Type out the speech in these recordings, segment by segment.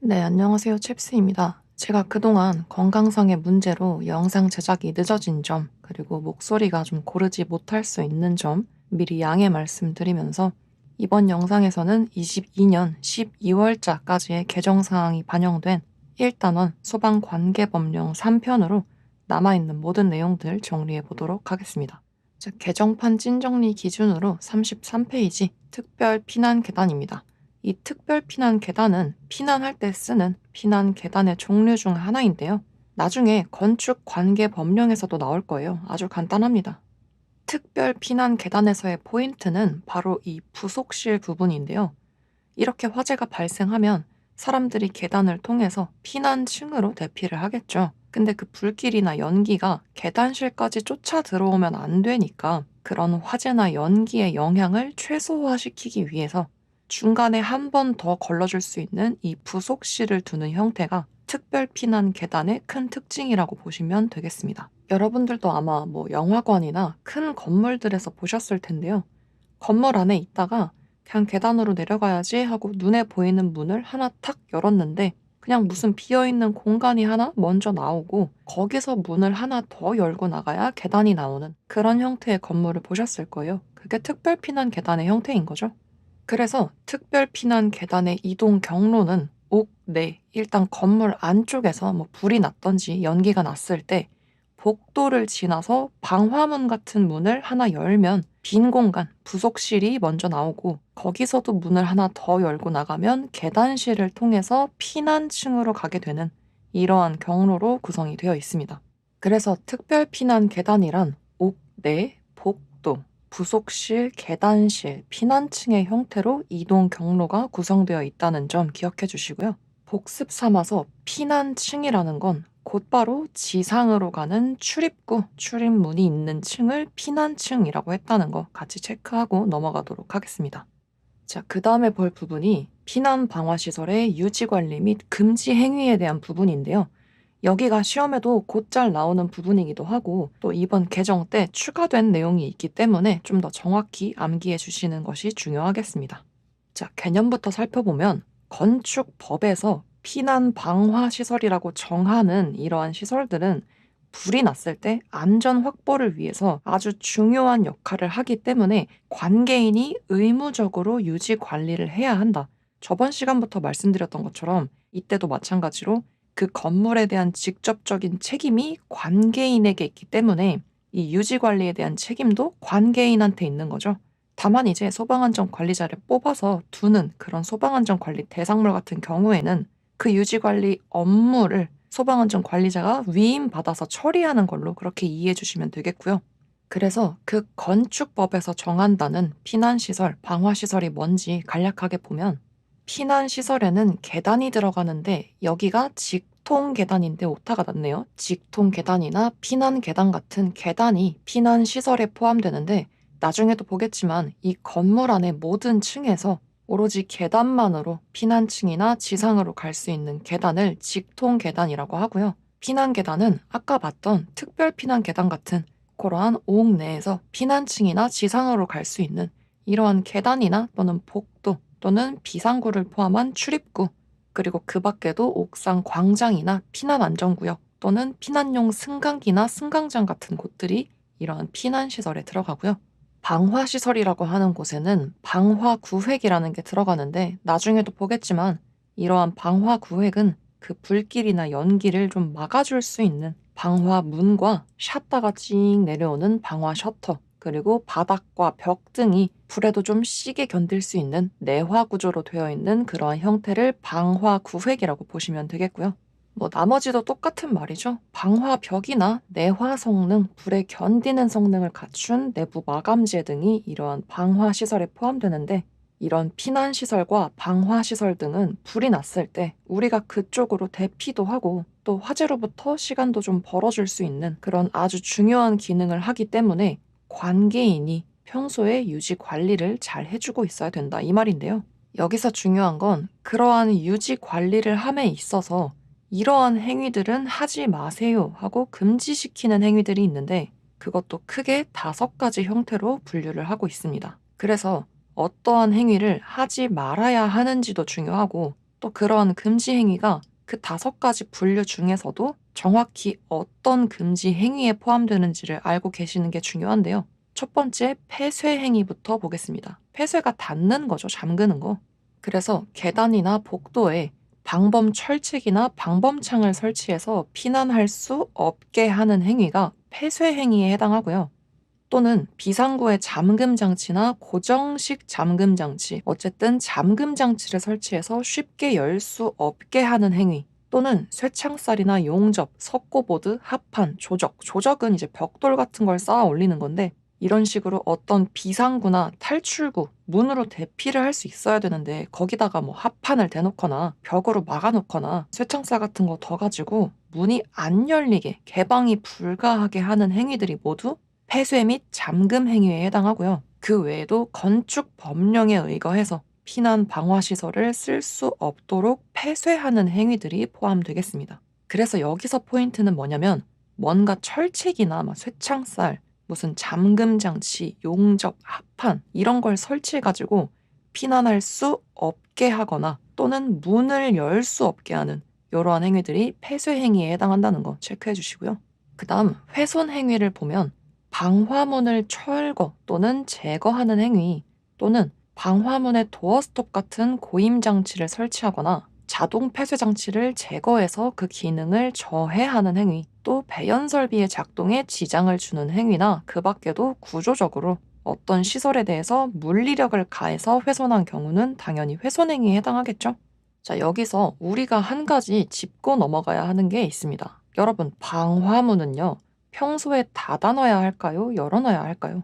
네, 안녕하세요. 칩스입니다. 제가 그동안 건강상의 문제로 영상 제작이 늦어진 점, 그리고 목소리가 좀 고르지 못할 수 있는 점 미리 양해 말씀드리면서 이번 영상에서는 22년 12월자까지의 개정사항이 반영된 1단원 소방관계법령 3편으로 남아있는 모든 내용들 정리해 보도록 하겠습니다. 자, 개정판 찐정리 기준으로 33페이지 특별 피난 계단입니다. 이 특별 피난 계단은 피난할 때 쓰는 피난 계단의 종류 중 하나인데요. 나중에 건축 관계 법령에서도 나올 거예요. 아주 간단합니다. 특별 피난 계단에서의 포인트는 바로 이 부속실 부분인데요. 이렇게 화재가 발생하면 사람들이 계단을 통해서 피난층으로 대피를 하겠죠. 근데 그 불길이나 연기가 계단실까지 쫓아 들어오면 안 되니까 그런 화재나 연기의 영향을 최소화시키기 위해서 중간에 한 번 더 걸러줄 수 있는 이 부속실을 두는 형태가 특별 피난 계단의 큰 특징이라고 보시면 되겠습니다. 여러분들도 아마 영화관이나 큰 건물들에서 보셨을 텐데요. 건물 안에 있다가 그냥 계단으로 내려가야지 하고 눈에 보이는 문을 하나 탁 열었는데 그냥 무슨 비어있는 공간이 하나 먼저 나오고 거기서 문을 하나 더 열고 나가야 계단이 나오는 그런 형태의 건물을 보셨을 거예요. 그게 특별피난 계단의 형태인 거죠. 그래서 특별피난 계단의 이동 경로는 옥내, 일단 건물 안쪽에서 불이 났던지 연기가 났을 때 복도를 지나서 방화문 같은 문을 하나 열면 빈 공간, 부속실이 먼저 나오고 거기서도 문을 하나 더 열고 나가면 계단실을 통해서 피난층으로 가게 되는 이러한 경로로 구성이 되어 있습니다. 그래서 특별 피난 계단이란 옥내, 복도, 부속실, 계단실, 피난층의 형태로 이동 경로가 구성되어 있다는 점 기억해 주시고요. 복습 삼아서 피난층이라는 건 곧바로 지상으로 가는 출입구, 출입문이 있는 층을 피난층이라고 했다는 거 같이 체크하고 넘어가도록 하겠습니다. 자, 그 다음에 볼 부분이 피난 방화 시설의 유지 관리 및 금지 행위에 대한 부분인데요. 여기가 시험에도 곧잘 나오는 부분이기도 하고 또 이번 개정 때 추가된 내용이 있기 때문에 좀 더 정확히 암기해 주시는 것이 중요하겠습니다. 자, 개념부터 살펴보면 건축법에서 피난 방화 시설이라고 정하는 이러한 시설들은 불이 났을 때 안전 확보를 위해서 아주 중요한 역할을 하기 때문에 관계인이 의무적으로 유지 관리를 해야 한다. 저번 시간부터 말씀드렸던 것처럼 이때도 마찬가지로 그 건물에 대한 직접적인 책임이 관계인에게 있기 때문에 이 유지 관리에 대한 책임도 관계인한테 있는 거죠. 다만 이제 소방안전관리자를 뽑아서 두는 그런 소방안전관리 대상물 같은 경우에는 그 유지관리 업무를 소방안전관리자가 위임받아서 처리하는 걸로 그렇게 이해해 주시면 되겠고요. 그래서 그 건축법에서 정한다는 피난시설, 방화시설이 뭔지 간략하게 보면 피난시설에는 계단이 들어가는데 여기가 직통 계단인데 오타가 났네요. 직통 계단이나 피난 계단 같은 계단이 피난시설에 포함되는데 나중에도 보겠지만 이 건물 안의 모든 층에서 오로지 계단만으로 피난층이나 지상으로 갈 수 있는 계단을 직통 계단이라고 하고요. 피난 계단은 아까 봤던 특별 피난 계단 같은 그러한 옥 내에서 피난층이나 지상으로 갈 수 있는 이러한 계단이나 또는 복도 또는 비상구를 포함한 출입구 그리고 그 밖에도 옥상 광장이나 피난 안전구역 또는 피난용 승강기나 승강장 같은 곳들이 이러한 피난 시설에 들어가고요. 방화시설이라고 하는 곳에는 방화구획이라는 게 들어가는데 나중에도 보겠지만 이러한 방화구획은 그 불길이나 연기를 좀 막아줄 수 있는 방화문과 샷다가 찡 내려오는 방화 셔터 그리고 바닥과 벽 등이 불에도 좀 시게 견딜 수 있는 내화 구조로 되어 있는 그러한 형태를 방화구획이라고 보시면 되겠고요. 나머지도 똑같은 말이죠. 방화벽이나 내화 성능, 불에 견디는 성능을 갖춘 내부 마감재 등이 이러한 방화 시설에 포함되는데 이런 피난 시설과 방화 시설 등은 불이 났을 때 우리가 그쪽으로 대피도 하고 또 화재로부터 시간도 좀 벌어줄 수 있는 그런 아주 중요한 기능을 하기 때문에 관계인이 평소에 유지 관리를 잘 해주고 있어야 된다 이 말인데요. 여기서 중요한 건 그러한 유지 관리를 함에 있어서 이러한 행위들은 하지 마세요 하고 금지시키는 행위들이 있는데 그것도 크게 5가지 형태로 분류를 하고 있습니다. 그래서 어떠한 행위를 하지 말아야 하는지도 중요하고 또 그런 금지 행위가 그 5가지 분류 중에서도 정확히 어떤 금지 행위에 포함되는지를 알고 계시는 게 중요한데요. 첫 번째, 폐쇄 행위부터 보겠습니다. 폐쇄가 닫는 거죠. 잠그는 거. 그래서 계단이나 복도에 방범 철책이나 방범창을 설치해서 피난할 수 없게 하는 행위가 폐쇄 행위에 해당하고요. 또는 비상구의 잠금 장치나 고정식 잠금 장치, 어쨌든 잠금 장치를 설치해서 쉽게 열 수 없게 하는 행위, 또는 쇠창살이나 용접, 석고보드, 합판, 조적은 이제 벽돌 같은 걸 쌓아 올리는 건데, 이런 식으로 어떤 비상구나 탈출구, 문으로 대피를 할 수 있어야 되는데 거기다가 뭐 합판을 대놓거나 벽으로 막아놓거나 쇠창살 같은 거 더 가지고 문이 안 열리게 개방이 불가하게 하는 행위들이 모두 폐쇄 및 잠금 행위에 해당하고요. 그 외에도 건축 법령에 의거해서 피난 방화 시설을 쓸 수 없도록 폐쇄하는 행위들이 포함되겠습니다. 그래서 여기서 포인트는 뭐냐면 뭔가 철책이나 막 쇠창살, 무슨 잠금 장치, 용접, 합판 이런 걸 설치해가지고 피난할 수 없게 하거나 또는 문을 열 수 없게 하는 이러한 행위들이 폐쇄 행위에 해당한다는 거 체크해 주시고요. 그 다음 훼손 행위를 보면 방화문을 철거 또는 제거하는 행위, 또는 방화문에 도어 스톱 같은 고임 장치를 설치하거나 자동 폐쇄 장치를 제거해서 그 기능을 저해하는 행위, 또 배연 설비의 작동에 지장을 주는 행위나 그 밖에도 구조적으로 어떤 시설에 대해서 물리력을 가해서 훼손한 경우는 당연히 훼손 행위에 해당하겠죠. 자, 여기서 우리가 한 가지 짚고 넘어가야 하는 게 있습니다. 여러분, 방화문은요, 평소에 닫아놔야 할까요? 열어놔야 할까요?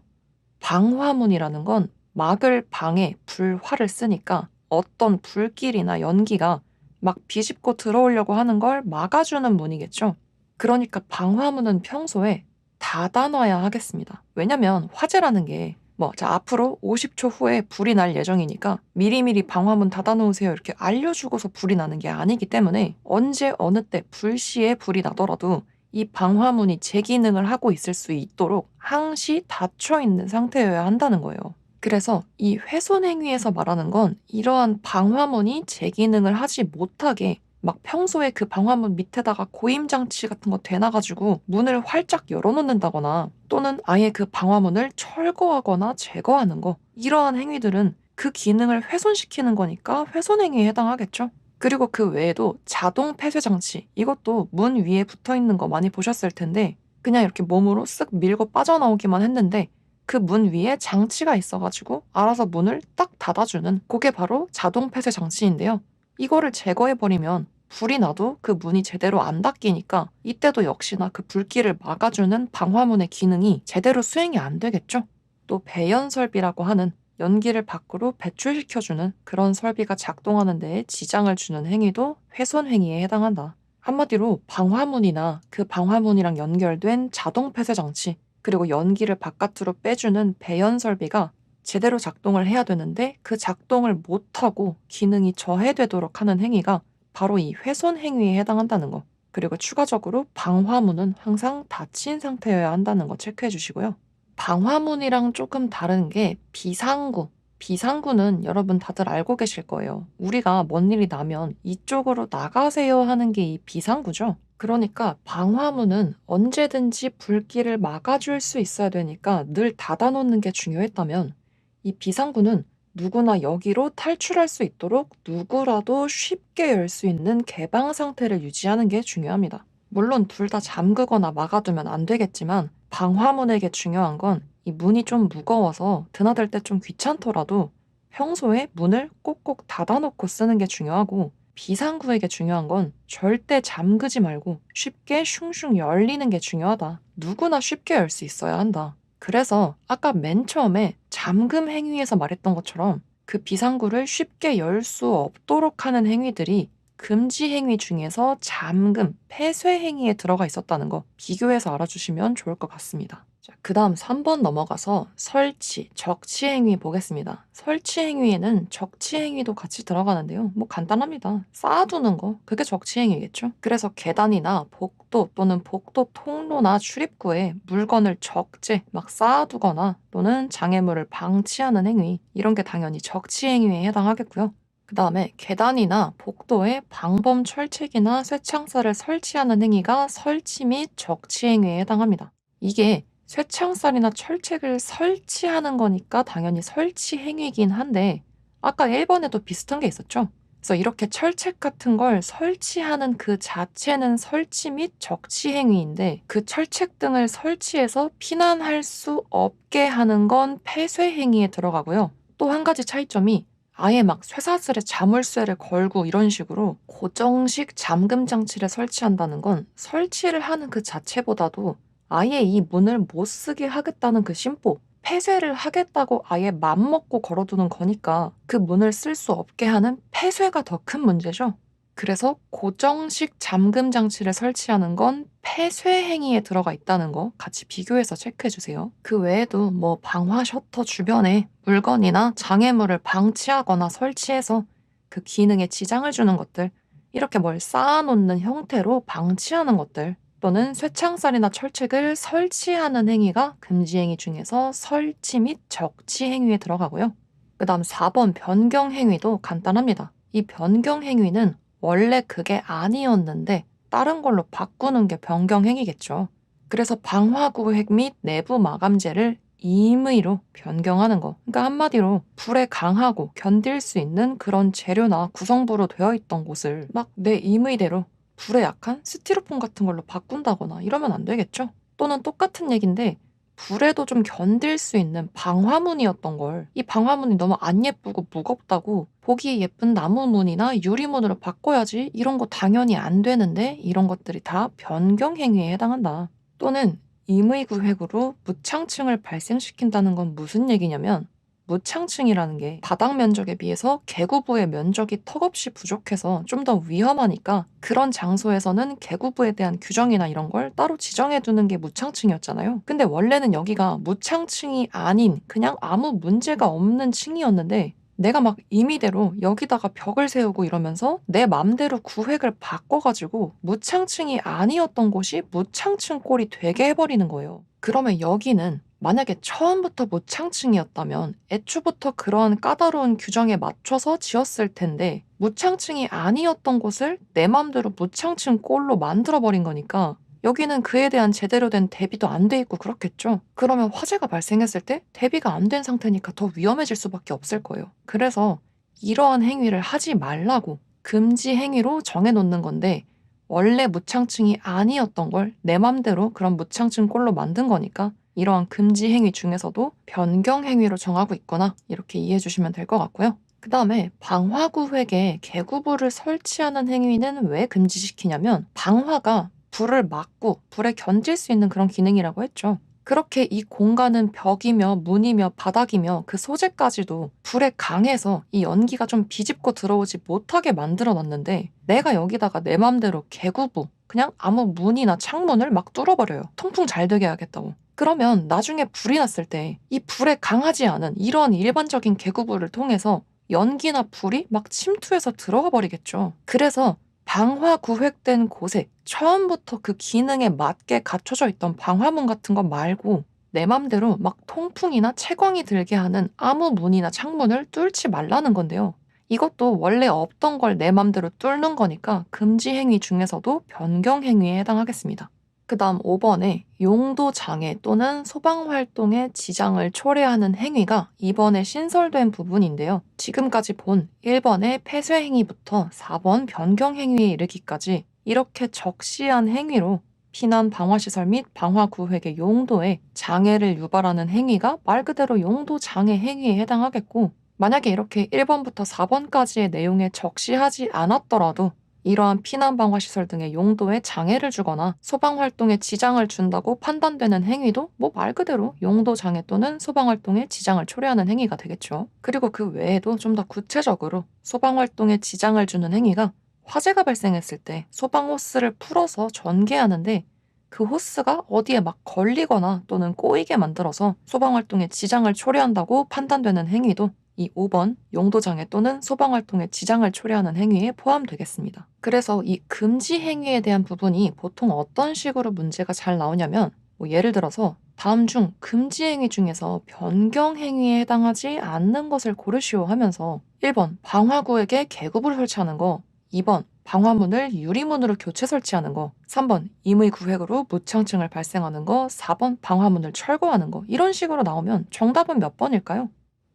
방화문이라는 건 막을 방에 불화를 쓰니까 어떤 불길이나 연기가 막 비집고 들어오려고 하는 걸 막아주는 문이겠죠. 그러니까 방화문은 평소에 닫아놔야 하겠습니다. 왜냐면 화재라는 게 자, 앞으로 50초 후에 불이 날 예정이니까 미리미리 방화문 닫아놓으세요 이렇게 알려주고서 불이 나는 게 아니기 때문에 언제 어느 때 불시에 불이 나더라도 이 방화문이 제 기능을 하고 있을 수 있도록 항시 닫혀 있는 상태여야 한다는 거예요. 그래서 이 훼손 행위에서 말하는 건 이러한 방화문이 제 기능을 하지 못하게 막 평소에 그 방화문 밑에다가 고임 장치 같은 거 대놔가지고 문을 활짝 열어놓는다거나 또는 아예 그 방화문을 철거하거나 제거하는 거, 이러한 행위들은 그 기능을 훼손시키는 거니까 훼손 행위에 해당하겠죠. 그리고 그 외에도 자동 폐쇄 장치, 이것도 문 위에 붙어 있는 거 많이 보셨을 텐데 그냥 이렇게 몸으로 쓱 밀고 빠져나오기만 했는데 그 문 위에 장치가 있어가지고 알아서 문을 딱 닫아주는, 그게 바로 자동 폐쇄 장치인데요. 이거를 제거해버리면 불이 나도 그 문이 제대로 안 닫히니까 이때도 역시나 그 불길을 막아주는 방화문의 기능이 제대로 수행이 안 되겠죠. 또 배연 설비라고 하는 연기를 밖으로 배출시켜주는 그런 설비가 작동하는 데에 지장을 주는 행위도 훼손 행위에 해당한다. 한마디로 방화문이나 그 방화문이랑 연결된 자동 폐쇄 장치, 그리고 연기를 바깥으로 빼주는 배연 설비가 제대로 작동을 해야 되는데 그 작동을 못하고 기능이 저해되도록 하는 행위가 바로 이 훼손 행위에 해당한다는 거. 그리고 추가적으로 방화문은 항상 닫힌 상태여야 한다는 거 체크해 주시고요. 방화문이랑 조금 다른 게 비상구. 비상구는 여러분 다들 알고 계실 거예요. 우리가 뭔 일이 나면 이쪽으로 나가세요 하는 게 이 비상구죠. 그러니까 방화문은 언제든지 불길을 막아줄 수 있어야 되니까 늘 닫아놓는 게 중요했다면 이 비상구는 누구나 여기로 탈출할 수 있도록 누구라도 쉽게 열 수 있는 개방 상태를 유지하는 게 중요합니다. 물론 둘 다 잠그거나 막아두면 안 되겠지만 방화문에게 중요한 건 이 문이 좀 무거워서 드나들 때 좀 귀찮더라도 평소에 문을 꼭꼭 닫아놓고 쓰는 게 중요하고, 비상구에게 중요한 건 절대 잠그지 말고 쉽게 슝슝 열리는 게 중요하다. 누구나 쉽게 열 수 있어야 한다. 그래서 아까 맨 처음에 잠금 행위에서 말했던 것처럼 그 비상구를 쉽게 열 수 없도록 하는 행위들이 금지 행위 중에서 잠금, 폐쇄 행위에 들어가 있었다는 거 비교해서 알아주시면 좋을 것 같습니다. 자, 그 다음 3번 넘어가서 설치, 적치 행위 보겠습니다. 설치 행위에는 적치 행위도 같이 들어가는데요. 간단합니다. 쌓아두는 거, 그게 적치 행위겠죠. 그래서 계단이나 복도 또는 복도 통로나 출입구에 물건을 적재, 막 쌓아두거나 또는 장애물을 방치하는 행위, 이런 게 당연히 적치 행위에 해당하겠고요. 그다음에 계단이나 복도에 방범 철책이나 쇠창살을 설치하는 행위가 설치 및 적치 행위에 해당합니다. 이게 쇠창살이나 철책을 설치하는 거니까 당연히 설치 행위이긴 한데 아까 1번에도 비슷한 게 있었죠? 그래서 이렇게 철책 같은 걸 설치하는 그 자체는 설치 및 적치 행위인데 그 철책 등을 설치해서 피난할 수 없게 하는 건 폐쇄 행위에 들어가고요. 또 한 가지 차이점이 아예 막 쇠사슬에 자물쇠를 걸고 이런 식으로 고정식 잠금 장치를 설치한다는 건 설치를 하는 그 자체보다도 아예 이 문을 못 쓰게 하겠다는 그 심보, 폐쇄를 하겠다고 아예 맘먹고 걸어두는 거니까 그 문을 쓸 수 없게 하는 폐쇄가 더 큰 문제죠. 그래서 고정식 잠금 장치를 설치하는 건 폐쇄 행위에 들어가 있다는 거 같이 비교해서 체크해 주세요. 그 외에도 뭐 방화 셔터 주변에 물건이나 장애물을 방치하거나 설치해서 그 기능에 지장을 주는 것들, 이렇게 뭘 쌓아놓는 형태로 방치하는 것들, 또는 쇠창살이나 철책을 설치하는 행위가 금지 행위 중에서 설치 및 적치 행위에 들어가고요. 그다음 4번 변경 행위도 간단합니다. 이 변경 행위는 원래 그게 아니었는데 다른 걸로 바꾸는 게 변경 행위겠죠. 그래서 방화구획 및 내부 마감재를 임의로 변경하는 거. 그러니까 한마디로 불에 강하고 견딜 수 있는 그런 재료나 구성부로 되어 있던 곳을 막 내 임의대로 불에 약한 스티로폼 같은 걸로 바꾼다거나 이러면 안 되겠죠? 또는 똑같은 얘기인데 불에도 좀 견딜 수 있는 방화문이었던 걸 이 방화문이 너무 안 예쁘고 무겁다고 보기 예쁜 나무문이나 유리문으로 바꿔야지 이런 거 당연히 안 되는데 이런 것들이 다 변경 행위에 해당한다. 또는 임의구획으로 무창층을 발생시킨다는 건 무슨 얘기냐면 무창층이라는 게 바닥 면적에 비해서 개구부의 면적이 턱없이 부족해서 좀 더 위험하니까 그런 장소에서는 개구부에 대한 규정이나 이런 걸 따로 지정해 두는 게 무창층이었잖아요. 근데 원래는 여기가 무창층이 아닌 그냥 아무 문제가 없는 층이었는데 내가 막 임의대로 여기다가 벽을 세우고 이러면서 내 맘대로 구획을 바꿔가지고 무창층이 아니었던 곳이 무창층 꼴이 되게 해버리는 거예요. 그러면 여기는 만약에 처음부터 무창층이었다면 애초부터 그러한 까다로운 규정에 맞춰서 지었을 텐데 무창층이 아니었던 곳을 내 맘대로 무창층 꼴로 만들어버린 거니까 여기는 그에 대한 제대로 된 대비도 안 돼 있고 그렇겠죠. 그러면 화재가 발생했을 때 대비가 안 된 상태니까 더 위험해질 수밖에 없을 거예요. 그래서 이러한 행위를 하지 말라고 금지 행위로 정해놓는 건데 원래 무창층이 아니었던 걸 내 맘대로 그런 무창층 꼴로 만든 거니까 이러한 금지 행위 중에서도 변경 행위로 정하고 있거나 이렇게 이해해 주시면 될 것 같고요. 그 다음에 방화구획에 개구부를 설치하는 행위는 왜 금지시키냐면 방화가 불을 막고 불에 견딜 수 있는 그런 기능이라고 했죠. 그렇게 이 공간은 벽이며 문이며 바닥이며 그 소재까지도 불에 강해서 이 연기가 좀 비집고 들어오지 못하게 만들어 놨는데 내가 여기다가 내 맘대로 개구부 그냥 아무 문이나 창문을 막 뚫어버려요. 통풍 잘 되게 해야겠다고. 그러면 나중에 불이 났을 때 이 불에 강하지 않은 이런 일반적인 개구부를 통해서 연기나 불이 막 침투해서 들어가 버리겠죠. 그래서 방화 구획된 곳에 처음부터 그 기능에 맞게 갖춰져 있던 방화문 같은 거 말고 내 맘대로 막 통풍이나 채광이 들게 하는 아무 문이나 창문을 뚫지 말라는 건데요. 이것도 원래 없던 걸 내 맘대로 뚫는 거니까 금지 행위 중에서도 변경 행위에 해당하겠습니다. 그다음 5번에 용도 장애 또는 소방 활동에 지장을 초래하는 행위가 이번에 신설된 부분인데요. 지금까지 본 1번의 폐쇄 행위부터 4번 변경 행위에 이르기까지 이렇게 적시한 행위로 피난 방화시설 및 방화구획의 용도에 장애를 유발하는 행위가 말 그대로 용도 장애 행위에 해당하겠고 만약에 이렇게 1번부터 4번까지의 내용에 적시하지 않았더라도 이러한 피난방화시설 등의 용도에 장애를 주거나 소방활동에 지장을 준다고 판단되는 행위도 뭐 말 그대로 용도장애 또는 소방활동에 지장을 초래하는 행위가 되겠죠. 그리고 그 외에도 좀 더 구체적으로 소방활동에 지장을 주는 행위가 화재가 발생했을 때 소방호스를 풀어서 전개하는데 그 호스가 어디에 막 걸리거나 또는 꼬이게 만들어서 소방활동에 지장을 초래한다고 판단되는 행위도 이 5번 용도장애 또는 소방활동에 지장을 초래하는 행위에 포함되겠습니다. 그래서 이 금지 행위에 대한 부분이 보통 어떤 식으로 문제가 잘 나오냐면 뭐 예를 들어서 다음 중 금지 행위 중에서 변경 행위에 해당하지 않는 것을 고르시오 하면서 1번 방화구에게 개구부를 설치하는 거, 2번 방화문을 유리문으로 교체 설치하는 거, 3번 임의 구획으로 무창증을 발생하는 거, 4번 방화문을 철거하는 거. 이런 식으로 나오면 정답은 몇 번일까요?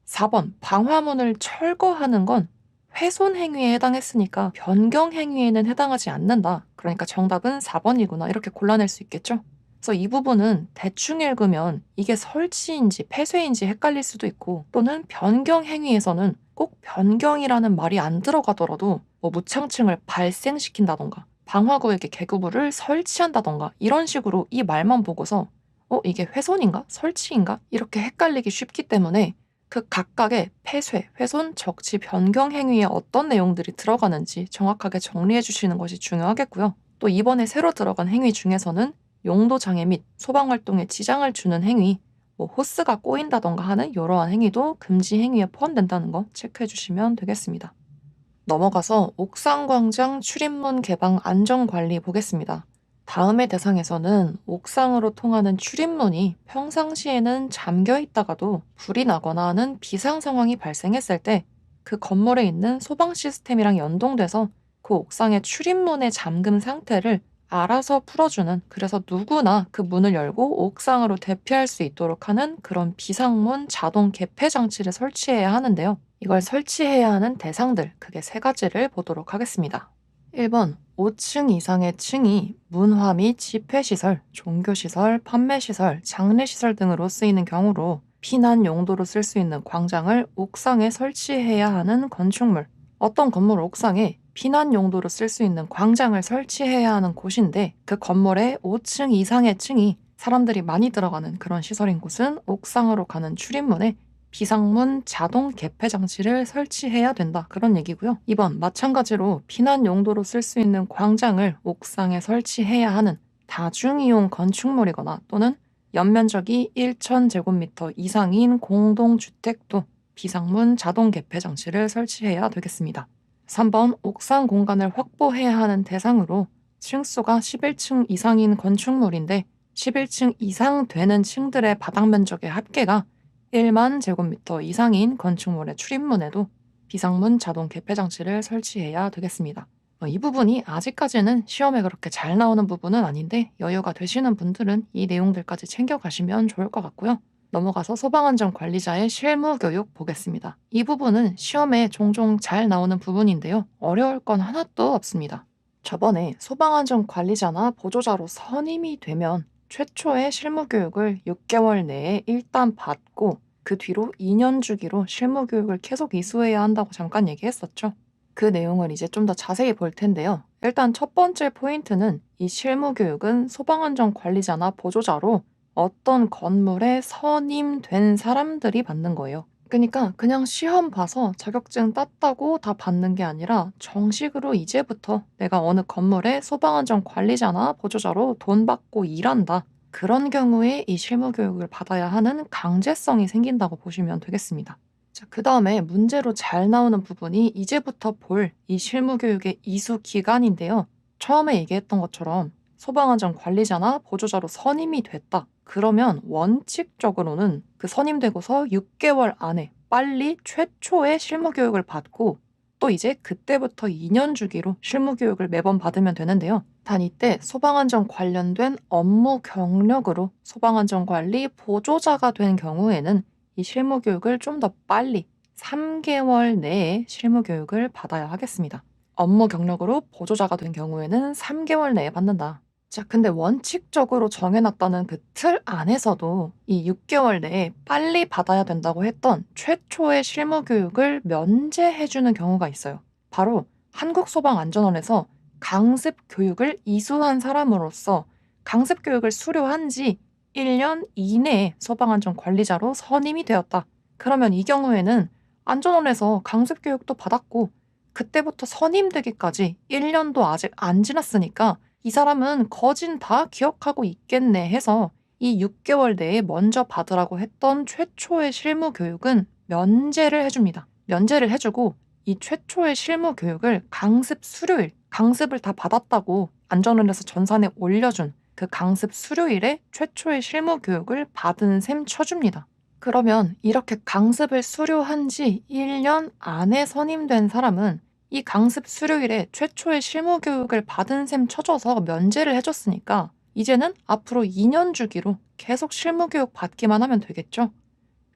4번 방화문을 철거하는 건 훼손 행위에 해당했으니까 변경 행위에는 해당하지 않는다. 그러니까 정답은 4번이구나. 이렇게 골라낼 수 있겠죠? 그래서 이 부분은 대충 읽으면 이게 설치인지 폐쇄인지 헷갈릴 수도 있고, 또는 변경 행위에서는 꼭 변경이라는 말이 안 들어가더라도 뭐 무창층을 발생시킨다던가 방화구에게 개구부를 설치한다던가 이런 식으로 이 말만 보고서 이게 훼손인가? 설치인가? 이렇게 헷갈리기 쉽기 때문에 그 각각의 폐쇄, 훼손, 적치, 변경 행위에 어떤 내용들이 들어가는지 정확하게 정리해 주시는 것이 중요하겠고요. 또 이번에 새로 들어간 행위 중에서는 용도 장애 및 소방 활동에 지장을 주는 행위, 뭐 호스가 꼬인다던가 하는 이러한 행위도 금지 행위에 포함된다는 거 체크해 주시면 되겠습니다. 넘어가서 옥상 광장 출입문 개방 안전 관리 보겠습니다. 다음의 대상에서는 옥상으로 통하는 출입문이 평상시에는 잠겨 있다가도 불이 나거나 하는 비상 상황이 발생했을 때 그 건물에 있는 소방 시스템이랑 연동돼서 그 옥상의 출입문의 잠금 상태를 알아서 풀어주는, 그래서 누구나 그 문을 열고 옥상으로 대피할 수 있도록 하는 그런 비상문 자동 개폐 장치를 설치해야 하는데요. 이걸 설치해야 하는 대상들, 크게 세 가지를 보도록 하겠습니다. 1번, 5층 이상의 층이 문화 및 집회시설, 종교시설, 판매시설, 장례시설 등으로 쓰이는 경우로 피난 용도로 쓸 수 있는 광장을 옥상에 설치해야 하는 건축물. 어떤 건물 옥상에 피난 용도로 쓸 수 있는 광장을 설치해야 하는 곳인데, 그 건물의 5층 이상의 층이 사람들이 많이 들어가는 그런 시설인 곳은 옥상으로 가는 출입문에 비상문 자동 개폐 장치를 설치해야 된다. 그런 얘기고요. 2번, 마찬가지로 피난 용도로 쓸 수 있는 광장을 옥상에 설치해야 하는 다중이용 건축물이거나 또는 연면적이 1,000제곱미터 이상인 공동주택도 비상문 자동 개폐 장치를 설치해야 되겠습니다. 3번, 옥상 공간을 확보해야 하는 대상으로 층수가 11층 이상인 건축물인데 11층 이상 되는 층들의 바닥 면적의 합계가 1만 제곱미터 이상인 건축물의 출입문에도 비상문 자동 개폐 장치를 설치해야 되겠습니다. 이 부분이 아직까지는 시험에 그렇게 잘 나오는 부분은 아닌데 여유가 되시는 분들은 이 내용들까지 챙겨가시면 좋을 것 같고요. 넘어가서 소방안전관리자의 실무교육 보겠습니다. 이 부분은 시험에 종종 잘 나오는 부분인데요. 어려울 건 하나도 없습니다. 저번에 소방안전관리자나 보조자로 선임이 되면 최초의 실무교육을 6개월 내에 일단 받고 그 뒤로 2년 주기로 실무교육을 계속 이수해야 한다고 잠깐 얘기했었죠. 그 내용을 이제 좀 더 자세히 볼 텐데요. 일단 첫 번째 포인트는 이 실무교육은 소방안전관리자나 보조자로 어떤 건물에 선임된 사람들이 받는 거예요. 그러니까 그냥 시험 봐서 자격증 땄다고 다 받는 게 아니라 정식으로 이제부터 내가 어느 건물의 소방안전관리자나 보조자로 돈 받고 일한다. 그런 경우에 이 실무교육을 받아야 하는 강제성이 생긴다고 보시면 되겠습니다. 자, 그 다음에 문제로 잘 나오는 부분이 이제부터 볼 이 실무교육의 이수 기간인데요. 처음에 얘기했던 것처럼 소방안전관리자나 보조자로 선임이 됐다. 그러면 원칙적으로는 그 선임되고서 6개월 안에 빨리 최초의 실무교육을 받고 또 이제 그때부터 2년 주기로 실무교육을 매번 받으면 되는데요. 단 이때 소방안전 관련된 업무 경력으로 소방안전관리 보조자가 된 경우에는 이 실무교육을 좀 더 빨리 3개월 내에 실무교육을 받아야 하겠습니다. 업무 경력으로 보조자가 된 경우에는 3개월 내에 받는다. 자, 근데 원칙적으로 정해놨다는 그 틀 안에서도 이 6개월 내에 빨리 받아야 된다고 했던 최초의 실무교육을 면제해주는 경우가 있어요. 바로 한국소방안전원에서 강습교육을 이수한 사람으로서 강습교육을 수료한 지 1년 이내에 소방안전관리자로 선임이 되었다. 그러면 이 경우에는 안전원에서 강습교육도 받았고 그때부터 선임되기까지 1년도 아직 안 지났으니까 이 사람은 거진 다 기억하고 있겠네 해서 이 6개월 내에 먼저 받으라고 했던 최초의 실무 교육은 면제를 해줍니다. 면제를 해주고 이 최초의 실무 교육을 강습 수료일, 강습을 다 받았다고 안전원에서 전산에 올려준 그 강습 수료일에 최초의 실무 교육을 받은 셈 쳐줍니다. 그러면 이렇게 강습을 수료한 지 1년 안에 선임된 사람은 이 강습 수료일에 최초의 실무 교육을 받은 셈 쳐줘서 면제를 해줬으니까 이제는 앞으로 2년 주기로 계속 실무 교육 받기만 하면 되겠죠?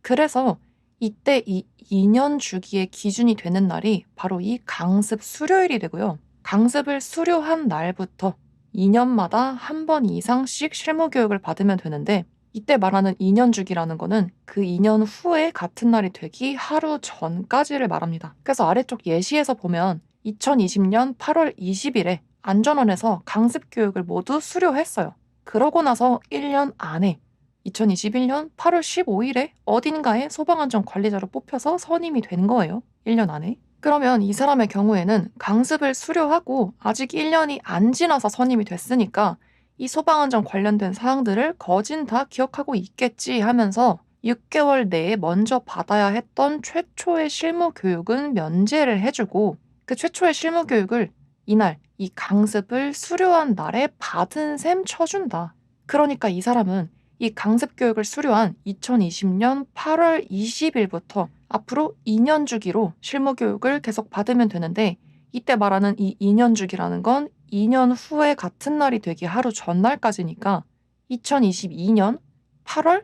그래서 이때 이 2년 주기의 기준이 되는 날이 바로 이 강습 수료일이 되고요. 강습을 수료한 날부터 2년마다 한 번 이상씩 실무 교육을 받으면 되는데 이때 말하는 2년 주기라는 거는 그 2년 후에 같은 날이 되기 하루 전까지를 말합니다. 그래서 아래쪽 예시에서 보면 2020년 8월 20일에 안전원에서 강습 교육을 모두 수료했어요. 그러고 나서 1년 안에 2021년 8월 15일에 어딘가에 소방안전 관리자로 뽑혀서 선임이 된 거예요. 1년 안에. 그러면 이 사람의 경우에는 강습을 수료하고 아직 1년이 안 지나서 선임이 됐으니까 이 소방안전 관련된 사항들을 거진 다 기억하고 있겠지 하면서 6개월 내에 먼저 받아야 했던 최초의 실무 교육은 면제를 해주고 그 최초의 실무 교육을 이날 이 강습을 수료한 날에 받은 셈 쳐준다. 그러니까 이 사람은 이 강습 교육을 수료한 2020년 8월 20일부터 앞으로 2년 주기로 실무 교육을 계속 받으면 되는데 이때 말하는 이 2년 주기라는 건 2년 후에 같은 날이 되기 하루 전날까지니까 2022년 8월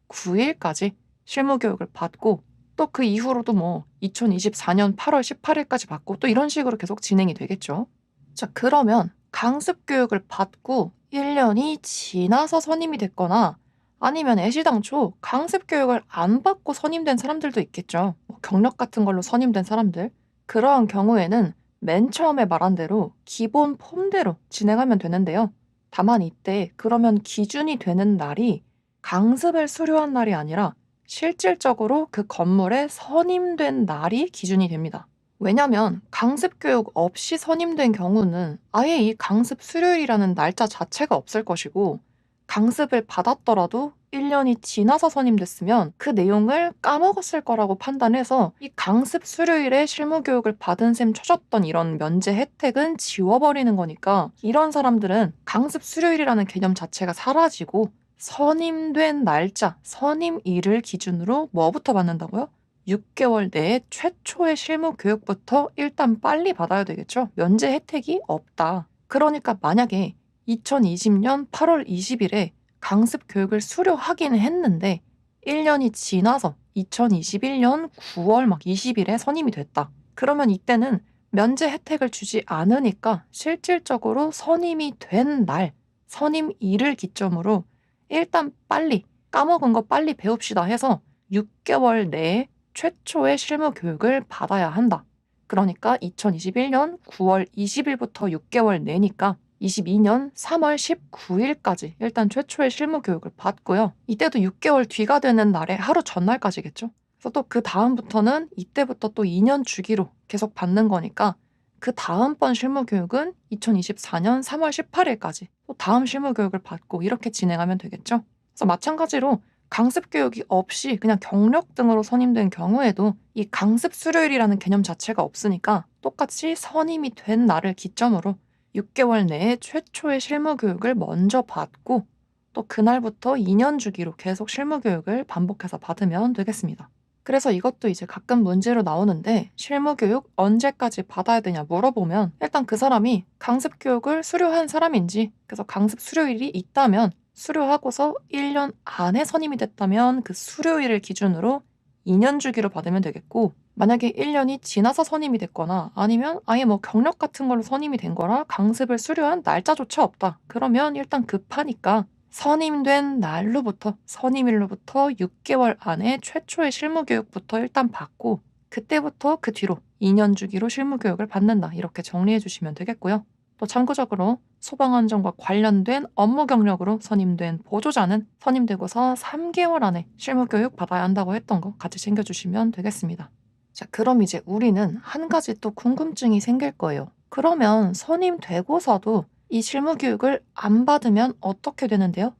19일까지 실무 교육을 받고 또 그 이후로도 뭐 2024년 8월 18일까지 받고 또 이런 식으로 계속 진행이 되겠죠. 자, 그러면 강습 교육을 받고 1년이 지나서 선임이 됐거나 아니면 애시당초 강습 교육을 안 받고 선임된 사람들도 있겠죠. 뭐 경력 같은 걸로 선임된 사람들. 그러한 경우에는 맨 처음에 말한 대로 기본 폼대로 진행하면 되는데요. 다만 이때 그러면 기준이 되는 날이 강습을 수료한 날이 아니라 실질적으로 그 건물에 선임된 날이 기준이 됩니다. 왜냐면 강습 교육 없이 선임된 경우는 아예 이 강습 수료일이라는 날짜 자체가 없을 것이고 강습을 받았더라도 1년이 지나서 선임됐으면 그 내용을 까먹었을 거라고 판단해서 이 강습 수료일에 실무 교육을 받은 셈 쳐줬던 이런 면제 혜택은 지워버리는 거니까 이런 사람들은 강습 수료일이라는 개념 자체가 사라지고 선임된 날짜, 선임일을 기준으로 뭐부터 받는다고요? 6개월 내에 최초의 실무 교육부터 일단 빨리 받아야 되겠죠. 면제 혜택이 없다. 그러니까 만약에 2020년 8월 20일에 강습 교육을 수료하긴 했는데 1년이 지나서 2021년 9월 막 20일에 선임이 됐다. 그러면 이때는 면제 혜택을 주지 않으니까 실질적으로 선임이 된 날, 선임일을 기점으로 일단 빨리 까먹은 거 빨리 배웁시다 해서 6개월 내에 최초의 실무 교육을 받아야 한다. 그러니까 2021년 9월 20일부터 6개월 내니까 22년 3월 19일까지 일단 최초의 실무 교육을 받고요. 이때도 6개월 뒤가 되는 날에 하루 전날까지겠죠. 그래서 또 그 다음부터는 이때부터 또 2년 주기로 계속 받는 거니까 그 다음번 실무 교육은 2024년 3월 18일까지 또 다음 실무 교육을 받고 이렇게 진행하면 되겠죠. 그래서 마찬가지로 강습 교육이 없이 그냥 경력 등으로 선임된 경우에도 이 강습 수료일이라는 개념 자체가 없으니까 똑같이 선임이 된 날을 기점으로 6개월 내에 최초의 실무 교육을 먼저 받고 또 그날부터 2년 주기로 계속 실무 교육을 반복해서 받으면 되겠습니다. 그래서 이것도 이제 가끔 문제로 나오는데 실무 교육 언제까지 받아야 되냐 물어보면 일단 그 사람이 강습 교육을 수료한 사람인지 그래서 강습 수료일이 있다면 수료하고서 1년 안에 선임이 됐다면 그 수료일을 기준으로 2년 주기로 받으면 되겠고 만약에 1년이 지나서 선임이 됐거나 아니면 아예 뭐 경력 같은 걸로 선임이 된 거라 강습을 수료한 날짜조차 없다. 그러면 일단 급하니까 선임된 날로부터 선임일로부터 6개월 안에 최초의 실무 교육부터 일단 받고 그때부터 그 뒤로 2년 주기로 실무 교육을 받는다. 이렇게 정리해 주시면 되겠고요. 또 참고적으로 소방안전과 관련된 업무 경력으로 선임된 보조자는 선임되고서 3개월 안에 실무 교육 받아야 한다고 했던 거 같이 챙겨주시면 되겠습니다. 자, 그럼 이제 우리는 한 가지 또 궁금증이 생길 거예요. 그러면 선임되고서도 이 실무 교육을 안 받으면 어떻게 되는데요?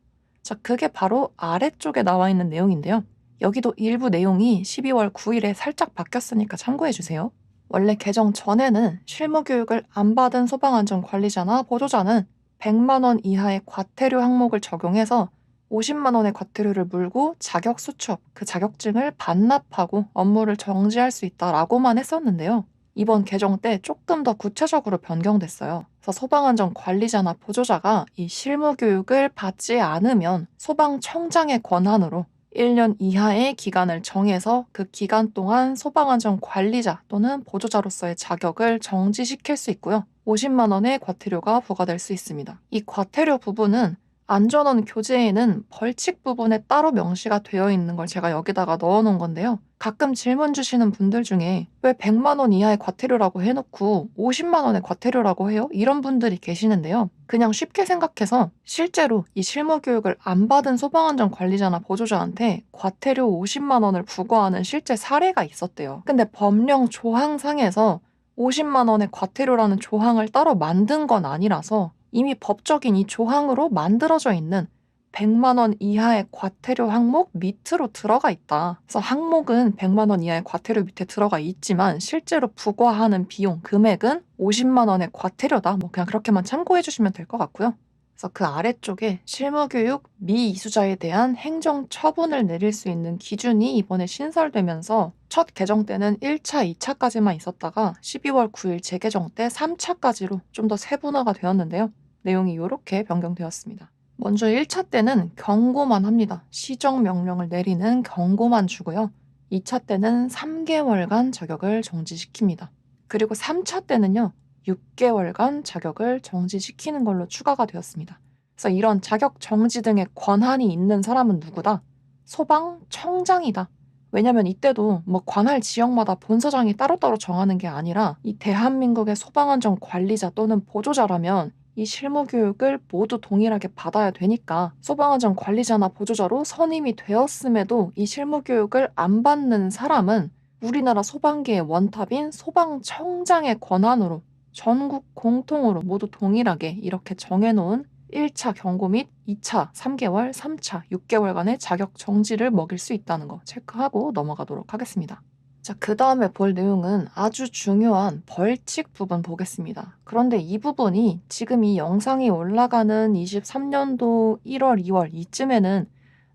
자, 그게 바로 아래쪽에 나와 있는 내용인데요. 여기도 일부 내용이 12월 9일에 살짝 바뀌었으니까 참고해 주세요. 원래 개정 전에는 실무 교육을 안 받은 소방안전 관리자나 보조자는 100만 원 이하의 과태료 항목을 적용해서 50만 원의 과태료를 물고 자격 수취업, 그 자격증을 반납하고 업무를 정지할 수 있다라고만 했었는데요. 이번 개정 때 조금 더 구체적으로 변경됐어요. 그래서 소방안전 관리자나 보조자가 이 실무 교육을 받지 않으면 소방청장의 권한으로 1년 이하의 기간을 정해서 그 기간 동안 소방안전 관리자 또는 보조자로서의 자격을 정지시킬 수 있고요. 50만 원의 과태료가 부과될 수 있습니다. 이 과태료 부분은 안전원 교재에는 벌칙 부분에 따로 명시가 되어 있는 걸 제가 여기다가 넣어 놓은 건데요. 가끔 질문 주시는 분들 중에 왜 100만 원 이하의 과태료라고 해놓고 50만 원의 과태료라고 해요? 이런 분들이 계시는데요. 그냥 쉽게 생각해서 실제로 이 실무 교육을 안 받은 소방안전 관리자나 보조자한테 과태료 50만 원을 부과하는 실제 사례가 있었대요. 근데 법령 조항상에서 50만 원의 과태료라는 조항을 따로 만든 건 아니라서 이미 법적인 이 조항으로 만들어져 있는 100만 원 이하의 과태료 항목 밑으로 들어가 있다. 그래서 항목은 100만 원 이하의 과태료 밑에 들어가 있지만 실제로 부과하는 비용 금액은 50만 원의 과태료다. 뭐 그냥 그렇게만 참고해 주시면 될 것 같고요. 그래서 그 아래쪽에 실무교육 미이수자에 대한 행정 처분을 내릴 수 있는 기준이 이번에 신설되면서 첫 개정 때는 1차, 2차까지만 있었다가 12월 9일 재개정 때 3차까지로 좀 더 세분화가 되었는데요. 내용이 이렇게 변경되었습니다. 먼저 1차 때는 경고만 합니다. 시정명령을 내리는 경고만 주고요. 2차 때는 3개월간 자격을 정지시킵니다. 그리고 3차 때는요. 6개월간 자격을 정지시키는 걸로 추가가 되었습니다. 그래서 이런 자격 정지 등의 권한이 있는 사람은 누구다? 소방청장이다. 왜냐면 이때도 뭐 관할 지역마다 본서장이 따로따로 정하는 게 아니라 이 대한민국의 소방안전 관리자 또는 보조자라면 이 실무 교육을 모두 동일하게 받아야 되니까 소방안전 관리자나 보조자로 선임이 되었음에도 이 실무 교육을 안 받는 사람은 우리나라 소방계의 원탑인 소방청장의 권한으로 전국 공통으로 모두 동일하게 이렇게 정해놓은 1차 경고 및 2차 3개월, 3차 6개월간의 자격 정지를 먹일 수 있다는 거 체크하고 넘어가도록 하겠습니다. 자, 그 다음에 볼 내용은 아주 중요한 벌칙 부분 보겠습니다. 그런데 이 부분이 지금 이 영상이 올라가는 23년도 1월, 2월 이쯤에는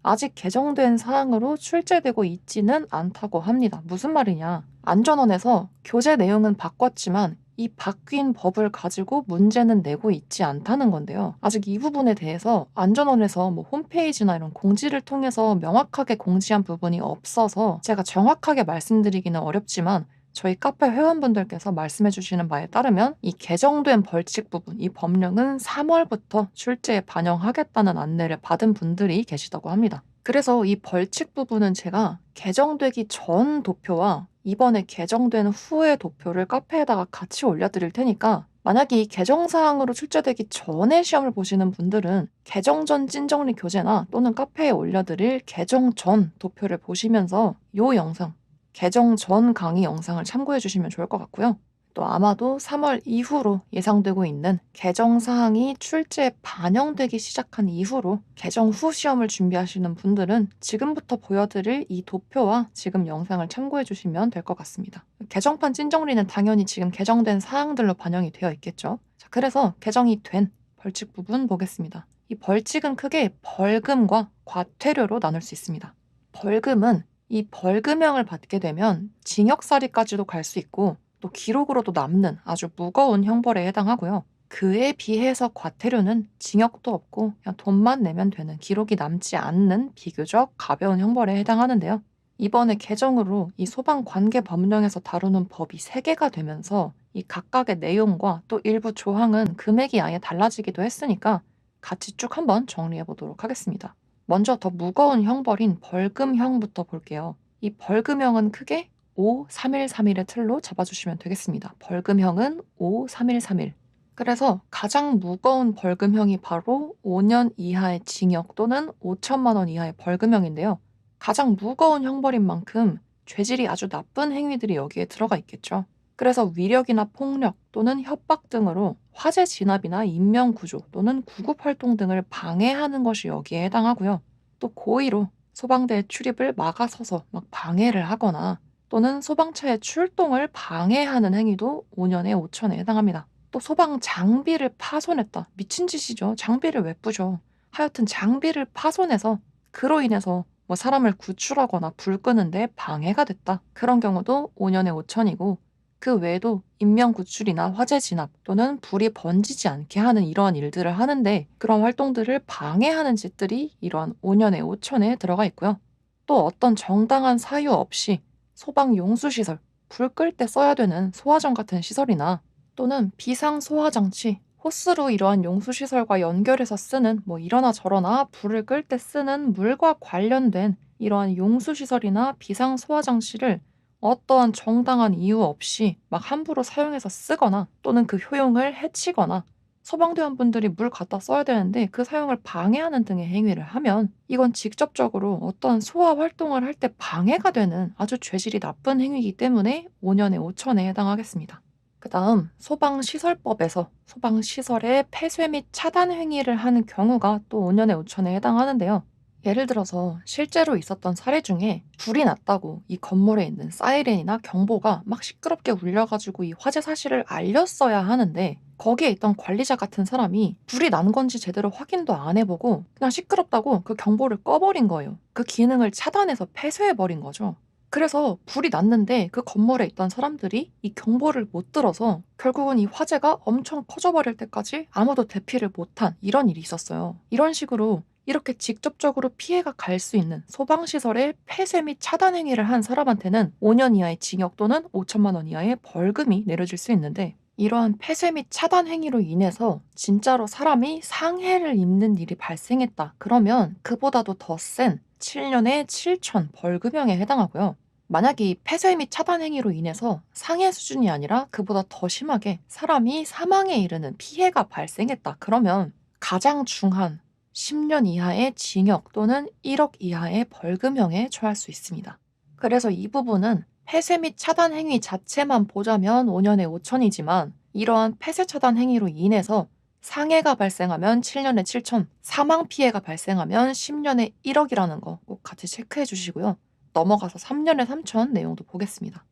아직 개정된 사항으로 출제되고 있지는 않다고 합니다. 무슨 말이냐? 안전원에서 교재 내용은 바꿨지만 이 바뀐 법을 가지고 문제는 내고 있지 않다는 건데요. 아직 이 부분에 대해서 안전원에서 뭐 홈페이지나 이런 공지를 통해서 명확하게 공지한 부분이 없어서 제가 정확하게 말씀드리기는 어렵지만 저희 카페 회원분들께서 말씀해 주시는 바에 따르면 이 개정된 벌칙 부분, 이 법령은 3월부터 출제에 반영하겠다는 안내를 받은 분들이 계시다고 합니다. 그래서 이 벌칙 부분은 제가 개정되기 전 도표와 이번에 개정된 후의 도표를 카페에다가 같이 올려드릴 테니까 만약에 이 개정사항으로 출제되기 전에 시험을 보시는 분들은 개정 전 찐정리 교재나 또는 카페에 올려드릴 개정 전 도표를 보시면서 이 영상, 개정 전 강의 영상을 참고해 주시면 좋을 것 같고요. 또 아마도 3월 이후로 예상되고 있는 개정 사항이 출제에 반영되기 시작한 이후로 개정 후 시험을 준비하시는 분들은 지금부터 보여드릴 이 도표와 지금 영상을 참고해 주시면 될 것 같습니다. 개정판 찐정리는 당연히 지금 개정된 사항들로 반영이 되어 있겠죠. 자, 그래서 개정이 된 벌칙 부분 보겠습니다. 이 벌칙은 크게 벌금과 과태료로 나눌 수 있습니다. 벌금은 이 벌금형을 받게 되면 징역살이까지도 갈 수 있고 또 기록으로도 남는 아주 무거운 형벌에 해당하고요. 그에 비해서 과태료는 징역도 없고 그냥 돈만 내면 되는 기록이 남지 않는 비교적 가벼운 형벌에 해당하는데요. 이번에 개정으로 이 소방관계법령에서 다루는 법이 3개가 되면서 이 각각의 내용과 또 일부 조항은 금액이 아예 달라지기도 했으니까 같이 쭉 한번 정리해 보도록 하겠습니다. 먼저 더 무거운 형벌인 벌금형부터 볼게요. 이 벌금형은 크게 5, 3일, 3일의 틀로 잡아주시면 되겠습니다. 벌금형은 5, 3일, 3일. 그래서 가장 무거운 벌금형이 바로 5년 이하의 징역 또는 5천만 원 이하의 벌금형인데요. 가장 무거운 형벌인 만큼 죄질이 아주 나쁜 행위들이 여기에 들어가 있겠죠. 그래서 위력이나 폭력 또는 협박 등으로 화재 진압이나 인명 구조 또는 구급 활동 등을 방해하는 것이 여기에 해당하고요. 또 고의로 소방대의 출입을 막아서서 막 방해를 하거나 또는 소방차의 출동을 방해하는 행위도 5년에 5천에 해당합니다. 또 소방 장비를 파손했다. 미친 짓이죠. 장비를 왜 부셔? 하여튼 장비를 파손해서 그로 인해서 뭐 사람을 구출하거나 불 끄는데 방해가 됐다. 그런 경우도 5년에 5천이고 그 외에도 인명 구출이나 화재 진압 또는 불이 번지지 않게 하는 이러한 일들을 하는데 그런 활동들을 방해하는 짓들이 이러한 5년에 5천에 들어가 있고요. 또 어떤 정당한 사유 없이 소방 용수 시설, 불 끌 때 써야 되는 소화정 같은 시설이나 또는 비상 소화 장치, 호스로 이러한 용수 시설과 연결해서 쓰는 뭐 이러나 저러나 불을 끌 때 쓰는 물과 관련된 이러한 용수 시설이나 비상 소화 장치를 어떠한 정당한 이유 없이 막 함부로 사용해서 쓰거나 또는 그 효용을 해치거나 소방대원분들이 물 갖다 써야 되는데 그 사용을 방해하는 등의 행위를 하면 이건 직접적으로 어떤 소화 활동을 할 때 방해가 되는 아주 죄질이 나쁜 행위이기 때문에 5년에 5천에 해당하겠습니다. 그다음 소방시설법에서 소방시설의 폐쇄 및 차단 행위를 하는 경우가 또 5년에 5천에 해당하는데요. 예를 들어서 실제로 있었던 사례 중에 불이 났다고 이 건물에 있는 사이렌이나 경보가 막 시끄럽게 울려가지고 이 화재 사실을 알렸어야 하는데 거기에 있던 관리자 같은 사람이 불이 난 건지 제대로 확인도 안 해보고 그냥 시끄럽다고 그 경보를 꺼버린 거예요. 그 기능을 차단해서 폐쇄해버린 거죠. 그래서 불이 났는데 그 건물에 있던 사람들이 이 경보를 못 들어서 결국은 이 화재가 엄청 커져버릴 때까지 아무도 대피를 못한 이런 일이 있었어요. 이런 식으로 이렇게 직접적으로 피해가 갈 수 있는 소방시설의 폐쇄 및 차단 행위를 한 사람한테는 5년 이하의 징역 또는 5천만 원 이하의 벌금이 내려질 수 있는데 이러한 폐쇄 및 차단 행위로 인해서 진짜로 사람이 상해를 입는 일이 발생했다. 그러면 그보다도 더 센 7년에 7천 벌금형에 해당하고요. 만약에 이 폐쇄 및 차단 행위로 인해서 상해 수준이 아니라 그보다 더 심하게 사람이 사망에 이르는 피해가 발생했다. 그러면 가장 중한 10년 이하의 징역 또는 1억 이하의 벌금형에 처할 수 있습니다. 그래서 이 부분은 폐쇄 및 차단 행위 자체만 보자면 5년에 5천이지만 이러한 폐쇄 차단 행위로 인해서 상해가 발생하면 7년에 7천, 사망 피해가 발생하면 10년에 1억이라는 거 꼭 같이 체크해 주시고요. 넘어가서 3년에 3천 내용도 보겠습니다.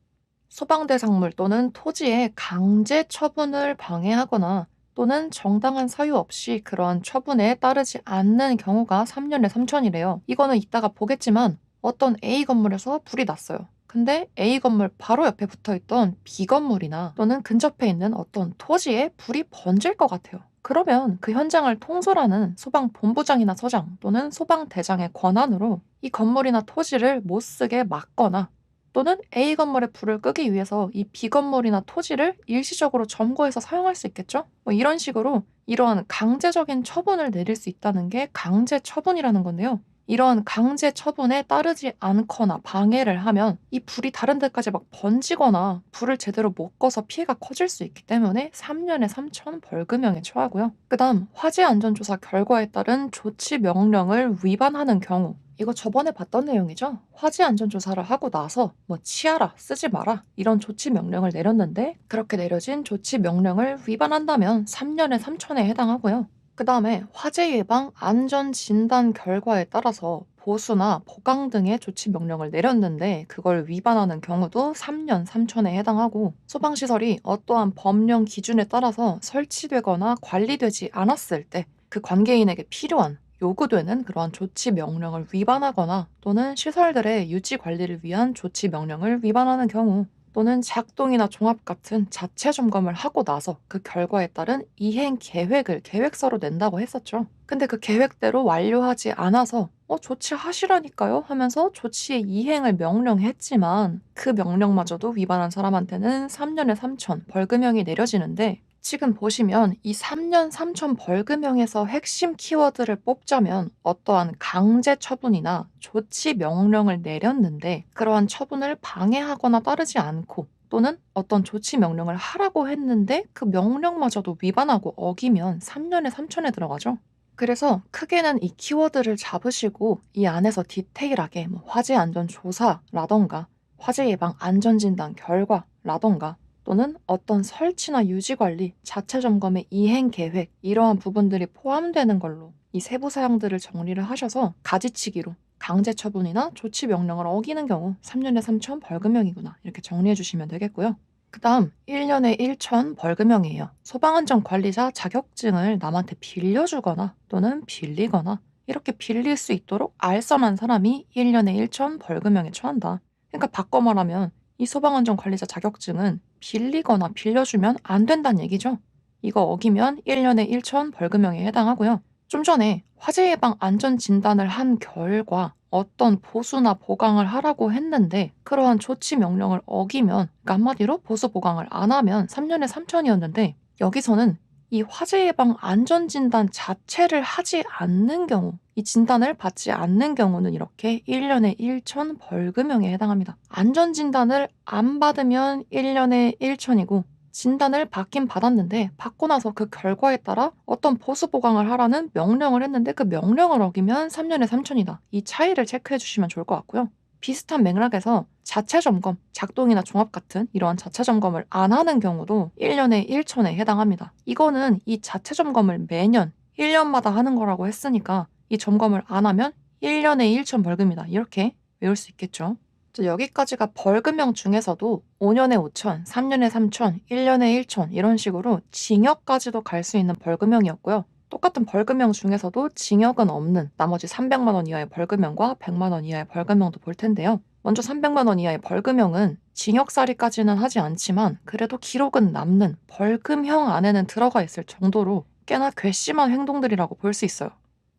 소방대상물 또는 토지의 강제 처분을 방해하거나 또는 정당한 사유 없이 그러한 처분에 따르지 않는 경우가 3년에 3천이래요. 이거는 이따가 보겠지만 어떤 A 건물에서 불이 났어요. 근데 A 건물 바로 옆에 붙어 있던 B 건물이나 또는 근접해 있는 어떤 토지에 불이 번질 것 같아요. 그러면 그 현장을 통솔하는 소방본부장이나 서장 또는 소방대장의 권한으로 이 건물이나 토지를 못 쓰게 막거나 또는 A 건물의 불을 끄기 위해서 이 B 건물이나 토지를 일시적으로 점거해서 사용할 수 있겠죠? 뭐 이런 식으로 이러한 강제적인 처분을 내릴 수 있다는 게 강제 처분이라는 건데요. 이러한 강제 처분에 따르지 않거나 방해를 하면 이 불이 다른 데까지 막 번지거나 불을 제대로 못 꺼서 피해가 커질 수 있기 때문에 3년에 3천 벌금형에 처하고요. 그다음 화재 안전조사 결과에 따른 조치 명령을 위반하는 경우 이거 저번에 봤던 내용이죠. 화재 안전조사를 하고 나서 뭐 치아라, 쓰지 마라 이런 조치 명령을 내렸는데 그렇게 내려진 조치 명령을 위반한다면 3년에 3천에 해당하고요. 그 다음에 화재 예방 안전 진단 결과에 따라서 보수나 보강 등의 조치 명령을 내렸는데 그걸 위반하는 경우도 3년 3천에 해당하고 소방시설이 어떠한 법령 기준에 따라서 설치되거나 관리되지 않았을 때 그 관계인에게 필요한 요구되는 그러한 조치 명령을 위반하거나 또는 시설들의 유지 관리를 위한 조치 명령을 위반하는 경우 또는 작동이나 종합 같은 자체 점검을 하고 나서 그 결과에 따른 이행 계획을 계획서로 낸다고 했었죠. 근데 그 계획대로 완료하지 않아서 조치하시라니까요 하면서 조치의 이행을 명령했지만 그 명령마저도 위반한 사람한테는 3년에 3천 벌금형이 내려지는데 지금 보시면 이 3년 3천 벌금형에서 핵심 키워드를 뽑자면 어떠한 강제 처분이나 조치 명령을 내렸는데 그러한 처분을 방해하거나 따르지 않고 또는 어떤 조치 명령을 하라고 했는데 그 명령마저도 위반하고 어기면 3년에 3천에 들어가죠. 그래서 크게는 이 키워드를 잡으시고 이 안에서 디테일하게 뭐 화재 안전 조사라던가 화재 예방 안전 진단 결과라던가 또는 어떤 설치나 유지 관리, 자체 점검의 이행 계획 이러한 부분들이 포함되는 걸로 이 세부 사항들을 정리를 하셔서 가지치기로 강제 처분이나 조치 명령을 어기는 경우 3년에 3천 벌금형이구나 이렇게 정리해 주시면 되겠고요. 그다음 1년에 1천 벌금형이에요. 소방안전관리자 자격증을 남한테 빌려주거나 또는 빌리거나 이렇게 빌릴 수 있도록 알선한 사람이 1년에 1천 벌금형에 처한다. 그러니까 바꿔 말하면 이 소방안전관리자 자격증은 빌리거나 빌려주면 안 된다는 얘기죠. 이거 어기면 1년에 1천 벌금형에 해당하고요. 좀 전에 화재 예방 안전 진단을 한 결과 어떤 보수나 보강을 하라고 했는데 그러한 조치 명령을 어기면, 그러니까 한마디로 보수 보강을 안 하면 3년에 3천이었는데 여기서는 이 화재 예방 안전 진단 자체를 하지 않는 경우, 이 진단을 받지 않는 경우는 이렇게 1년에 1천 벌금형에 해당합니다. 안전 진단을 안 받으면 1년에 1천이고 진단을 받긴 받았는데 받고 나서 그 결과에 따라 어떤 보수 보강을 하라는 명령을 했는데 그 명령을 어기면 3년에 3천이다. 이 차이를 체크해 주시면 좋을 것 같고요. 비슷한 맥락에서 자체 점검, 작동이나 종합 같은 이러한 자체 점검을 안 하는 경우도 1년에 1천에 해당합니다. 이거는 이 자체 점검을 매년 1년마다 하는 거라고 했으니까 이 점검을 안 하면 1년에 1천 벌금이다. 이렇게 외울 수 있겠죠. 여기까지가 벌금형 중에서도 5년에 5천, 3년에 3천, 1년에 1천 이런 식으로 징역까지도 갈 수 있는 벌금형이었고요. 똑같은 벌금형 중에서도 징역은 없는 나머지 300만 원 이하의 벌금형과 100만 원 이하의 벌금형도 볼 텐데요. 먼저 300만 원 이하의 벌금형은 징역살이까지는 하지 않지만 그래도 기록은 남는 벌금형 안에는 들어가 있을 정도로 꽤나 괘씸한 행동들이라고 볼 수 있어요.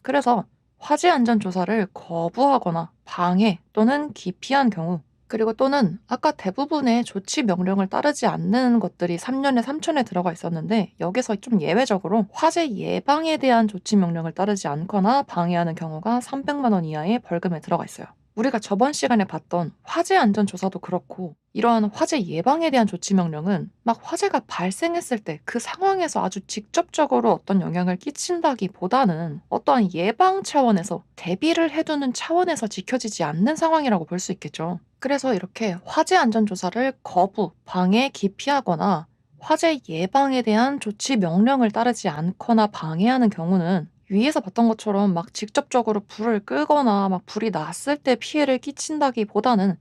그래서 화재 안전 조사를 거부하거나 방해 또는 기피한 경우, 그리고 또는 아까 대부분의 조치 명령을 따르지 않는 것들이 3년에 3천에 들어가 있었는데 여기서 좀 예외적으로 화재 예방에 대한 조치 명령을 따르지 않거나 방해하는 경우가 300만 원 이하의 벌금에 들어가 있어요. 우리가 저번 시간에 봤던 화재 안전 조사도 그렇고 이러한 화재 예방에 대한 조치 명령은 막 화재가 발생했을 때 그 상황에서 아주 직접적으로 어떤 영향을 끼친다기보다는 어떠한 예방 차원에서 대비를 해두는 차원에서 지켜지지 않는 상황이라고 볼 수 있겠죠. 그래서 이렇게 화재 안전 조사를 거부, 방해, 기피하거나 화재 예방에 대한 조치 명령을 따르지 않거나 방해하는 경우는 위에서 봤던 것처럼 막 직접적으로 불을 끄거나 막 불이 났을 때 피해를 끼친다기보다는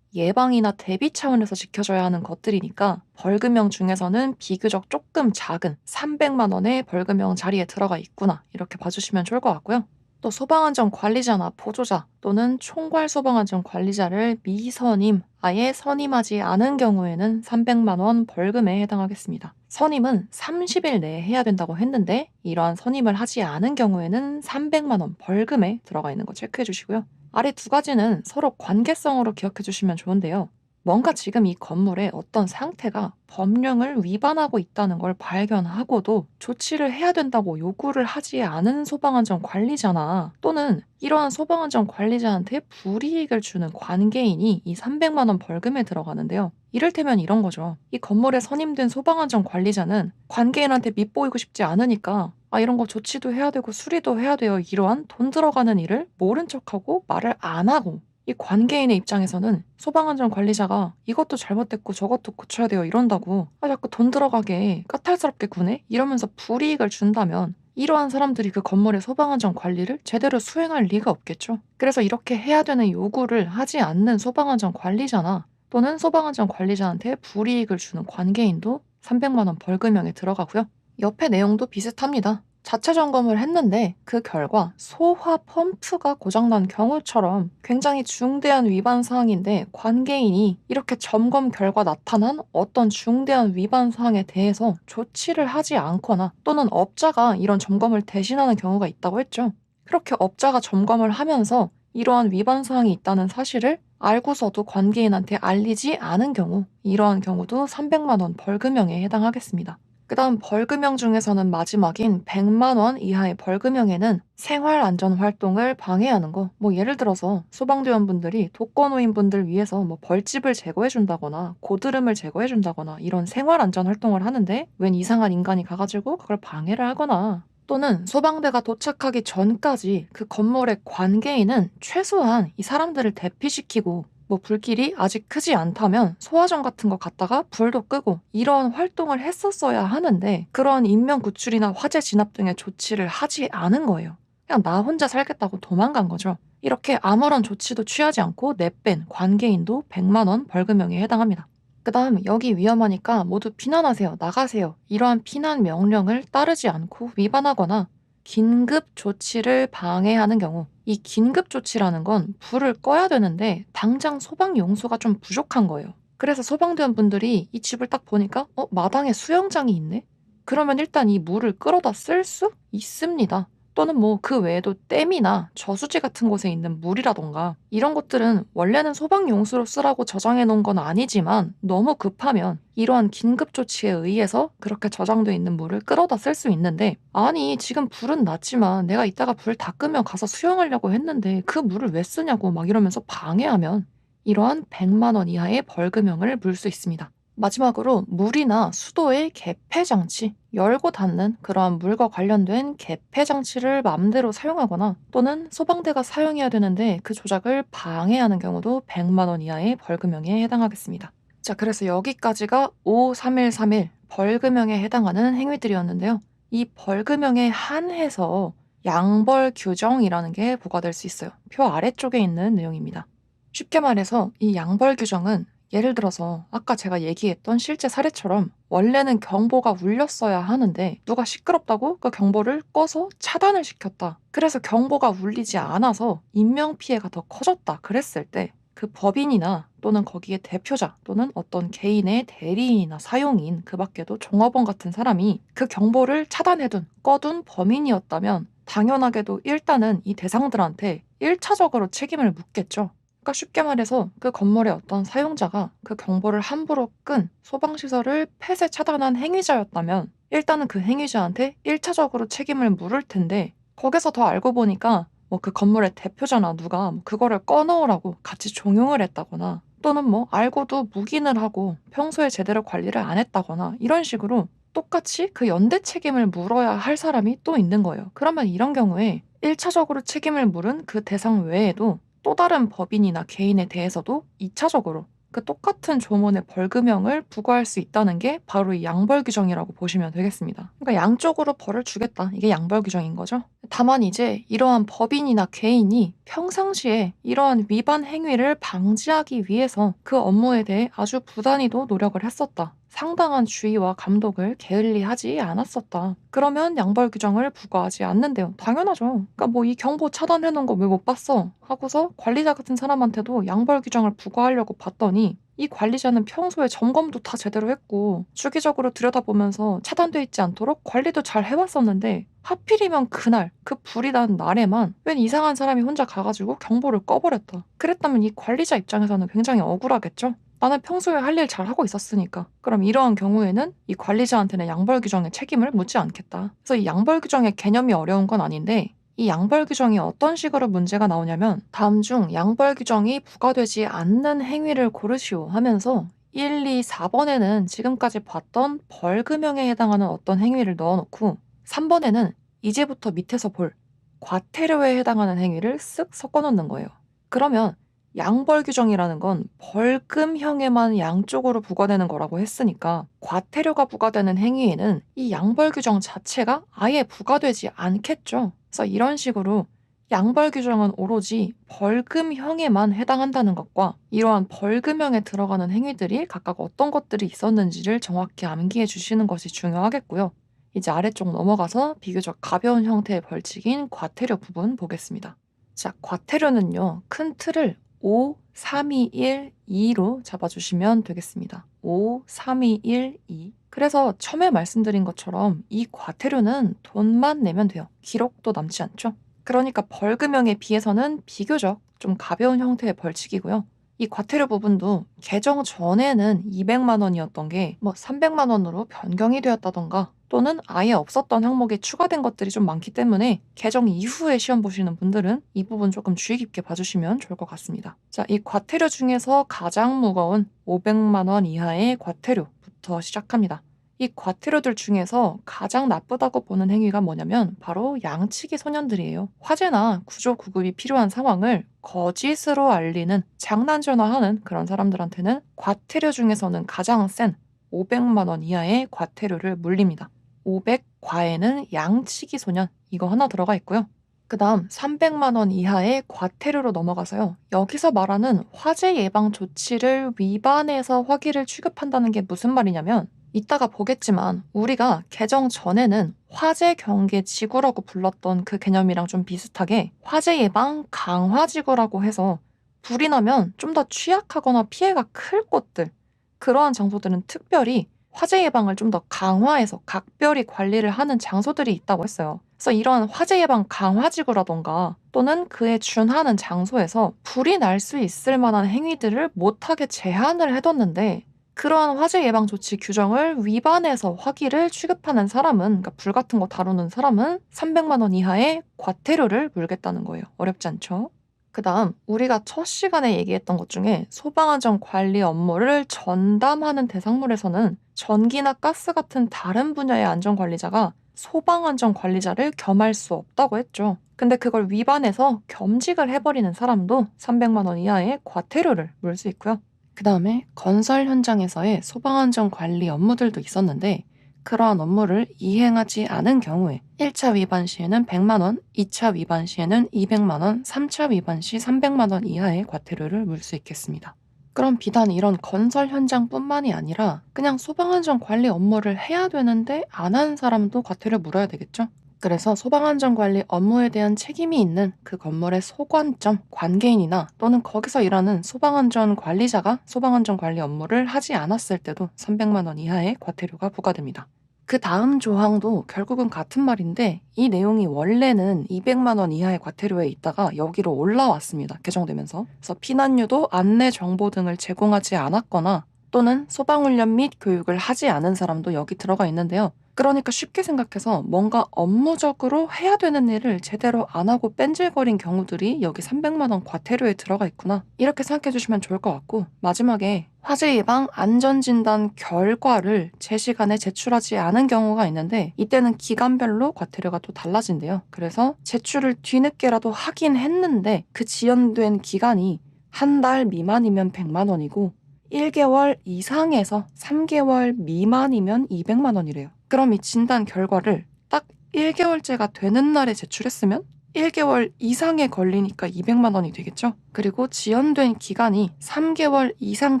예방이나 대비 차원에서 지켜져야 하는 것들이니까 벌금형 중에서는 비교적 조금 작은 300만 원의 벌금형 자리에 들어가 있구나 이렇게 봐주시면 좋을 것 같고요. 또 소방안전 관리자나 보조자 또는 총괄 소방안전 관리자를 미선임, 아예 선임하지 않은 경우에는 300만 원 벌금에 해당하겠습니다. 선임은 30일 내에 해야 된다고 했는데 이러한 선임을 하지 않은 경우에는 300만 원 벌금에 들어가 있는 거 체크해 주시고요. 아래 두 가지는 서로 관계성으로 기억해 주시면 좋은데요. 뭔가 지금 이 건물의 어떤 상태가 법령을 위반하고 있다는 걸 발견하고도 조치를 해야 된다고 요구를 하지 않은 소방안전 관리자나 또는 이러한 소방안전 관리자한테 불이익을 주는 관계인이 이 300만 원 벌금에 들어가는데요. 이를테면 이런 거죠. 이 건물에 선임된 소방안전 관리자는 관계인한테 밉보이고 싶지 않으니까 이런 거 조치도 해야 되고 수리도 해야 돼요. 이러한 돈 들어가는 일을 모른 척하고 말을 안 하고 이 관계인의 입장에서는 소방안전 관리자가 이것도 잘못됐고 저것도 고쳐야 돼요 이런다고 자꾸 돈 들어가게 까탈스럽게 구네? 이러면서 불이익을 준다면 이러한 사람들이 그 건물의 소방안전 관리를 제대로 수행할 리가 없겠죠. 그래서 이렇게 해야 되는 요구를 하지 않는 소방안전 관리자나 또는 소방안전 관리자한테 불이익을 주는 관계인도 300만 원 벌금형에 들어가고요. 옆에 내용도 비슷합니다. 자체 점검을 했는데 그 결과 소화 펌프가 고장난 경우처럼 굉장히 중대한 위반 사항인데 관계인이 이렇게 점검 결과 나타난 어떤 중대한 위반 사항에 대해서 조치를 하지 않거나 또는 업자가 이런 점검을 대신하는 경우가 있다고 했죠. 그렇게 업자가 점검을 하면서 이러한 위반 사항이 있다는 사실을 알고서도 관계인한테 알리지 않은 경우, 이러한 경우도 300만 원 벌금형에 해당하겠습니다. 그다음 벌금형 중에서는 마지막인 100만 원 이하의 벌금형에는 생활안전 활동을 방해하는 거, 예를 들어서 소방대원분들이 독거노인분들 위해서 벌집을 제거해 준다거나 고드름을 제거해 준다거나 이런 생활안전 활동을 하는데 웬 이상한 인간이 가가지고 그걸 방해를 하거나 또는 소방대가 도착하기 전까지 그 건물의 관계인은 최소한 이 사람들을 대피시키고 불길이 아직 크지 않다면 소화전 같은 거 갖다가 불도 끄고 이런 활동을 했었어야 하는데 그런 인명 구출이나 화재 진압 등의 조치를 하지 않은 거예요. 그냥 나 혼자 살겠다고 도망간 거죠. 이렇게 아무런 조치도 취하지 않고 내뺀 관계인도 100만 원 벌금형에 해당합니다. 그다음 "여기 위험하니까 모두避難하세요. 나가세요." 이러한 피난 명령을 따르지 않고 위반하거나 긴급 조치를 방해하는 경우, 이 긴급 조치라는 건 불을 꺼야 되는데 당장 소방 용소가 좀 부족한 거예요. 그래서 소방대원 분들이 이 집을 딱 보니까 '어 마당에 수영장이 있네.' 그러면 일단 이 물을 끌어다 쓸 수 있습니다. 또는 뭐 그 외에도 댐이나 저수지 같은 곳에 있는 물이라든가 이런 것들은 원래는 소방 용수로 쓰라고 저장해 놓은 건 아니지만 너무 급하면 이러한 긴급 조치에 의해서 그렇게 저장돼 있는 물을 끌어다 쓸 수 있는데, 아니 지금 불은 났지만 내가 이따가 불 다 끄면 가서 수영하려고 했는데 그 물을 왜 쓰냐고 막 이러면서 방해하면 이러한 100만 원 이하의 벌금형을 물 수 있습니다. 마지막으로 물이나 수도의 개폐 장치, 열고 닫는 그러한 물과 관련된 개폐 장치를 맘대로 사용하거나 또는 소방대가 사용해야 되는데 그 조작을 방해하는 경우도 100만 원 이하의 벌금형에 해당하겠습니다. 자, 그래서 여기까지가 53131 벌금형에 해당하는 행위들이었는데요. 이 벌금형에 한해서 양벌 규정이라는 게 부과될 수 있어요. 표 아래쪽에 있는 내용입니다. 쉽게 말해서 이 양벌 규정은, 예를 들어서 아까 제가 얘기했던 실제 사례처럼 원래는 경보가 울렸어야 하는데 누가 시끄럽다고 그 경보를 꺼서 차단을 시켰다. 그래서 경보가 울리지 않아서 인명피해가 더 커졌다. 그랬을 때 그 법인이나 또는 거기에 대표자 또는 어떤 개인의 대리인이나 사용인, 그 밖에도 종업원 같은 사람이 그 경보를 차단해둔, 꺼둔 범인이었다면 당연하게도 일단은 이 대상들한테 1차적으로 책임을 묻겠죠. 그러니까 쉽게 말해서 그 건물의 어떤 사용자가 그 경보를 함부로 끈 소방시설을 폐쇄 차단한 행위자였다면 일단은 그 행위자한테 1차적으로 책임을 물을 텐데, 거기서 더 알고 보니까 뭐 그 건물의 대표자나 누가 뭐 그거를 꺼놓으라고 같이 종용을 했다거나 또는 뭐 알고도 묵인을 하고 평소에 제대로 관리를 안 했다거나 이런 식으로 똑같이 그 연대 책임을 물어야 할 사람이 또 있는 거예요. 그러면 이런 경우에 1차적으로 책임을 물은 그 대상 외에도 또 다른 법인이나 개인에 대해서도 2차적으로 그 똑같은 조문의 벌금형을 부과할 수 있다는 게 바로 이 양벌 규정이라고 보시면 되겠습니다. 그러니까 양쪽으로 벌을 주겠다. 이게 양벌 규정인 거죠. 다만 이제 이러한 법인이나 개인이 평상시에 이러한 위반 행위를 방지하기 위해서 그 업무에 대해 아주 부단히도 노력을 했었다. 상당한 주의와 감독을 게을리하지 않았었다. 그러면 양벌 규정을 부과하지 않는데요. 당연하죠. 그러니까 뭐 이 경보 차단해 놓은 거 왜 못 봤어? 하고서 관리자 같은 사람한테도 양벌 규정을 부과하려고 봤더니 이 관리자는 평소에 점검도 다 제대로 했고 주기적으로 들여다보면서 차단돼 있지 않도록 관리도 잘 해왔었는데 하필이면 그날 그 불이 난 날에만 웬 이상한 사람이 혼자 가가지고 경보를 꺼버렸다. 그랬다면 이 관리자 입장에서는 굉장히 억울하겠죠? 나는 평소에 할 일 잘하고 있었으니까. 그럼 이러한 경우에는 이 관리자한테는 양벌 규정의 책임을 묻지 않겠다. 그래서 이 양벌 규정의 개념이 어려운 건 아닌데, 이 양벌 규정이 어떤 식으로 문제가 나오냐면 다음 중 양벌 규정이 부과되지 않는 행위를 고르시오 하면서 1, 2, 4번에는 지금까지 봤던 벌금형에 해당하는 어떤 행위를 넣어놓고 3번에는 이제부터 밑에서 볼 과태료에 해당하는 행위를 쓱 섞어놓는 거예요. 그러면 양벌 규정이라는 건 벌금형에만 양쪽으로 부과되는 거라고 했으니까 과태료가 부과되는 행위에는 이 양벌 규정 자체가 아예 부과되지 않겠죠. 그래서 이런 식으로 양벌 규정은 오로지 벌금형에만 해당한다는 것과 이러한 벌금형에 들어가는 행위들이 각각 어떤 것들이 있었는지를 정확히 암기해 주시는 것이 중요하겠고요. 이제 아래쪽 넘어가서 비교적 가벼운 형태의 벌칙인 과태료 부분 보겠습니다. 자, 과태료는요, 큰 틀을 5, 3, 2, 1, 2로 잡아주시면 되겠습니다. 5, 3, 2, 1, 2. 그래서 처음에 말씀드린 것처럼 이 과태료는 돈만 내면 돼요. 기록도 남지 않죠. 그러니까 벌금형에 비해서는 비교적 좀 가벼운 형태의 벌칙이고요. 이 과태료 부분도 개정 전에는 200만 원이었던 게 뭐 300만 원으로 변경이 되었다던가 또는 아예 없었던 항목에 추가된 것들이 좀 많기 때문에 개정 이후에 시험 보시는 분들은 이 부분 조금 주의 깊게 봐주시면 좋을 것 같습니다. 자, 이 과태료 중에서 가장 무거운 500만 원 이하의 과태료부터 시작합니다. 이 과태료들 중에서 가장 나쁘다고 보는 행위가 뭐냐면 바로 양치기 소년들이에요. 화재나 구조 구급이 필요한 상황을 거짓으로 알리는, 장난 전화하는 그런 사람들한테는 과태료 중에서는 가장 센 500만 원 이하의 과태료를 물립니다. 500 과에는 양치기 소년 이거 하나 들어가 있고요. 그다음 300만 원 이하의 과태료로 넘어가서요. 여기서 말하는 화재 예방 조치를 위반해서 화기를 취급한다는 게 무슨 말이냐면 이따가 보겠지만 우리가 개정 전에는 화재 경계 지구라고 불렀던 그 개념이랑 좀 비슷하게 화재 예방 강화 지구라고 해서 불이 나면 좀 더 취약하거나 피해가 클 곳들 그러한 장소들은 특별히 화재 예방을 좀 더 강화해서 각별히 관리를 하는 장소들이 있다고 했어요. 그래서 이러한 화재 예방 강화지구라던가 또는 그에 준하는 장소에서 불이 날 수 있을 만한 행위들을 못하게 제한을 해뒀는데 그러한 화재 예방 조치 규정을 위반해서 화기를 취급하는 사람은 그러니까 불 같은 거 다루는 사람은 300만 원 이하의 과태료를 물겠다는 거예요. 어렵지 않죠? 그다음 우리가 첫 시간에 얘기했던 것 중에 소방안전 관리 업무를 전담하는 대상물에서는 전기나 가스 같은 다른 분야의 안전관리자가 소방안전관리자를 겸할 수 없다고 했죠. 근데 그걸 위반해서 겸직을 해버리는 사람도 300만 원 이하의 과태료를 물 수 있고요. 그다음에 건설 현장에서의 소방안전 관리 업무들도 있었는데 그러한 업무를 이행하지 않은 경우에 1차 위반 시에는 100만 원, 2차 위반 시에는 200만 원, 3차 위반 시 300만 원 이하의 과태료를 물 수 있겠습니다. 그럼 비단 이런 건설 현장뿐만이 아니라 그냥 소방안전 관리 업무를 해야 되는데 안 하는 사람도 과태료 물어야 되겠죠? 그래서 소방안전 관리 업무에 대한 책임이 있는 그 건물의 소관점, 관계인이나 또는 거기서 일하는 소방안전 관리자가 소방안전 관리 업무를 하지 않았을 때도 300만 원 이하의 과태료가 부과됩니다. 그 다음 조항도 결국은 같은 말인데 이 내용이 원래는 200만 원 이하의 과태료에 있다가 여기로 올라왔습니다. 개정되면서. 그래서 피난유도, 안내 정보 등을 제공하지 않았거나 또는 소방훈련 및 교육을 하지 않은 사람도 여기 들어가 있는데요. 그러니까 쉽게 생각해서 뭔가 업무적으로 해야 되는 일을 제대로 안 하고 뺀질거린 경우들이 여기 300만 원 과태료에 들어가 있구나. 이렇게 생각해 주시면 좋을 것 같고 마지막에 화재 예방 안전진단 결과를 제 시간에 제출하지 않은 경우가 있는데 이때는 기간별로 과태료가 또 달라진대요. 그래서 제출을 뒤늦게라도 하긴 했는데 그 지연된 기간이 한 달 미만이면 100만 원이고 1개월 이상에서 3개월 미만이면 200만 원이래요. 그럼 이 진단 결과를 딱 1개월째가 되는 날에 제출했으면 1개월 이상에 걸리니까 200만 원이 되겠죠? 그리고 지연된 기간이 3개월 이상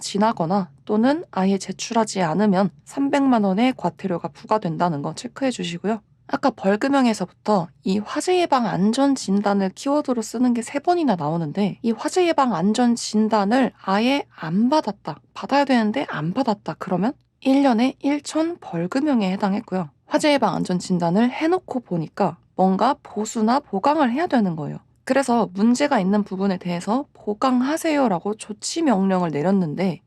지나거나 또는 아예 제출하지 않으면 300만 원의 과태료가 부과된다는 거 체크해 주시고요. 아까 벌금형에서부터 이 화재 예방 안전 진단을 키워드로 쓰는 게 3번이나 나오는데 이 화재 예방 안전 진단을 아예 안 받았다. 받아야 되는데 안 받았다. 그러면 1년에 1천 벌금형에 해당했고요. 화재 예방 안전 진단을 해놓고 보니까 뭔가 보수나 보강을 해야 되는 거예요. 그래서 문제가 있는 부분에 대해서 보강하세요라고 조치 명령을 내렸는데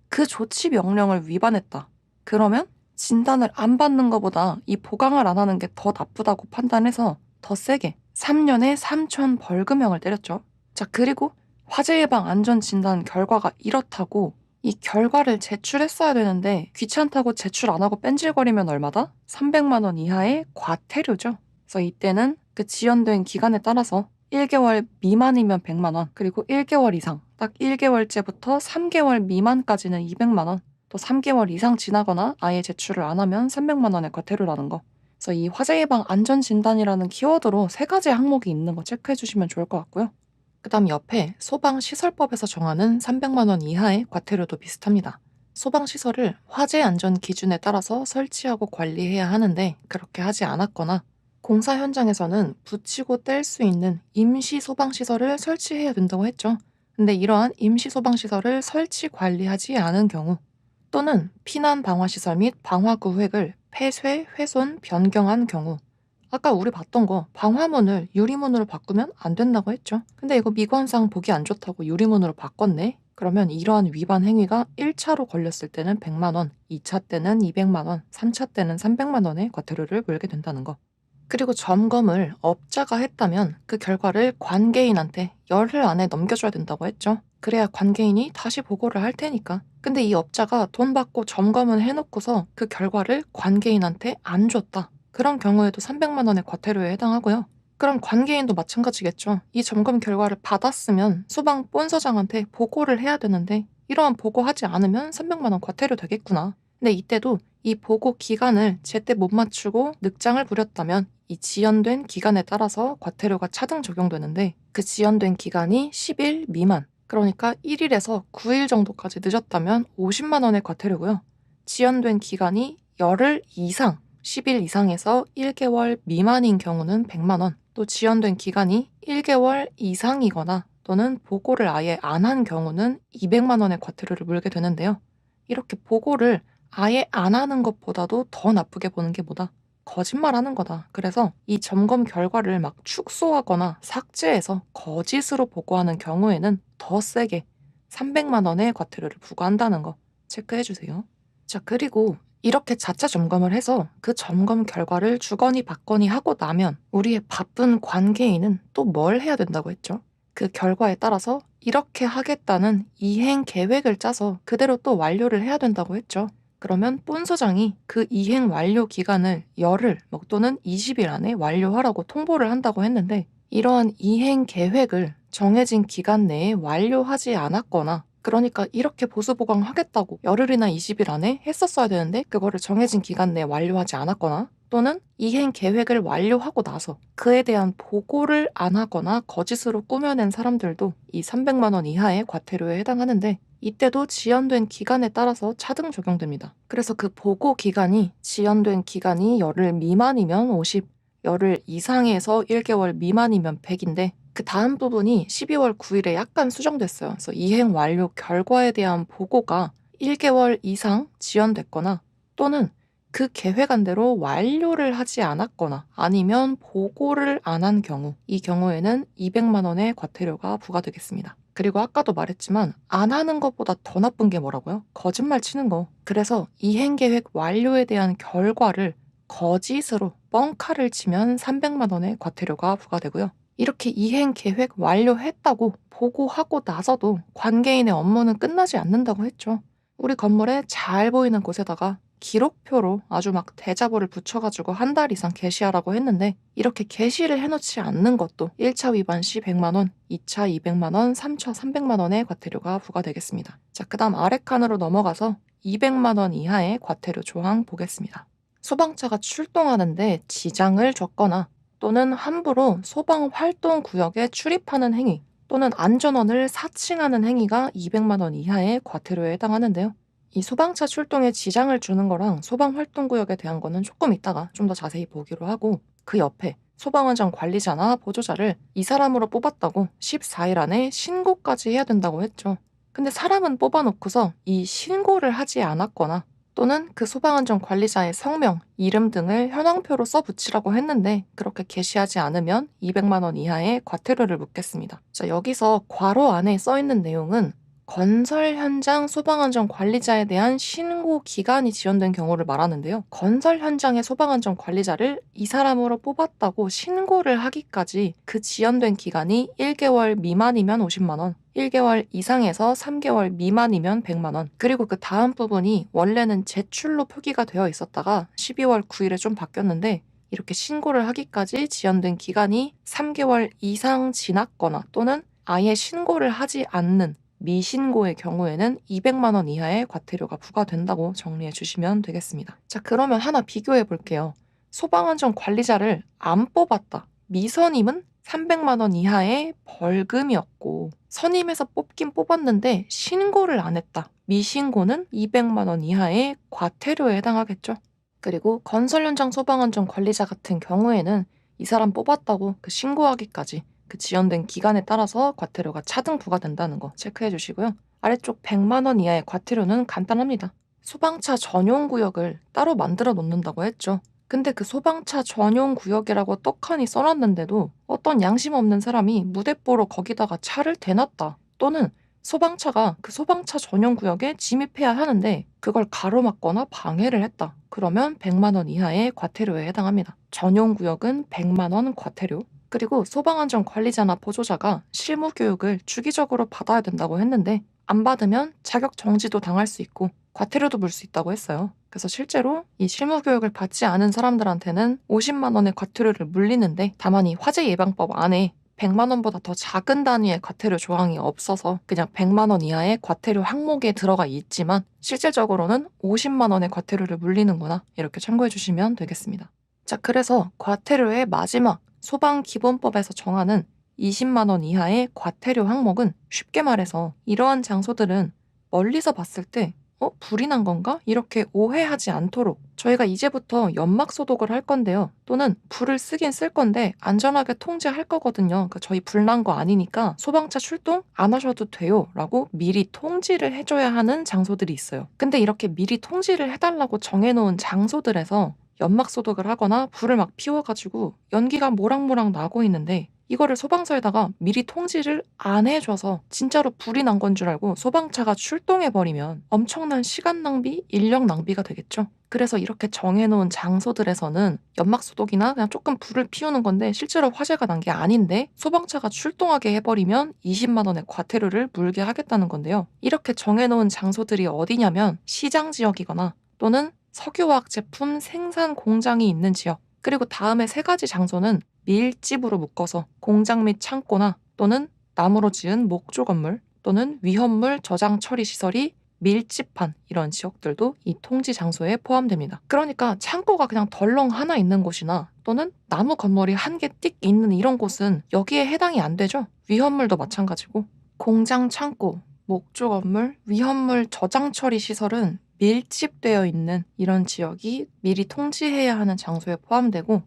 그 조치 명령을 위반했다. 그러면 진단을 안 받는 것보다 이 보강을 안 하는 게 더 나쁘다고 판단해서 더 세게 3년에 3천 벌금형을 때렸죠. 자, 그리고 화재 예방 안전 진단 결과가 이렇다고 이 결과를 제출했어야 되는데 귀찮다고 제출 안 하고 뺀질거리면 얼마다? 300만 원 이하의 과태료죠. 그래서 이때는 그 지연된 기간에 따라서 1개월 미만이면 100만 원, 그리고 1개월 이상, 딱 1개월째부터 3개월 미만까지는 200만 원, 또 3개월 이상 지나거나 아예 제출을 안 하면 300만 원의 과태료라는 거. 그래서 이 화재 예방 안전 진단이라는 키워드로 3가지 항목이 있는 거 체크해 주시면 좋을 것 같고요. 그다음 옆에 소방시설법에서 정하는 300만 원 이하의 과태료도 비슷합니다. 소방시설을 화재 안전 기준에 따라서 설치하고 관리해야 하는데 그렇게 하지 않았거나 공사 현장에서는 붙이고 뗄 수 있는 임시 소방시설을 설치해야 된다고 했죠. 근데 이러한 임시 소방시설을 설치 관리하지 않은 경우 또는 피난 방화시설 및 방화구획을 폐쇄, 훼손, 변경한 경우 아까 우리 봤던 거 방화문을 유리문으로 바꾸면 안 된다고 했죠. 근데 이거 미관상 보기 안 좋다고 유리문으로 바꿨네? 그러면 이러한 위반 행위가 1차로 걸렸을 때는 100만 원, 2차 때는 200만 원, 3차 때는 300만 원의 과태료를 물게 된다는 거. 그리고 점검을 업자가 했다면 그 결과를 관계인한테 열흘 안에 넘겨줘야 된다고 했죠. 그래야 관계인이 다시 보고를 할 테니까. 근데 이 업자가 돈 받고 점검은 해놓고서 그 결과를 관계인한테 안 줬다. 그런 경우에도 300만 원의 과태료에 해당하고요. 그럼 관계인도 마찬가지겠죠. 이 점검 결과를 받았으면 소방 본서장한테 보고를 해야 되는데 이러한 보고하지 않으면 300만 원 과태료 되겠구나. 근데 이때도 이 보고 기간을 제때 못 맞추고 늑장을 부렸다면 이 지연된 기간에 따라서 과태료가 차등 적용되는데, 그 지연된 기간이 10일 미만, 그러니까 1일에서 9일 정도까지 늦었다면 50만 원의 과태료고요. 지연된 기간이 열흘 이상, 10일 이상에서 1개월 미만인 경우는 100만 원, 또 지연된 기간이 1개월 이상이거나 또는 보고를 아예 안 한 경우는 200만 원의 과태료를 물게 되는데요. 이렇게 보고를 아예 안 하는 것보다도 더 나쁘게 보는 게 뭐다? 거짓말하는 거다. 그래서 이 점검 결과를 막 축소하거나 삭제해서 거짓으로 보고하는 경우에는 더 세게 300만 원의 과태료를 부과한다는 거 체크해 주세요. 자, 그리고 이렇게 자체 점검을 해서 그 점검 결과를 주거니 받거니 하고 나면 우리의 바쁜 관계인은 또 뭘 해야 된다고 했죠? 그 결과에 따라서 이렇게 하겠다는 이행 계획을 짜서 그대로 또 완료를 해야 된다고 했죠. 그러면 본소장이 그 이행 완료 기간을 열흘 또는 20일 안에 완료하라고 통보를 한다고 했는데, 이러한 이행 계획을 정해진 기간 내에 완료하지 않았거나, 그러니까 이렇게 보수 보강하겠다고 열흘이나 20일 안에 했었어야 되는데 그거를 정해진 기간 내에 완료하지 않았거나, 또는 이행 계획을 완료하고 나서 그에 대한 보고를 안 하거나 거짓으로 꾸며낸 사람들도 이 300만 원 이하의 과태료에 해당하는데, 이때도 지연된 기간에 따라서 차등 적용됩니다. 그래서 그 보고 기간이 지연된 기간이 열흘 미만이면 50, 열흘 이상에서 1개월 미만이면 100인데, 그 다음 부분이 12월 9일에 약간 수정됐어요. 그래서 이행 완료 결과에 대한 보고가 1개월 이상 지연됐거나, 또는 그 계획안대로 완료를 하지 않았거나 아니면 보고를 안 한 경우, 이 경우에는 200만 원의 과태료가 부과되겠습니다. 그리고 아까도 말했지만 안 하는 것보다 더 나쁜 게 뭐라고요? 거짓말 치는 거. 그래서 이행계획 완료에 대한 결과를 거짓으로 뻥카를 치면 300만 원의 과태료가 부과되고요. 이렇게 이행계획 완료했다고 보고하고 나서도 관계인의 업무는 끝나지 않는다고 했죠. 우리 건물에 잘 보이는 곳에다가 기록표로 아주 막 대자보를 붙여가지고 한 달 이상 게시하라고 했는데, 이렇게 게시를 해놓지 않는 것도 1차 위반 시 100만 원, 2차 200만 원, 3차 300만 원의 과태료가 부과되겠습니다. 자, 그 다음 아래 칸으로 넘어가서 200만 원 이하의 과태료 조항 보겠습니다. 소방차가 출동하는데 지장을 줬거나 또는 함부로 소방 활동 구역에 출입하는 행위, 또는 안전원을 사칭하는 행위가 200만 원 이하의 과태료에 해당하는데요. 이 소방차 출동에 지장을 주는 거랑 소방활동구역에 대한 거는 조금 이따가 좀 더 자세히 보기로 하고, 그 옆에 소방원장 관리자나 보조자를 이 사람으로 뽑았다고 14일 안에 신고까지 해야 된다고 했죠. 근데 사람은 뽑아놓고서 이 신고를 하지 않았거나, 또는 그 소방안전 관리자의 성명, 이름 등을 현황표로 써붙이라고 했는데 그렇게 게시하지 않으면 200만 원 이하의 과태료를 묻겠습니다. 자, 여기서 괄호 안에 써있는 내용은 건설 현장 소방안전 관리자에 대한 신고 기간이 지연된 경우를 말하는데요. 건설 현장의 소방안전 관리자를 이 사람으로 뽑았다고 신고를 하기까지 그 지연된 기간이 1개월 미만이면 50만 원, 1개월 이상에서 3개월 미만이면 100만 원, 그리고 그 다음 부분이 원래는 제출로 표기가 되어 있었다가 12월 9일에 좀 바뀌었는데, 이렇게 신고를 하기까지 지연된 기간이 3개월 이상 지났거나 또는 아예 신고를 하지 않는 미신고의 경우에는 200만 원 이하의 과태료가 부과된다고 정리해 주시면 되겠습니다. 자, 그러면 하나 비교해 볼게요. 소방안전 관리자를 안 뽑았다. 미선임은 300만 원 이하의 벌금이었고, 선임해서 뽑긴 뽑았는데 신고를 안 했다. 미신고는 200만 원 이하의 과태료에 해당하겠죠. 그리고 건설 현장 소방안전 관리자 같은 경우에는 이 사람 뽑았다고 그 신고하기까지 그 지연된 기간에 따라서 과태료가 차등 부과된다는 거 체크해 주시고요. 아래쪽 100만 원 이하의 과태료는 간단합니다. 소방차 전용 구역을 따로 만들어 놓는다고 했죠. 근데 그 소방차 전용 구역이라고 떡하니 써놨는데도 어떤 양심 없는 사람이 무대뽀로 거기다가 차를 대놨다. 또는 소방차가 그 소방차 전용 구역에 진입해야 하는데 그걸 가로막거나 방해를 했다. 그러면 100만 원 이하의 과태료에 해당합니다. 전용 구역은 100만 원 과태료. 그리고 소방안전 관리자나 보조자가 실무 교육을 주기적으로 받아야 된다고 했는데 안 받으면 자격 정지도 당할 수 있고 과태료도 물 수 있다고 했어요. 그래서 실제로 이 실무 교육을 받지 않은 사람들한테는 50만 원의 과태료를 물리는데, 다만 이 화재 예방법 안에 100만 원보다 더 작은 단위의 과태료 조항이 없어서 그냥 100만 원 이하의 과태료 항목에 들어가 있지만 실질적으로는 50만 원의 과태료를 물리는구나 이렇게 참고해 주시면 되겠습니다. 자, 그래서 과태료의 마지막 소방기본법에서 정하는 20만 원 이하의 과태료 항목은 쉽게 말해서 이러한 장소들은 멀리서 봤을 때 불이 난 건가? 이렇게 오해하지 않도록 저희가 이제부터 연막 소독을 할 건데요. 또는 불을 쓰긴 쓸 건데 안전하게 통제할 거거든요. 그러니까 저희 불 난 거 아니니까 소방차 출동 안 하셔도 돼요. 라고 미리 통지를 해줘야 하는 장소들이 있어요. 근데 이렇게 미리 통지를 해달라고 정해놓은 장소들에서 연막 소독을 하거나 불을 막 피워가지고 연기가 모락모락 나고 있는데 이거를 소방서에다가 미리 통지를 안 해줘서 진짜로 불이 난 건 줄 알고 소방차가 출동해버리면 엄청난 시간 낭비, 인력 낭비가 되겠죠. 그래서 이렇게 정해놓은 장소들에서는 연막 소독이나 그냥 조금 불을 피우는 건데 실제로 화재가 난 게 아닌데 소방차가 출동하게 해버리면 20만 원의 과태료를 물게 하겠다는 건데요. 이렇게 정해놓은 장소들이 어디냐면 시장 지역이거나 또는 석유화학 제품 생산 공장이 있는 지역, 그리고 다음에 3가지 장소는 밀집으로 묶어서 공장 및 창고나 또는 나무로 지은 목조 건물 또는 위험물 저장 처리 시설이 밀집한 이런 지역들도 이 통지 장소에 포함됩니다. 그러니까 창고가 그냥 덜렁 하나 있는 곳이나 또는 나무 건물이 한 개 띡 있는 이런 곳은 여기에 해당이 안 되죠. 위험물도 마찬가지고 공장 창고, 목조 건물, 위험물 저장 처리 시설은 밀집되어 있는 이런 지역이 미리 통지해야 하는 장소에 포함되고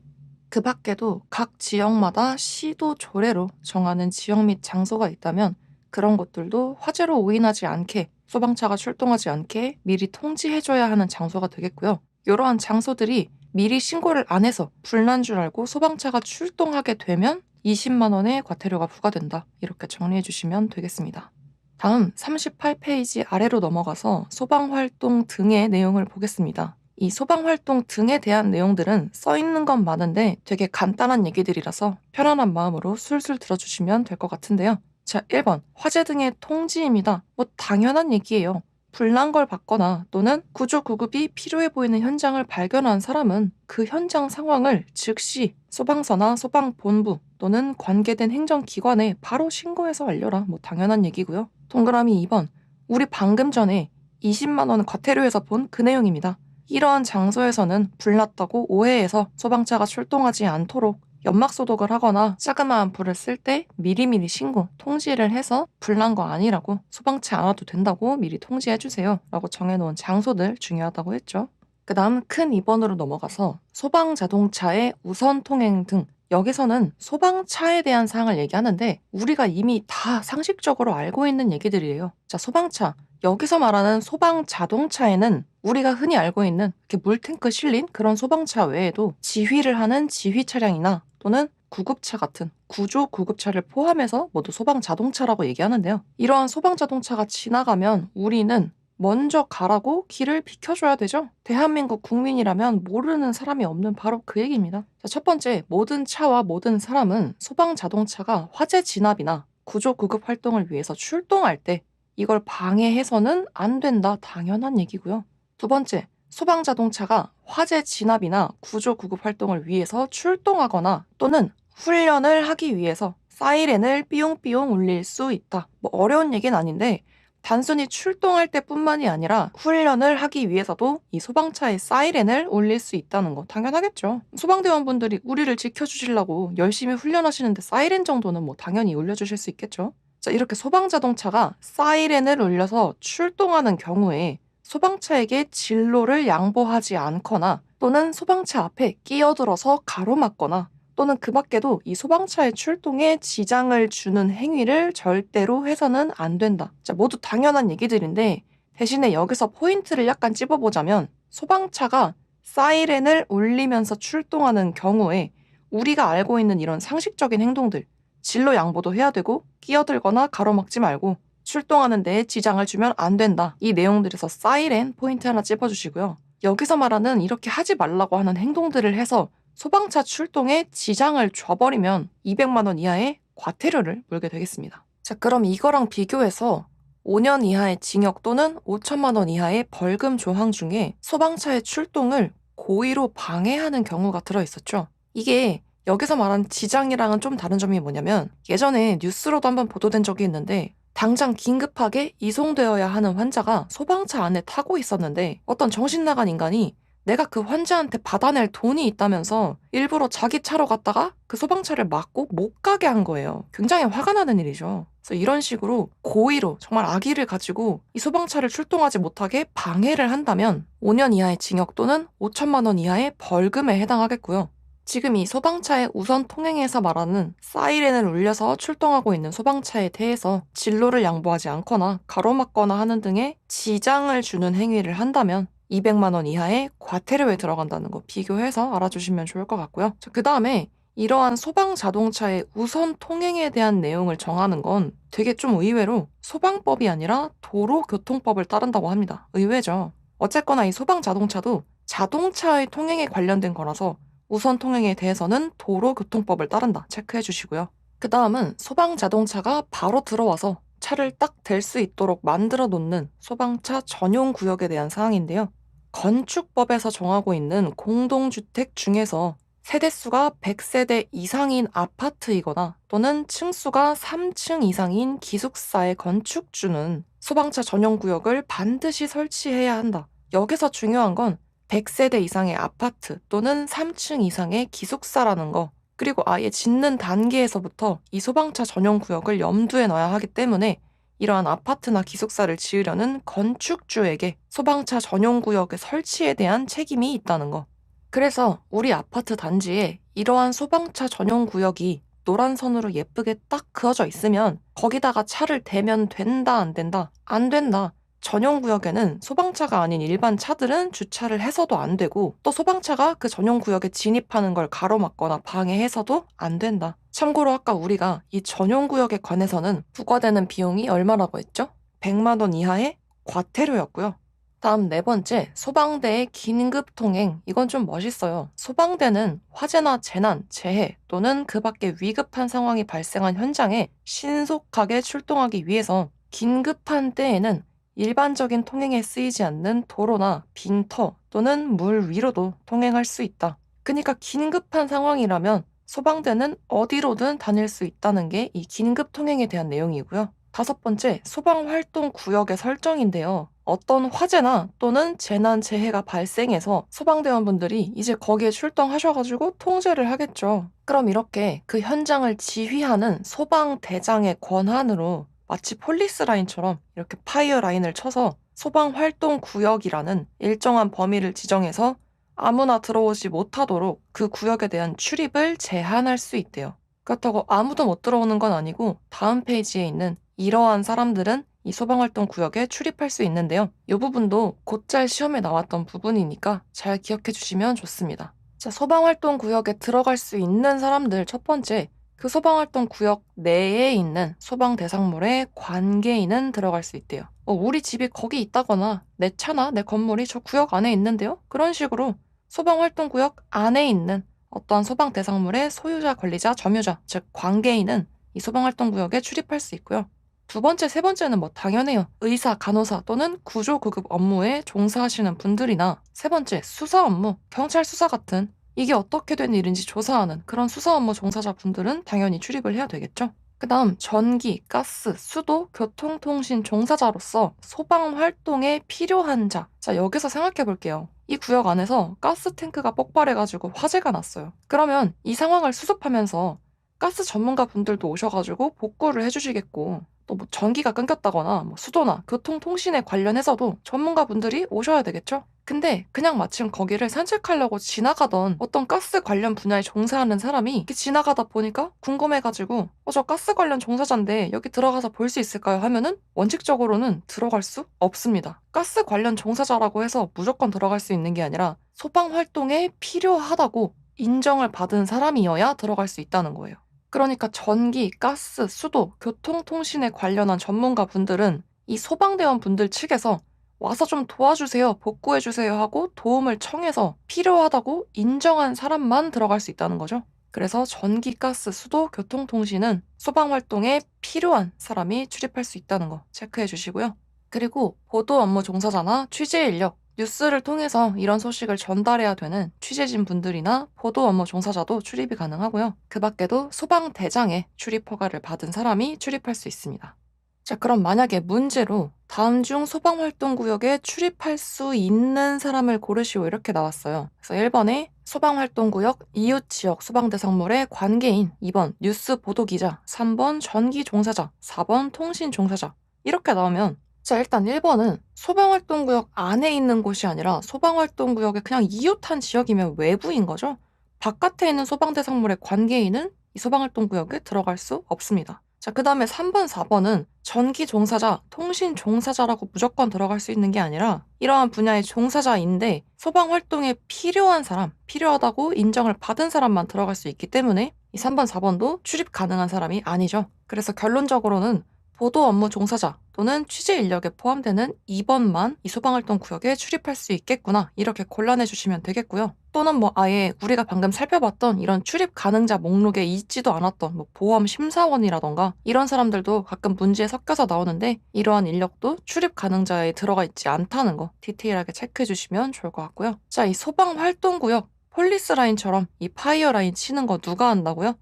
그 밖에도 각 지역마다 시도 조례로 정하는 지역 및 장소가 있다면 그런 곳들도 화재로 오인하지 않게 소방차가 출동하지 않게 미리 통지해줘야 하는 장소가 되겠고요. 이러한 장소들이 미리 신고를 안 해서 불난 줄 알고 소방차가 출동하게 되면 20만 원의 과태료가 부과된다. 이렇게 정리해 주시면 되겠습니다. 다음 38페이지 아래로 넘어가서 소방활동 등의 내용을 보겠습니다. 이 소방활동 등에 대한 내용들은 써 있는 건 많은데 되게 간단한 얘기들이라서 편안한 마음으로 술술 들어주시면 될 것 같은데요. 자, 1번 화재 등의 통지입니다. 뭐 당연한 얘기예요. 불난 걸 봤거나 또는 구조 구급이 필요해 보이는 현장을 발견한 사람은 그 현장 상황을 즉시 소방서나 소방본부 또는 관계된 행정기관에 바로 신고해서 알려라. 뭐 당연한 얘기고요. 동그라미 2번 우리 방금 전에 20만 원 과태료에서 본 그 내용입니다. 이러한 장소에서는 불났다고 오해해서 소방차가 출동하지 않도록 연막 소독을 하거나 자그마한 불을 쓸 때 미리미리 신고, 통지를 해서 불난 거 아니라고 소방차 안 와도 된다고 미리 통지해주세요 라고 정해놓은 장소들 중요하다고 했죠. 그 다음 큰 2번으로 넘어가서 소방자동차의 우선 통행 등 여기서는 소방차에 대한 사항을 얘기하는데 우리가 이미 다 상식적으로 알고 있는 얘기들이에요. 자, 소방차. 여기서 말하는 소방자동차에는 우리가 흔히 알고 있는 이렇게 물탱크 실린 그런 소방차 외에도 지휘를 하는 지휘 차량이나 또는 구급차 같은 구조 구급차를 포함해서 모두 소방자동차라고 얘기하는데요. 이러한 소방자동차가 지나가면 우리는 먼저 가라고 길을 비켜줘야 되죠. 대한민국 국민이라면 모르는 사람이 없는 바로 그 얘기입니다. 자, 첫 번째, 모든 차와 모든 사람은 소방자동차가 화재 진압이나 구조 구급 활동을 위해서 출동할 때 이걸 방해해서는 안 된다. 당연한 얘기고요. 두 번째, 소방자동차가 화재 진압이나 구조 구급 활동을 위해서 출동하거나 또는 훈련을 하기 위해서 사이렌을 삐용삐용 울릴 수 있다. 뭐 어려운 얘기는 아닌데 단순히 출동할 때뿐만이 아니라 훈련을 하기 위해서도 이 소방차의 사이렌을 울릴 수 있다는 거 당연하겠죠. 소방대원분들이 우리를 지켜주시려고 열심히 훈련하시는데 사이렌 정도는 뭐 당연히 울려주실 수 있겠죠. 자, 이렇게 소방자동차가 사이렌을 울려서 출동하는 경우에 소방차에게 진로를 양보하지 않거나 또는 소방차 앞에 끼어들어서 가로막거나 또는 그 밖에도 이 소방차의 출동에 지장을 주는 행위를 절대로 해서는 안 된다. 자, 모두 당연한 얘기들인데 대신에 여기서 포인트를 약간 찝어보자면 소방차가 사이렌을 울리면서 출동하는 경우에 우리가 알고 있는 이런 상식적인 행동들, 진로 양보도 해야 되고 끼어들거나 가로막지 말고 출동하는 데에 지장을 주면 안 된다. 이 내용들에서 사이렌 포인트 하나 찝어주시고요. 여기서 말하는 이렇게 하지 말라고 하는 행동들을 해서 소방차 출동에 지장을 줘버리면 200만 원 이하의 과태료를 물게 되겠습니다. 자, 그럼 이거랑 비교해서 5년 이하의 징역 또는 5천만 원 이하의 벌금 조항 중에 소방차의 출동을 고의로 방해하는 경우가 들어있었죠. 이게 여기서 말한 지장이랑은 좀 다른 점이 뭐냐면 예전에 뉴스로도 한번 보도된 적이 있는데 당장 긴급하게 이송되어야 하는 환자가 소방차 안에 타고 있었는데 어떤 정신 나간 인간이 내가 그 환자한테 받아낼 돈이 있다면서 일부러 자기 차로 갔다가 그 소방차를 막고 못 가게 한 거예요. 굉장히 화가 나는 일이죠. 그래서 이런 식으로 고의로 정말 악의를 가지고 이 소방차를 출동하지 못하게 방해를 한다면 5년 이하의 징역 또는 5천만 원 이하의 벌금에 해당하겠고요. 지금 이 소방차의 우선 통행에서 말하는 사이렌을 울려서 출동하고 있는 소방차에 대해서 진로를 양보하지 않거나 가로막거나 하는 등의 지장을 주는 행위를 한다면 200만 원 이하의 과태료에 들어간다는 거 비교해서 알아주시면 좋을 것 같고요. 그 다음에 이러한 소방 자동차의 우선 통행에 대한 내용을 정하는 건 되게 좀 의외로 소방법이 아니라 도로교통법을 따른다고 합니다. 의외죠. 어쨌거나 이 소방 자동차도 자동차의 통행에 관련된 거라서 우선 통행에 대해서는 도로교통법을 따른다. 체크해 주시고요. 그 다음은 소방 자동차가 바로 들어와서 차를 딱 댈 수 있도록 만들어 놓는 소방차 전용 구역에 대한 사항인데요. 건축법에서 정하고 있는 공동주택 중에서 세대수가 100세대 이상인 아파트이거나 또는 층수가 3층 이상인 기숙사의 건축주는 소방차 전용 구역을 반드시 설치해야 한다. 여기서 중요한 건 100세대 이상의 아파트 또는 3층 이상의 기숙사라는 거, 그리고 아예 짓는 단계에서부터 이 소방차 전용 구역을 염두에 놔야 하기 때문에 이러한 아파트나 기숙사를 지으려는 건축주에게 소방차 전용 구역의 설치에 대한 책임이 있다는 거. 그래서 우리 아파트 단지에 이러한 소방차 전용 구역이 노란 선으로 예쁘게 딱 그어져 있으면 거기다가 차를 대면 된다, 안 된다? 안 된다. 전용 구역에는 소방차가 아닌 일반 차들은 주차를 해서도 안 되고 또 소방차가 그 전용 구역에 진입하는 걸 가로막거나 방해해서도 안 된다. 참고로 아까 우리가 이 전용 구역에 관해서는 부과되는 비용이 얼마라고 했죠? 100만 원 이하의 과태료였고요. 다음 네 번째, 소방대의 긴급 통행. 이건 좀 멋있어요. 소방대는 화재나 재난, 재해 또는 그 밖에 위급한 상황이 발생한 현장에 신속하게 출동하기 위해서 긴급한 때에는 일반적인 통행에 쓰이지 않는 도로나 빈터 또는 물 위로도 통행할 수 있다. 그러니까 긴급한 상황이라면 소방대는 어디로든 다닐 수 있다는 게 이 긴급 통행에 대한 내용이고요. 다섯 번째, 소방활동 구역의 설정인데요. 어떤 화재나 또는 재난, 재해가 발생해서 소방대원분들이 이제 거기에 출동하셔가지고 통제를 하겠죠. 그럼 이렇게 그 현장을 지휘하는 소방대장의 권한으로 마치 폴리스 라인처럼 이렇게 파이어 라인을 쳐서 소방활동 구역이라는 일정한 범위를 지정해서 아무나 들어오지 못하도록 그 구역에 대한 출입을 제한할 수 있대요. 그렇다고 아무도 못 들어오는 건 아니고 다음 페이지에 있는 이러한 사람들은 이 소방활동 구역에 출입할 수 있는데요. 이 부분도 곧잘 시험에 나왔던 부분이니까 잘 기억해 주시면 좋습니다. 자, 소방활동 구역에 들어갈 수 있는 사람들 첫 번째, 그 소방활동 구역 내에 있는 소방대상물의 관계인은 들어갈 수 있대요. 우리 집이 거기 있다거나 내 차나 내 건물이 저 구역 안에 있는데요. 그런 식으로 소방활동 구역 안에 있는 어떠한 소방대상물의 소유자, 관리자, 점유자, 즉 관계인은 이 소방활동 구역에 출입할 수 있고요. 두 번째, 세 번째는 뭐 당연해요. 의사, 간호사 또는 구조구급 업무에 종사하시는 분들이나 세 번째, 수사 업무, 경찰 수사 같은 이게 어떻게 된 일인지 조사하는 그런 수사 업무 종사자분들은 당연히 출입을 해야 되겠죠. 그 다음 전기, 가스, 수도, 교통통신 종사자로서 소방 활동에 필요한 자. 자, 여기서 생각해 볼게요. 이 구역 안에서 가스 탱크가 폭발해가지고 화재가 났어요. 그러면 이 상황을 수습하면서 가스 전문가 분들도 오셔가지고 복구를 해주시겠고 또 뭐 전기가 끊겼다거나 뭐 수도나 교통통신에 관련해서도 전문가 분들이 오셔야 되겠죠? 근데 그냥 마침 거기를 산책하려고 지나가던 어떤 가스 관련 분야에 종사하는 사람이 이렇게 지나가다 보니까 궁금해가지고 저 가스 관련 종사자인데 여기 들어가서 볼 수 있을까요? 하면은 원칙적으로는 들어갈 수 없습니다. 가스 관련 종사자라고 해서 무조건 들어갈 수 있는 게 아니라 소방 활동에 필요하다고 인정을 받은 사람이어야 들어갈 수 있다는 거예요. 그러니까 전기, 가스, 수도, 교통통신에 관련한 전문가 분들은 이 소방대원 분들 측에서 와서 좀 도와주세요, 복구해주세요 하고 도움을 청해서 필요하다고 인정한 사람만 들어갈 수 있다는 거죠. 그래서 전기, 가스, 수도, 교통통신은 소방활동에 필요한 사람이 출입할 수 있다는 거 체크해 주시고요. 그리고 보도 업무 종사자나 취재 인력, 뉴스를 통해서 이런 소식을 전달해야 되는 취재진 분들이나 보도 업무 종사자도 출입이 가능하고요. 그 밖에도 소방대장에 출입 허가를 받은 사람이 출입할 수 있습니다. 자, 그럼 만약에 문제로 다음 중 소방활동구역에 출입할 수 있는 사람을 고르시오 이렇게 나왔어요. 그래서 1번에 소방활동구역 이웃 지역 소방대상물의 관계인, 2번 뉴스 보도기자, 3번 전기 종사자, 4번 통신 종사자 이렇게 나오면 자, 일단 1번은 소방활동구역 안에 있는 곳이 아니라 소방활동구역의 그냥 이웃한 지역이면 외부인 거죠. 바깥에 있는 소방대상물의 관계인은 이 소방활동구역에 들어갈 수 없습니다. 자, 그 다음에 3번, 4번은 전기 종사자, 통신 종사자라고 무조건 들어갈 수 있는 게 아니라 이러한 분야의 종사자인데 소방 활동에 필요한 사람, 필요하다고 인정을 받은 사람만 들어갈 수 있기 때문에 이 3번, 4번도 출입 가능한 사람이 아니죠. 그래서 결론적으로는 보도 업무 종사자 또는 취재 인력에 포함되는 2번만 이 소방활동 구역에 출입할 수 있겠구나 이렇게 골라내 주시면 되겠고요. 또는 뭐 아예 우리가 방금 살펴봤던 이런 출입 가능자 목록에 있지도 않았던 뭐 보험 심사원이라던가 이런 사람들도 가끔 문제에 섞여서 나오는데 이러한 인력도 출입 가능자에 들어가 있지 않다는 거 디테일하게 체크해 주시면 좋을 것 같고요. 자, 이 소방활동구역 폴리스 라인처럼 이 파이어 라인 치는 거 누가 한다고요?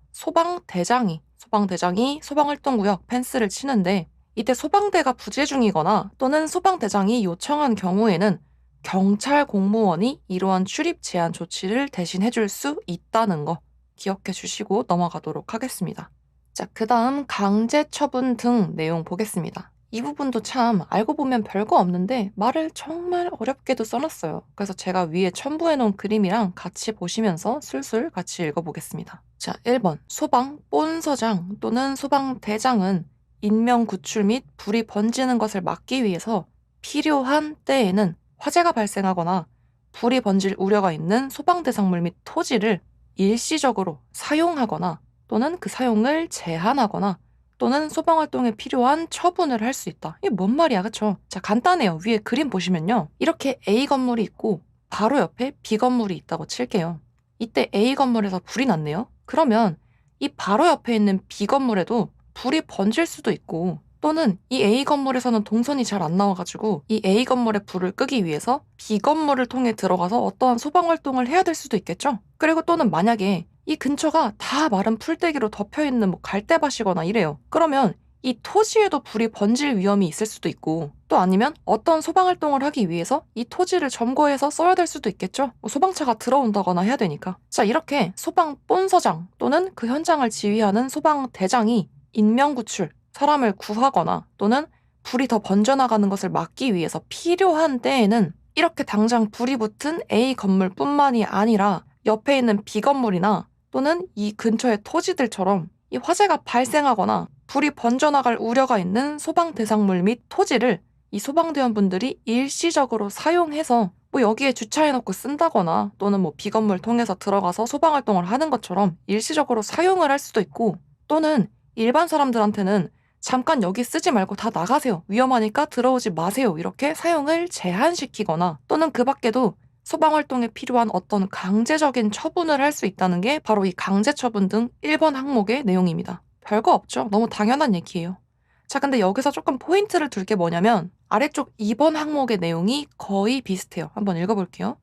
소방대장이 소방활동구역 펜스를 치는데 이때 소방대가 부재 중이거나 또는 소방대장이 요청한 경우에는 경찰 공무원이 이러한 출입 제한 조치를 대신해 줄 수 있다는 거 기억해 주시고 넘어가도록 하겠습니다. 자, 그 다음 강제 처분 등 내용 보겠습니다. 이 부분도 참 알고 보면 별거 없는데 말을 정말 어렵게도 써놨어요. 그래서 제가 위에 첨부해 놓은 그림이랑 같이 보시면서 술술 같이 읽어보겠습니다. 자, 1번 소방 본서장 또는 소방대장은 인명 구출 및 불이 번지는 것을 막기 위해서 필요한 때에는 화재가 발생하거나 불이 번질 우려가 있는 소방대상물 및 토지를 일시적으로 사용하거나 또는 그 사용을 제한하거나 또는 소방활동에 필요한 처분을 할 수 있다. 이게 뭔 말이야, 그쵸? 자, 간단해요. 위에 그림 보시면요. 이렇게 A 건물이 있고 바로 옆에 B 건물이 있다고 칠게요. 이때 A 건물에서 불이 났네요. 그러면 이 바로 옆에 있는 B 건물에도 불이 번질 수도 있고 또는 이 A 건물에서는 동선이 잘 안 나와가지고 이 A 건물의 불을 끄기 위해서 B 건물을 통해 들어가서 어떠한 소방활동을 해야 될 수도 있겠죠? 그리고 또는 만약에 이 근처가 다 마른 풀떼기로 덮여있는 뭐 갈대밭이거나 이래요. 그러면 이 토지에도 불이 번질 위험이 있을 수도 있고 또 아니면 어떤 소방활동을 하기 위해서 이 토지를 점거해서 써야 될 수도 있겠죠. 뭐 소방차가 들어온다거나 해야 되니까. 자, 이렇게 소방 본서장 또는 그 현장을 지휘하는 소방대장이 인명구출, 사람을 구하거나 또는 불이 더 번져나가는 것을 막기 위해서 필요한 때에는 이렇게 당장 불이 붙은 A 건물뿐만이 아니라 옆에 있는 B 건물이나 또는 이 근처의 토지들처럼 이 화재가 발생하거나 불이 번져나갈 우려가 있는 소방 대상물 및 토지를 이 소방대원분들이 일시적으로 사용해서 뭐 여기에 주차해놓고 쓴다거나 또는 뭐 B 건물 통해서 들어가서 소방활동을 하는 것처럼 일시적으로 사용을 할 수도 있고 또는 일반 사람들한테는 잠깐 여기 쓰지 말고 다 나가세요. 위험하니까 들어오지 마세요. 이렇게 사용을 제한시키거나 또는 그 밖에도 소방활동에 필요한 어떤 강제적인 처분을 할 수 있다는 게 바로 이 강제처분 등 1번 항목의 내용입니다. 별거 없죠. 너무 당연한 얘기예요. 자, 근데 여기서 조금 포인트를 둘 게 뭐냐면 아래쪽 2번 항목의 내용이 거의 비슷해요. 한번 읽어볼게요.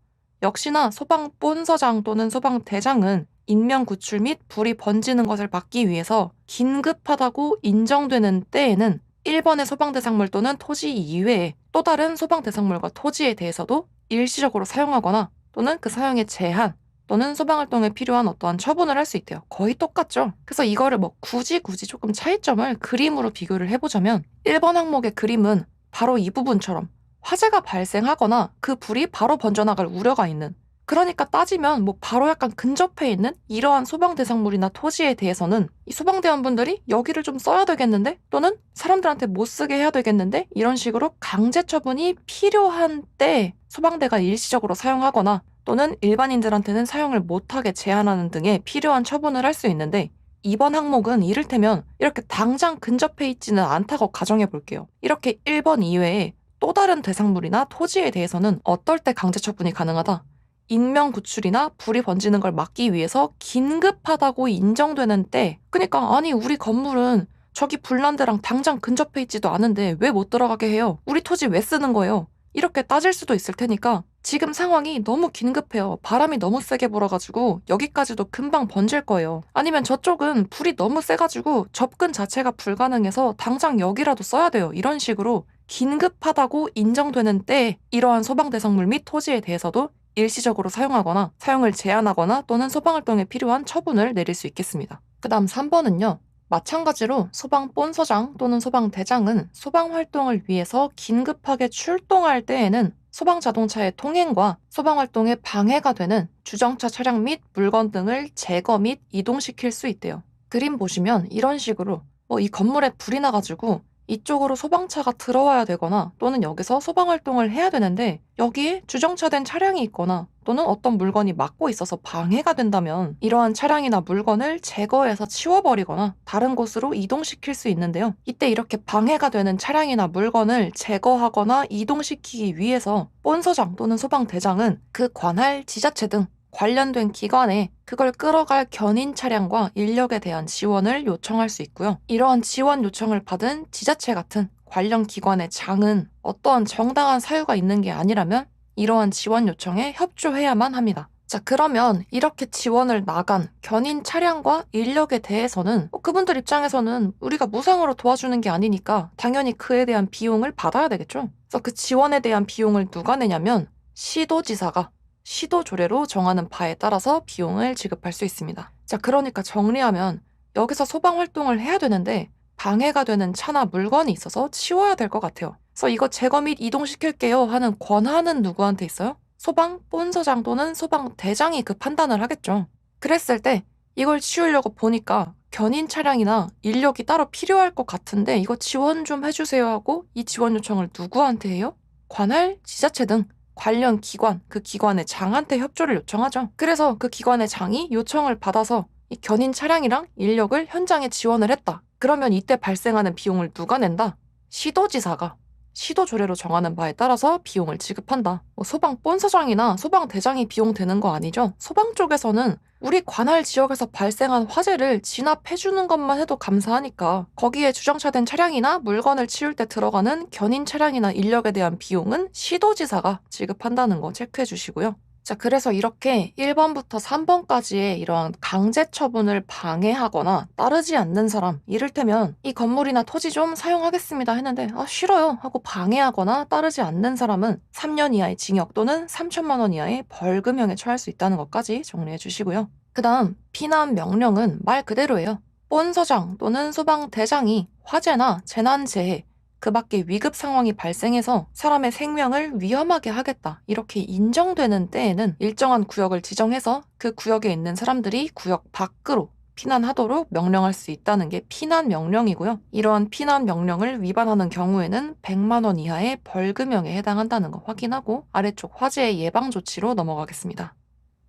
역시나 소방 본서장 또는 소방대장은 인명 구출 및 불이 번지는 것을 막기 위해서 긴급하다고 인정되는 때에는 1번의 소방대상물 또는 토지 이외에 또 다른 소방대상물과 토지에 대해서도 일시적으로 사용하거나 또는 그 사용의 제한 또는 소방활동에 필요한 어떠한 처분을 할 수 있대요. 거의 똑같죠. 그래서 이거를 뭐 굳이 조금 차이점을 그림으로 비교를 해보자면 1번 항목의 그림은 바로 이 부분처럼 화재가 발생하거나 그 불이 바로 번져나갈 우려가 있는 그러니까 따지면 뭐 바로 약간 근접해 있는 이러한 소방대상물이나 토지에 대해서는 이 소방대원분들이 여기를 좀 써야 되겠는데 또는 사람들한테 못 쓰게 해야 되겠는데 이런 식으로 강제 처분이 필요한 때 소방대가 일시적으로 사용하거나 또는 일반인들한테는 사용을 못하게 제한하는 등의 필요한 처분을 할 수 있는데 이번 항목은 이를테면 이렇게 당장 근접해 있지는 않다고 가정해 볼게요. 이렇게 1번 이외에 또 다른 대상물이나 토지에 대해서는 어떨 때 강제 처분이 가능하다? 인명 구출이나 불이 번지는 걸 막기 위해서 긴급하다고 인정되는 때 그러니까 아니 우리 건물은 저기 불난 데랑 당장 근접해 있지도 않은데 왜 못 들어가게 해요? 우리 토지 왜 쓰는 거예요? 이렇게 따질 수도 있을 테니까 지금 상황이 너무 긴급해요. 바람이 너무 세게 불어가지고 여기까지도 금방 번질 거예요. 아니면 저쪽은 불이 너무 세가지고 접근 자체가 불가능해서 당장 여기라도 써야 돼요. 이런 식으로 긴급하다고 인정되는 때에 이러한 소방대성물 및 토지에 대해서도 일시적으로 사용하거나 사용을 제한하거나 또는 소방활동에 필요한 처분을 내릴 수 있겠습니다. 그 다음 3번은요. 마찬가지로 소방본서장 또는 소방대장은 소방활동을 위해서 긴급하게 출동할 때에는 소방자동차의 통행과 소방활동에 방해가 되는 주정차 차량 및 물건 등을 제거 및 이동시킬 수 있대요. 그림 보시면 이런 식으로 이 건물에 불이 나가지고 이쪽으로 소방차가 들어와야 되거나 또는 여기서 소방활동을 해야 되는데 여기에 주정차된 차량이 있거나 또는 어떤 물건이 막고 있어서 방해가 된다면 이러한 차량이나 물건을 제거해서 치워버리거나 다른 곳으로 이동시킬 수 있는데요. 이때 이렇게 방해가 되는 차량이나 물건을 제거하거나 이동시키기 위해서 본서장 또는 소방대장은 그 관할 지자체 등 관련된 기관에 그걸 끌어갈 견인 차량과 인력에 대한 지원을 요청할 수 있고요. 이러한 지원 요청을 받은 지자체 같은 관련 기관의 장은 어떠한 정당한 사유가 있는 게 아니라면 이러한 지원 요청에 협조해야만 합니다. 자, 그러면 이렇게 지원을 나간 견인 차량과 인력에 대해서는 그분들 입장에서는 우리가 무상으로 도와주는 게 아니니까 당연히 그에 대한 비용을 받아야 되겠죠. 그래서 그 지원에 대한 비용을 누가 내냐면 시도지사가 시도 조례로 정하는 바에 따라서 비용을 지급할 수 있습니다. 자, 그러니까 정리하면 여기서 소방 활동을 해야 되는데 방해가 되는 차나 물건이 있어서 치워야 될 것 같아요. 그래서 이거 제거 및 이동시킬게요 하는 권한은 누구한테 있어요? 소방 본서장 또는 소방대장이 그 판단을 하겠죠. 그랬을 때 이걸 치우려고 보니까 견인 차량이나 인력이 따로 필요할 것 같은데 이거 지원 좀 해주세요 하고 이 지원 요청을 누구한테 해요? 관할 지자체 등 관련 기관, 그 기관의 장한테 협조를 요청하죠. 그래서 그 기관의 장이 요청을 받아서 이 견인 차량이랑 인력을 현장에 지원을 했다. 그러면 이때 발생하는 비용을 누가 낸다? 시도지사가 시도 조례로 정하는 바에 따라서 비용을 지급한다. 소방 본서장이나 소방대장이 비용 되는 거 아니죠? 소방 쪽에서는 우리 관할 지역에서 발생한 화재를 진압해주는 것만 해도 감사하니까 거기에 주정차된 차량이나 물건을 치울 때 들어가는 견인 차량이나 인력에 대한 비용은 시도지사가 지급한다는 거 체크해 주시고요. 자, 그래서 이렇게 1번부터 3번까지의 이러한 강제 처분을 방해하거나 따르지 않는 사람, 이를테면 이 건물이나 토지 좀 사용하겠습니다 했는데 싫어요 하고 방해하거나 따르지 않는 사람은 3년 이하의 징역 또는 3천만 원 이하의 벌금형에 처할 수 있다는 것까지 정리해 주시고요. 그 다음 피난 명령은 말 그대로예요. 본서장 또는 소방대장이 화재나 재난재해, 그 밖에 위급 상황이 발생해서 사람의 생명을 위험하게 하겠다 이렇게 인정되는 때에는 일정한 구역을 지정해서 그 구역에 있는 사람들이 구역 밖으로 피난하도록 명령할 수 있다는 게 피난 명령이고요. 이러한 피난 명령을 위반하는 경우에는 100만 원 이하의 벌금형에 해당한다는 거 확인하고 아래쪽 화재 예방 조치로 넘어가겠습니다.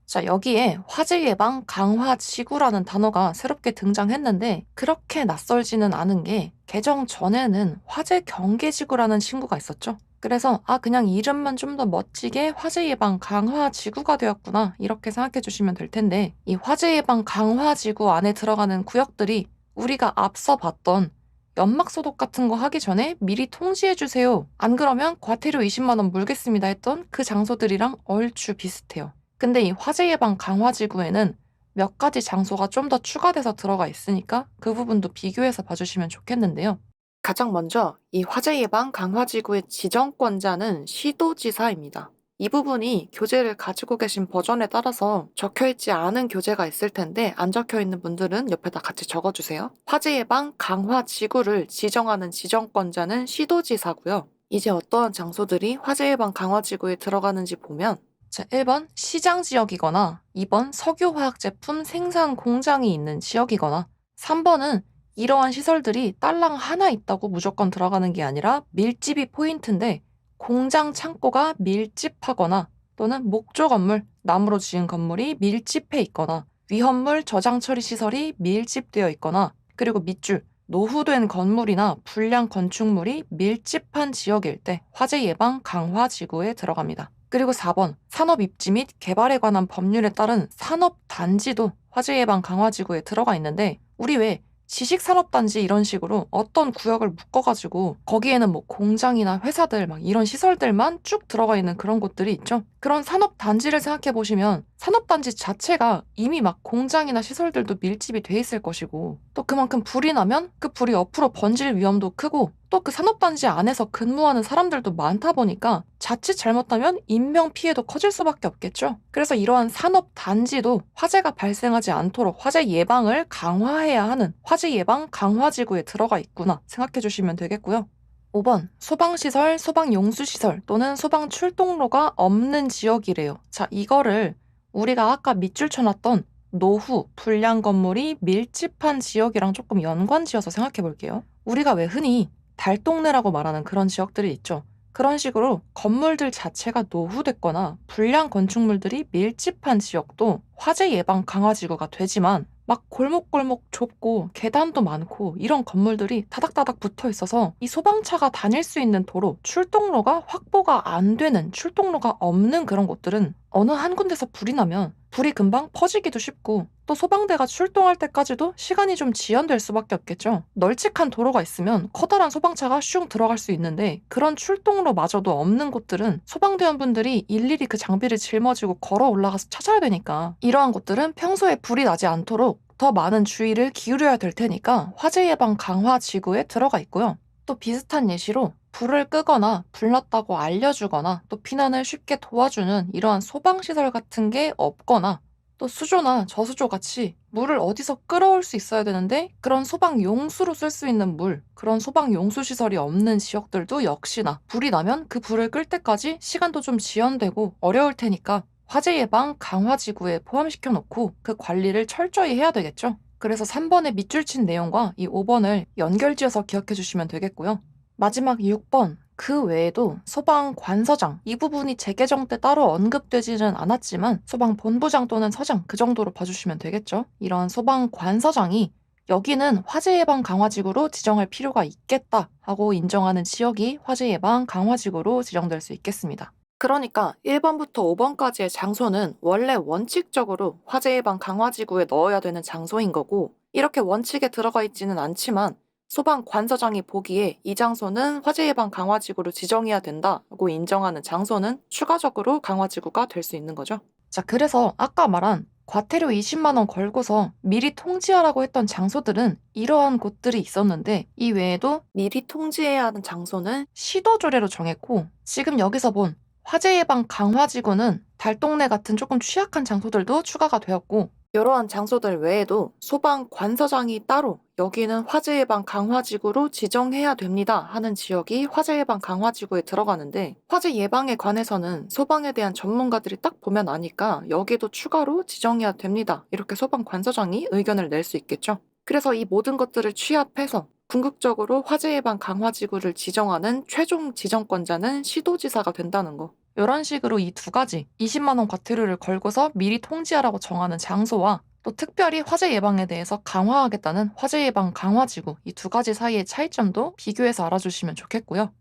자, 여기에 화재 예방 강화 지구라는 단어가 새롭게 등장했는데 그렇게 낯설지는 않은 게 개정 전에는 화재 경계 지구라는 친구가 있었죠. 그래서 그냥 이름만 좀 더 멋지게 화재 예방 강화 지구가 되었구나 이렇게 생각해 주시면 될 텐데 이 화재 예방 강화 지구 안에 들어가는 구역들이 우리가 앞서 봤던 연막 소독 같은 거 하기 전에 미리 통지해 주세요. 안 그러면 과태료 20만 원 물겠습니다 했던 그 장소들이랑 얼추 비슷해요. 근데 이 화재 예방 강화 지구에는 몇 가지 장소가 좀 더 추가돼서 들어가 있으니까 그 부분도 비교해서 봐주시면 좋겠는데요. 가장 먼저 이 화재 예방 강화 지구의 지정권자는 시도지사입니다. 이 부분이 교재를 가지고 계신 버전에 따라서 적혀있지 않은 교재가 있을 텐데 안 적혀있는 분들은 옆에다 같이 적어주세요. 화재 예방 강화 지구를 지정하는 지정권자는 시도지사고요. 이제 어떠한 장소들이 화재 예방 강화 지구에 들어가는지 보면 자, 1번 시장 지역이거나 2번 석유화학 제품 생산 공장이 있는 지역이거나 3번은 이러한 시설들이 딸랑 하나 있다고 무조건 들어가는 게 아니라 밀집이 포인트인데 공장 창고가 밀집하거나 또는 목조 건물, 나무로 지은 건물이 밀집해 있거나 위험물 저장 처리 시설이 밀집되어 있거나 그리고 밑줄, 노후된 건물이나 불량 건축물이 밀집한 지역일 때 화재 예방 강화 지구에 들어갑니다. 그리고 4번 산업 입지 및 개발에 관한 법률에 따른 산업단지도 화재 예방 강화 지구에 들어가 있는데 우리 왜 지식산업단지 이런 식으로 어떤 구역을 묶어가지고 거기에는 뭐 공장이나 회사들 막 이런 시설들만 쭉 들어가 있는 그런 곳들이 있죠. 그런 산업단지를 생각해 보시면 산업단지 자체가 이미 막 공장이나 시설들도 밀집이 돼 있을 것이고 또 그만큼 불이 나면 그 불이 옆으로 번질 위험도 크고 또 그 산업단지 안에서 근무하는 사람들도 많다 보니까 자칫 잘못하면 인명피해도 커질 수밖에 없겠죠. 그래서 이러한 산업단지도 화재가 발생하지 않도록 화재 예방을 강화해야 하는 화재 예방 강화지구에 들어가 있구나 생각해 주시면 되겠고요. 5번 소방시설, 소방용수시설 또는 소방 출동로가 없는 지역이래요. 자, 이거를 우리가 아까 밑줄 쳐놨던 노후, 불량 건물이 밀집한 지역이랑 조금 연관지어서 생각해 볼게요. 우리가 왜 흔히 달동네라고 말하는 그런 지역들이 있죠. 그런 식으로 건물들 자체가 노후됐거나 불량 건축물들이 밀집한 지역도 화재 예방 강화지구가 되지만 막 골목골목 좁고 계단도 많고 이런 건물들이 다닥다닥 붙어 있어서 이 소방차가 다닐 수 있는 도로, 출동로가 확보가 안 되는 출동로가 없는 그런 곳들은 어느 한 군데서 불이 나면 불이 금방 퍼지기도 쉽고 또 소방대가 출동할 때까지도 시간이 좀 지연될 수밖에 없겠죠. 널찍한 도로가 있으면 커다란 소방차가 슝 들어갈 수 있는데 그런 출동로마저도 없는 곳들은 소방대원분들이 일일이 그 장비를 짊어지고 걸어 올라가서 찾아야 되니까 이러한 곳들은 평소에 불이 나지 않도록 더 많은 주의를 기울여야 될 테니까 화재 예방 강화 지구에 들어가 있고요. 또 비슷한 예시로 불을 끄거나 불났다고 알려주거나 또 피난을 쉽게 도와주는 이러한 소방시설 같은 게 없거나 또 수조나 저수조 같이 물을 어디서 끌어올 수 있어야 되는데 그런 소방용수로 쓸 수 있는 물, 그런 소방용수 시설이 없는 지역들도 역시나 불이 나면 그 불을 끌 때까지 시간도 좀 지연되고 어려울 테니까 화재 예방 강화 지구에 포함시켜 놓고 그 관리를 철저히 해야 되겠죠. 그래서 3번에 밑줄 친 내용과 이 5번을 연결지어서 기억해 주시면 되겠고요. 마지막 6번. 그 외에도 소방관서장, 이 부분이 재개정 때 따로 언급되지는 않았지만 소방본부장 또는 서장 그 정도로 봐주시면 되겠죠. 이런 소방관서장이 여기는 화재 예방 강화지구로 지정할 필요가 있겠다 하고 인정하는 지역이 화재 예방 강화지구로 지정될 수 있겠습니다. 그러니까 1번부터 5번까지의 장소는 원래 원칙적으로 화재 예방 강화지구에 넣어야 되는 장소인 거고 이렇게 원칙에 들어가 있지는 않지만 소방관서장이 보기에 이 장소는 화재 예방 강화지구로 지정해야 된다고 인정하는 장소는 추가적으로 강화지구가 될 수 있는 거죠. 자, 그래서 아까 말한 과태료 20만 원 걸고서 미리 통지하라고 했던 장소들은 이러한 곳들이 있었는데 이 외에도 미리 통지해야 하는 장소는 시도조례로 정했고 지금 여기서 본 화재 예방 강화지구는 달동네 같은 조금 취약한 장소들도 추가가 되었고 이러한 장소들 외에도 소방관서장이 따로 여기는 화재 예방 강화지구로 지정해야 됩니다 하는 지역이 화재 예방 강화지구에 들어가는데 화재 예방에 관해서는 소방에 대한 전문가들이 딱 보면 아니까 여기도 추가로 지정해야 됩니다 이렇게 소방관서장이 의견을 낼 수 있겠죠. 그래서 이 모든 것들을 취합해서 궁극적으로 화재 예방 강화지구를 지정하는 최종 지정권자는 시도지사가 된다는 거. 이런 식으로 이 두 가지 20만 원 과태료를 걸고서 미리 통지하라고 정하는 장소와 또 특별히 화재 예방에 대해서 강화하겠다는 화재 예방 강화지구 이 두 가지 사이의 차이점도 비교해서 알아주시면 좋겠고요.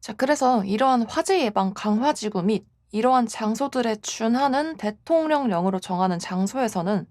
자, 그래서 이러한 화재 예방 강화지구 및 이러한 장소들에 준하는 대통령령으로 정하는 장소에서는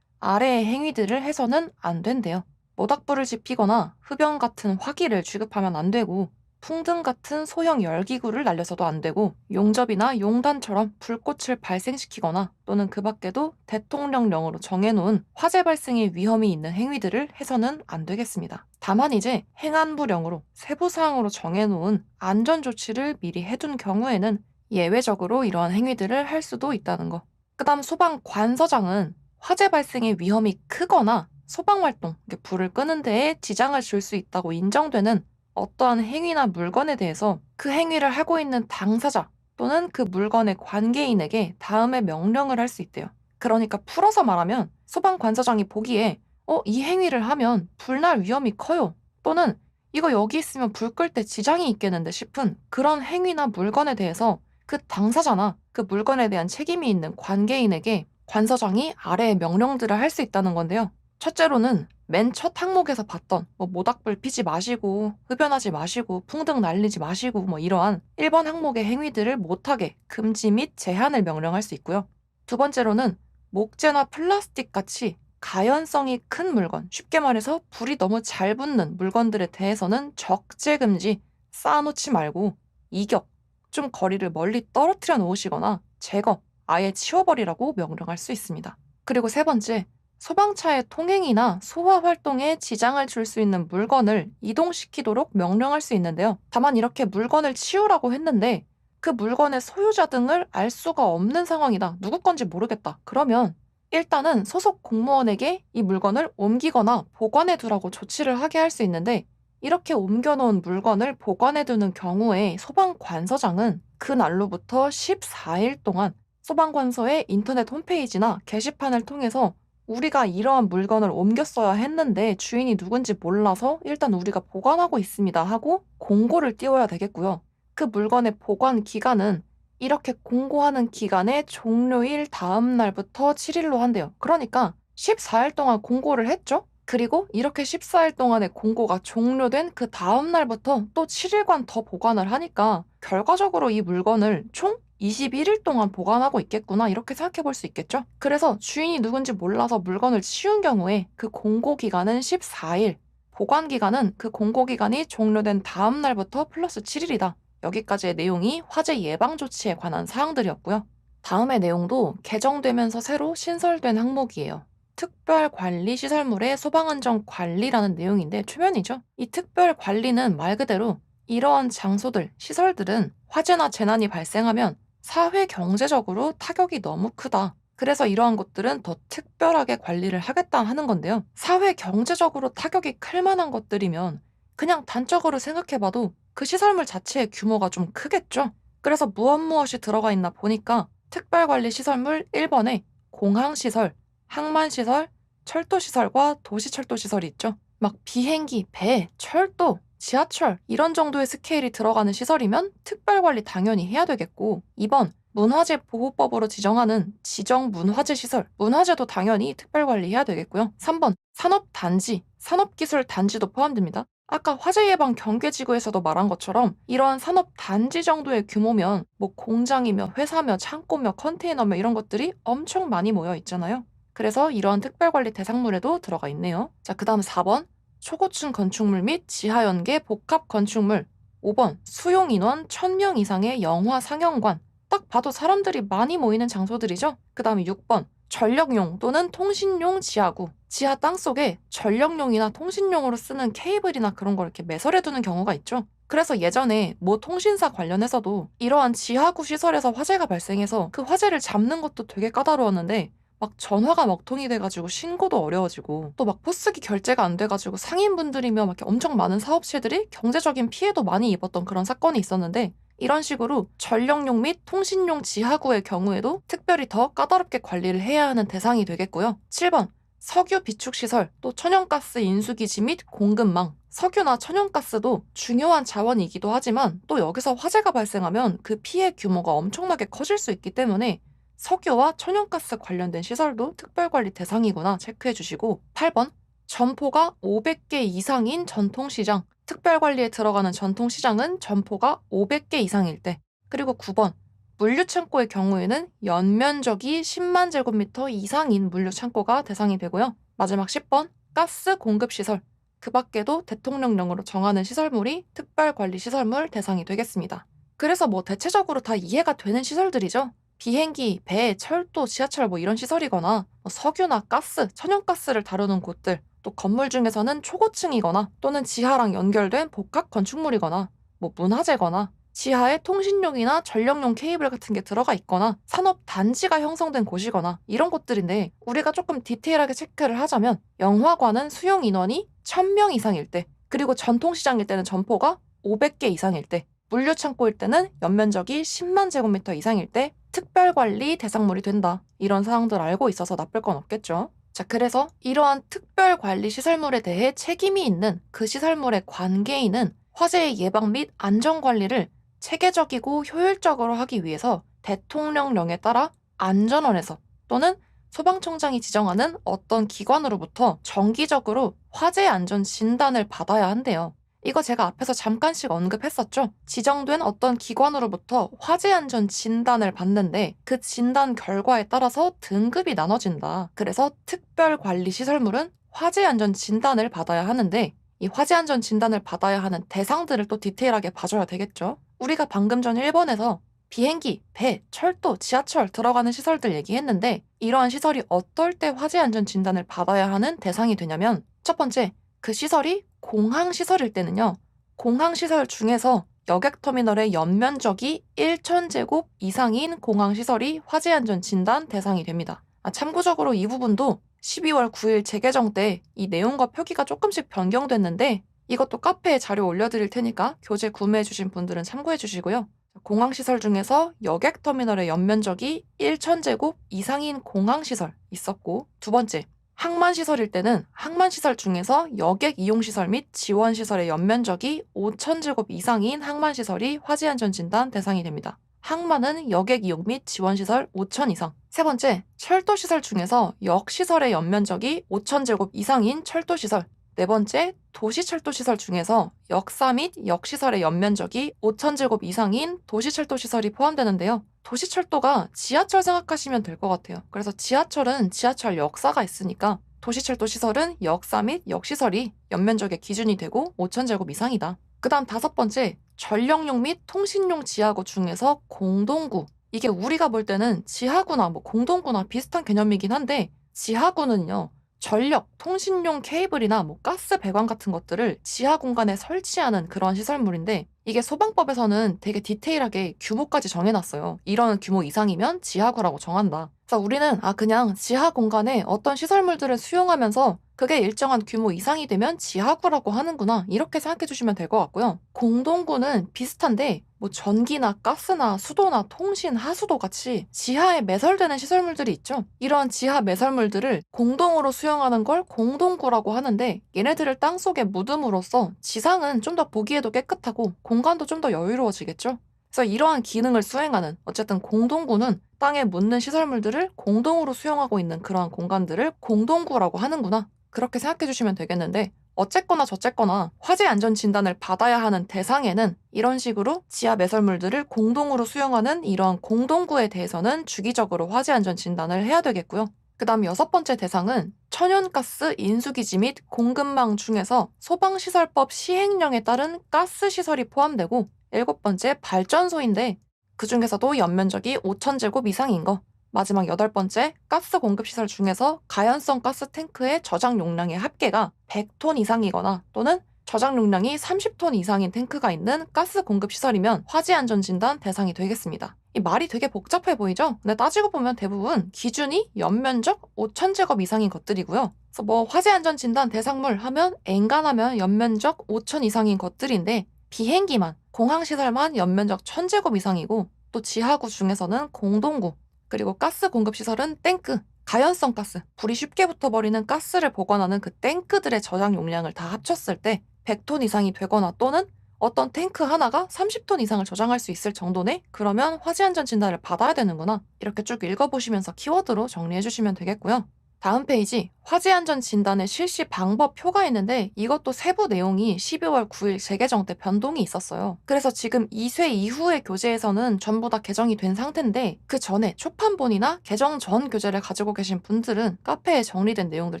아래의 행위들을 해서는 안 된대요. 모닥불을 지피거나 흡연 같은 화기를 취급하면 안 되고 풍등 같은 소형 열기구를 날려서도 안 되고 용접이나 용단처럼 불꽃을 발생시키거나 또는 그 밖에도 대통령령으로 정해놓은 화재 발생의 위험이 있는 행위들을 해서는 안 되겠습니다. 다만 이제 행안부령으로 세부사항으로 정해놓은 안전조치를 미리 해둔 경우에는 예외적으로 이러한 행위들을 할 수도 있다는 거. 그다음 소방관서장은 화재 발생의 위험이 크거나 소방활동, 불을 끄는 데에 지장을 줄 수 있다고 인정되는 어떠한 행위나 물건에 대해서 그 행위를 하고 있는 당사자 또는 그 물건의 관계인에게 다음에 명령을 할 수 있대요. 그러니까 풀어서 말하면 소방관서장이 보기에 이 행위를 하면 불날 위험이 커요. 또는 이거 여기 있으면 불 끌 때 지장이 있겠는데 싶은 그런 행위나 물건에 대해서 그 당사자나 그 물건에 대한 책임이 있는 관계인에게 관서장이 아래의 명령들을 할 수 있다는 건데요. 첫째로는 맨 첫 항목에서 봤던 모닥불 피지 마시고 흡연하지 마시고 풍등 날리지 마시고 이러한 1번 항목의 행위들을 못하게 금지 및 제한을 명령할 수 있고요. 두 번째로는 목재나 플라스틱 같이 가연성이 큰 물건, 쉽게 말해서 불이 너무 잘 붙는 물건들에 대해서는 적재 금지, 쌓아놓지 말고 이격, 좀 거리를 멀리 떨어뜨려 놓으시거나 제거, 아예 치워버리라고 명령할 수 있습니다. 그리고 세 번째, 소방차의 통행이나 소화 활동에 지장을 줄 수 있는 물건을 이동시키도록 명령할 수 있는데요. 다만 이렇게 물건을 치우라고 했는데 그 물건의 소유자 등을 알 수가 없는 상황이다. 누구 건지 모르겠다. 그러면 일단은 소속 공무원에게 이 물건을 옮기거나 보관해 두라고 조치를 하게 할 수 있는데, 이렇게 옮겨놓은 물건을 보관해 두는 경우에 소방관서장은 그날로부터 14일 동안 소방관서의 인터넷 홈페이지나 게시판을 통해서 우리가 이러한 물건을 옮겼어야 했는데 주인이 누군지 몰라서 일단 우리가 보관하고 있습니다 하고 공고를 띄워야 되겠고요. 그 물건의 보관 기간은 이렇게 공고하는 기간의 종료일 다음 날부터 7일로 한대요. 그러니까 14일 동안 공고를 했죠? 그리고 이렇게 14일 동안의 공고가 종료된 그 다음 날부터 또 7일간 더 보관을 하니까 결과적으로 이 물건을 총 21일 동안 보관하고 있겠구나, 이렇게 생각해 볼 수 있겠죠? 그래서 주인이 누군지 몰라서 물건을 치운 경우에 그 공고 기간은 14일, 보관 기간은 그 공고 기간이 종료된 다음 날부터 플러스 7일이다. 여기까지의 내용이 화재 예방 조치에 관한 사항들이었고요. 다음의 내용도 개정되면서 새로 신설된 항목이에요. 특별관리시설물의 소방안전관리라는 내용인데 초면이죠. 이 특별관리는 말 그대로 이러한 장소들, 시설들은 화재나 재난이 발생하면 사회 경제적으로 타격이 너무 크다. 그래서 이러한 것들은 더 특별하게 관리를 하겠다 하는 건데요. 사회 경제적으로 타격이 클 만한 것들이면 그냥 단적으로 생각해봐도 그 시설물 자체의 규모가 좀 크겠죠. 그래서 무엇이 들어가 있나 보니까 특별관리시설물 1번에 공항시설, 항만시설, 철도시설과 도시철도시설이 있죠. 막 비행기, 배, 철도, 지하철 이런 정도의 스케일이 들어가는 시설이면 특별관리 당연히 해야 되겠고, 2번 문화재 보호법으로 지정하는 지정 문화재 시설, 문화재도 당연히 특별관리 해야 되겠고요. 3번 산업단지, 산업기술단지도 포함됩니다. 아까 화재 예방 경계지구에서도 말한 것처럼 이러한 산업단지 정도의 규모면 뭐 공장이며 회사며 창고며 컨테이너며 이런 것들이 엄청 많이 모여 있잖아요. 그래서 이러한 특별관리 대상물에도 들어가 있네요. 자, 그 다음 4번 초고층 건축물 및 지하연계 복합 건축물. 5번 수용 인원 1000명 이상의 영화 상영관. 딱 봐도 사람들이 많이 모이는 장소들이죠. 그 다음에 6번 전력용 또는 통신용 지하구. 지하 땅속에 전력용이나 통신용으로 쓰는 케이블이나 그런 걸 이렇게 매설해두는 경우가 있죠. 그래서 예전에 모 통신사 관련해서도 이러한 지하구 시설에서 화재가 발생해서 그 화재를 잡는 것도 되게 까다로웠는데 막 전화가 먹통이 돼가지고 신고도 어려워지고 또 막 포스기 결제가 안 돼가지고 상인분들이며 막 이렇게 엄청 많은 사업체들이 경제적인 피해도 많이 입었던 그런 사건이 있었는데, 이런 식으로 전력용 및 통신용 지하구의 경우에도 특별히 더 까다롭게 관리를 해야 하는 대상이 되겠고요. 7번 석유 비축시설, 또 천연가스 인수기지 및 공급망. 석유나 천연가스도 중요한 자원이기도 하지만 또 여기서 화재가 발생하면 그 피해 규모가 엄청나게 커질 수 있기 때문에 석유와 천연가스 관련된 시설도 특별관리 대상이구나 체크해 주시고, 8번 점포가 500개 이상인 전통시장. 특별관리에 들어가는 전통시장은 점포가 500개 이상일 때. 그리고 9번 물류창고의 경우에는 연면적이 10만 제곱미터 이상인 물류창고가 대상이 되고요. 마지막 10번 가스 공급시설. 그 밖에도 대통령령으로 정하는 시설물이 특별관리시설물 대상이 되겠습니다. 그래서 뭐 대체적으로 다 이해가 되는 시설들이죠. 비행기, 배, 철도, 지하철 뭐 이런 시설이거나 뭐 석유나 가스, 천연가스를 다루는 곳들, 또 건물 중에서는 초고층이거나 또는 지하랑 연결된 복합 건축물이거나 뭐 문화재거나 지하에 통신용이나 전력용 케이블 같은 게 들어가 있거나 산업단지가 형성된 곳이거나 이런 곳들인데, 우리가 조금 디테일하게 체크를 하자면 영화관은 수용 인원이 1000명 이상일 때, 그리고 전통시장일 때는 점포가 500개 이상일 때, 물류창고일 때는 연면적이 10만 제곱미터 이상일 때 특별관리 대상물이 된다. 이런 사항들 알고 있어서 나쁠 건 없겠죠. 자, 그래서 이러한 특별관리 시설물에 대해 책임이 있는 그 시설물의 관계인은 화재의 예방 및 안전관리를 체계적이고 효율적으로 하기 위해서 대통령령에 따라 안전원에서 또는 소방청장이 지정하는 어떤 기관으로부터 정기적으로 화재 안전 진단을 받아야 한대요. 이거 제가 앞에서 잠깐씩 언급했었죠. 지정된 어떤 기관으로부터 화재 안전 진단을 받는데 그 진단 결과에 따라서 등급이 나눠진다. 그래서 특별관리시설물은 화재 안전 진단을 받아야 하는데 이 화재 안전 진단을 받아야 하는 대상들을 또 디테일하게 봐줘야 되겠죠. 우리가 방금 전 1번에서 비행기, 배, 철도, 지하철 들어가는 시설들 얘기했는데 이러한 시설이 어떨 때 화재 안전 진단을 받아야 하는 대상이 되냐면 첫 번째, 그 시설이 공항 시설일 때는요. 공항 시설 중에서 여객터미널의 연면적이 1,000제곱 이상인 공항 시설이 화재 안전 진단 대상이 됩니다. 참고적으로 이 부분도 12월 9일 재개정 때 이 내용과 표기가 조금씩 변경됐는데 이것도 카페에 자료 올려드릴 테니까 교재 구매해주신 분들은 참고해주시고요. 공항시설 중에서 여객터미널의 연면적이 1,000제곱 이상인 공항시설 있었고 두 번째, 항만시설일 때는 항만시설 중에서 여객 이용시설 및 지원시설의 연면적이 5,000제곱 이상인 항만시설이 화재안전진단 대상이 됩니다. 항만은 여객 이용 및 지원시설 5,000 이상. 세 번째, 철도시설 중에서 역시설의 연면적이 5,000제곱 이상인 철도시설. 네 번째, 도시철도시설 중에서 역사 및 역시설의 연면적이 5,000제곱 이상인 도시철도시설이 포함되는데요. 도시철도가 지하철 생각하시면 될 것 같아요. 그래서 지하철은 지하철 역사가 있으니까 도시철도 시설은 역사 및 역시설이 연면적의 기준이 되고 5,000제곱 이상이다. 그 다음 다섯 번째, 전력용 및 통신용 지하구 중에서 공동구. 이게 우리가 볼 때는 지하구나 공동구나 비슷한 개념이긴 한데 지하구는요. 전력, 통신용 케이블이나 가스 배관 같은 것들을 지하 공간에 설치하는 그런 시설물인데 이게 소방법에서는 되게 디테일하게 규모까지 정해놨어요. 이런 규모 이상이면 지하구라고 정한다. 그래서 우리는 그냥 지하 공간에 어떤 시설물들을 수용하면서 그게 일정한 규모 이상이 되면 지하구라고 하는구나 이렇게 생각해 주시면 될 것 같고요. 공동구는 비슷한데 전기나 가스나 수도나 통신, 하수도 같이 지하에 매설되는 시설물들이 있죠. 이런 지하 매설물들을 공동으로 수용하는 걸 공동구라고 하는데 얘네들을 땅속에 묻음으로써 지상은 좀 더 보기에도 깨끗하고 공간도 좀 더 여유로워지겠죠. 그래서 이러한 기능을 수행하는 어쨌든 공동구는 땅에 묻는 시설물들을 공동으로 수용하고 있는 그러한 공간들을 공동구라고 하는구나. 그렇게 생각해 주시면 되겠는데 어쨌거나 저쨌거나 화재 안전 진단을 받아야 하는 대상에는 이런 식으로 지하 매설물들을 공동으로 수용하는 이러한 공동구에 대해서는 주기적으로 화재 안전 진단을 해야 되겠고요. 그 다음 여섯 번째 대상은 천연가스 인수기지 및 공급망 중에서 소방시설법 시행령에 따른 가스시설이 포함되고 일곱 번째 발전소인데 그 중에서도 연면적이 5,000제곱 이상인 거. 마지막 여덟 번째, 가스 공급 시설 중에서 가연성 가스 탱크의 저장 용량의 합계가 100톤 이상이거나 또는 저장 용량이 30톤 이상인 탱크가 있는 가스 공급 시설이면 화재 안전 진단 대상이 되겠습니다. 이 말이 되게 복잡해 보이죠? 근데 따지고 보면 대부분 기준이 연면적 5,000제곱 이상인 것들이고요. 그래서 화재 안전 진단 대상물 하면 엔간하면 연면적 5,000 이상인 것들인데 비행기만, 공항시설만 연면적 1,000제곱 이상이고 또 지하구 중에서는 공동구, 그리고 가스 공급 시설은 탱크, 가연성 가스, 불이 쉽게 붙어버리는 가스를 보관하는 그 탱크들의 저장 용량을 다 합쳤을 때 100톤 이상이 되거나 또는 어떤 탱크 하나가 30톤 이상을 저장할 수 있을 정도네? 그러면 화재 안전 진단을 받아야 되는구나. 이렇게 쭉 읽어보시면서 키워드로 정리해주시면 되겠고요. 다음 페이지, 화재 안전 진단의 실시 방법 표가 있는데 이것도 세부 내용이 12월 9일 재개정 때 변동이 있었어요. 그래서 지금 2쇄 이후의 교재에서는 전부 다 개정이 된 상태인데 그 전에 초판본이나 개정 전 교재를 가지고 계신 분들은 카페에 정리된 내용들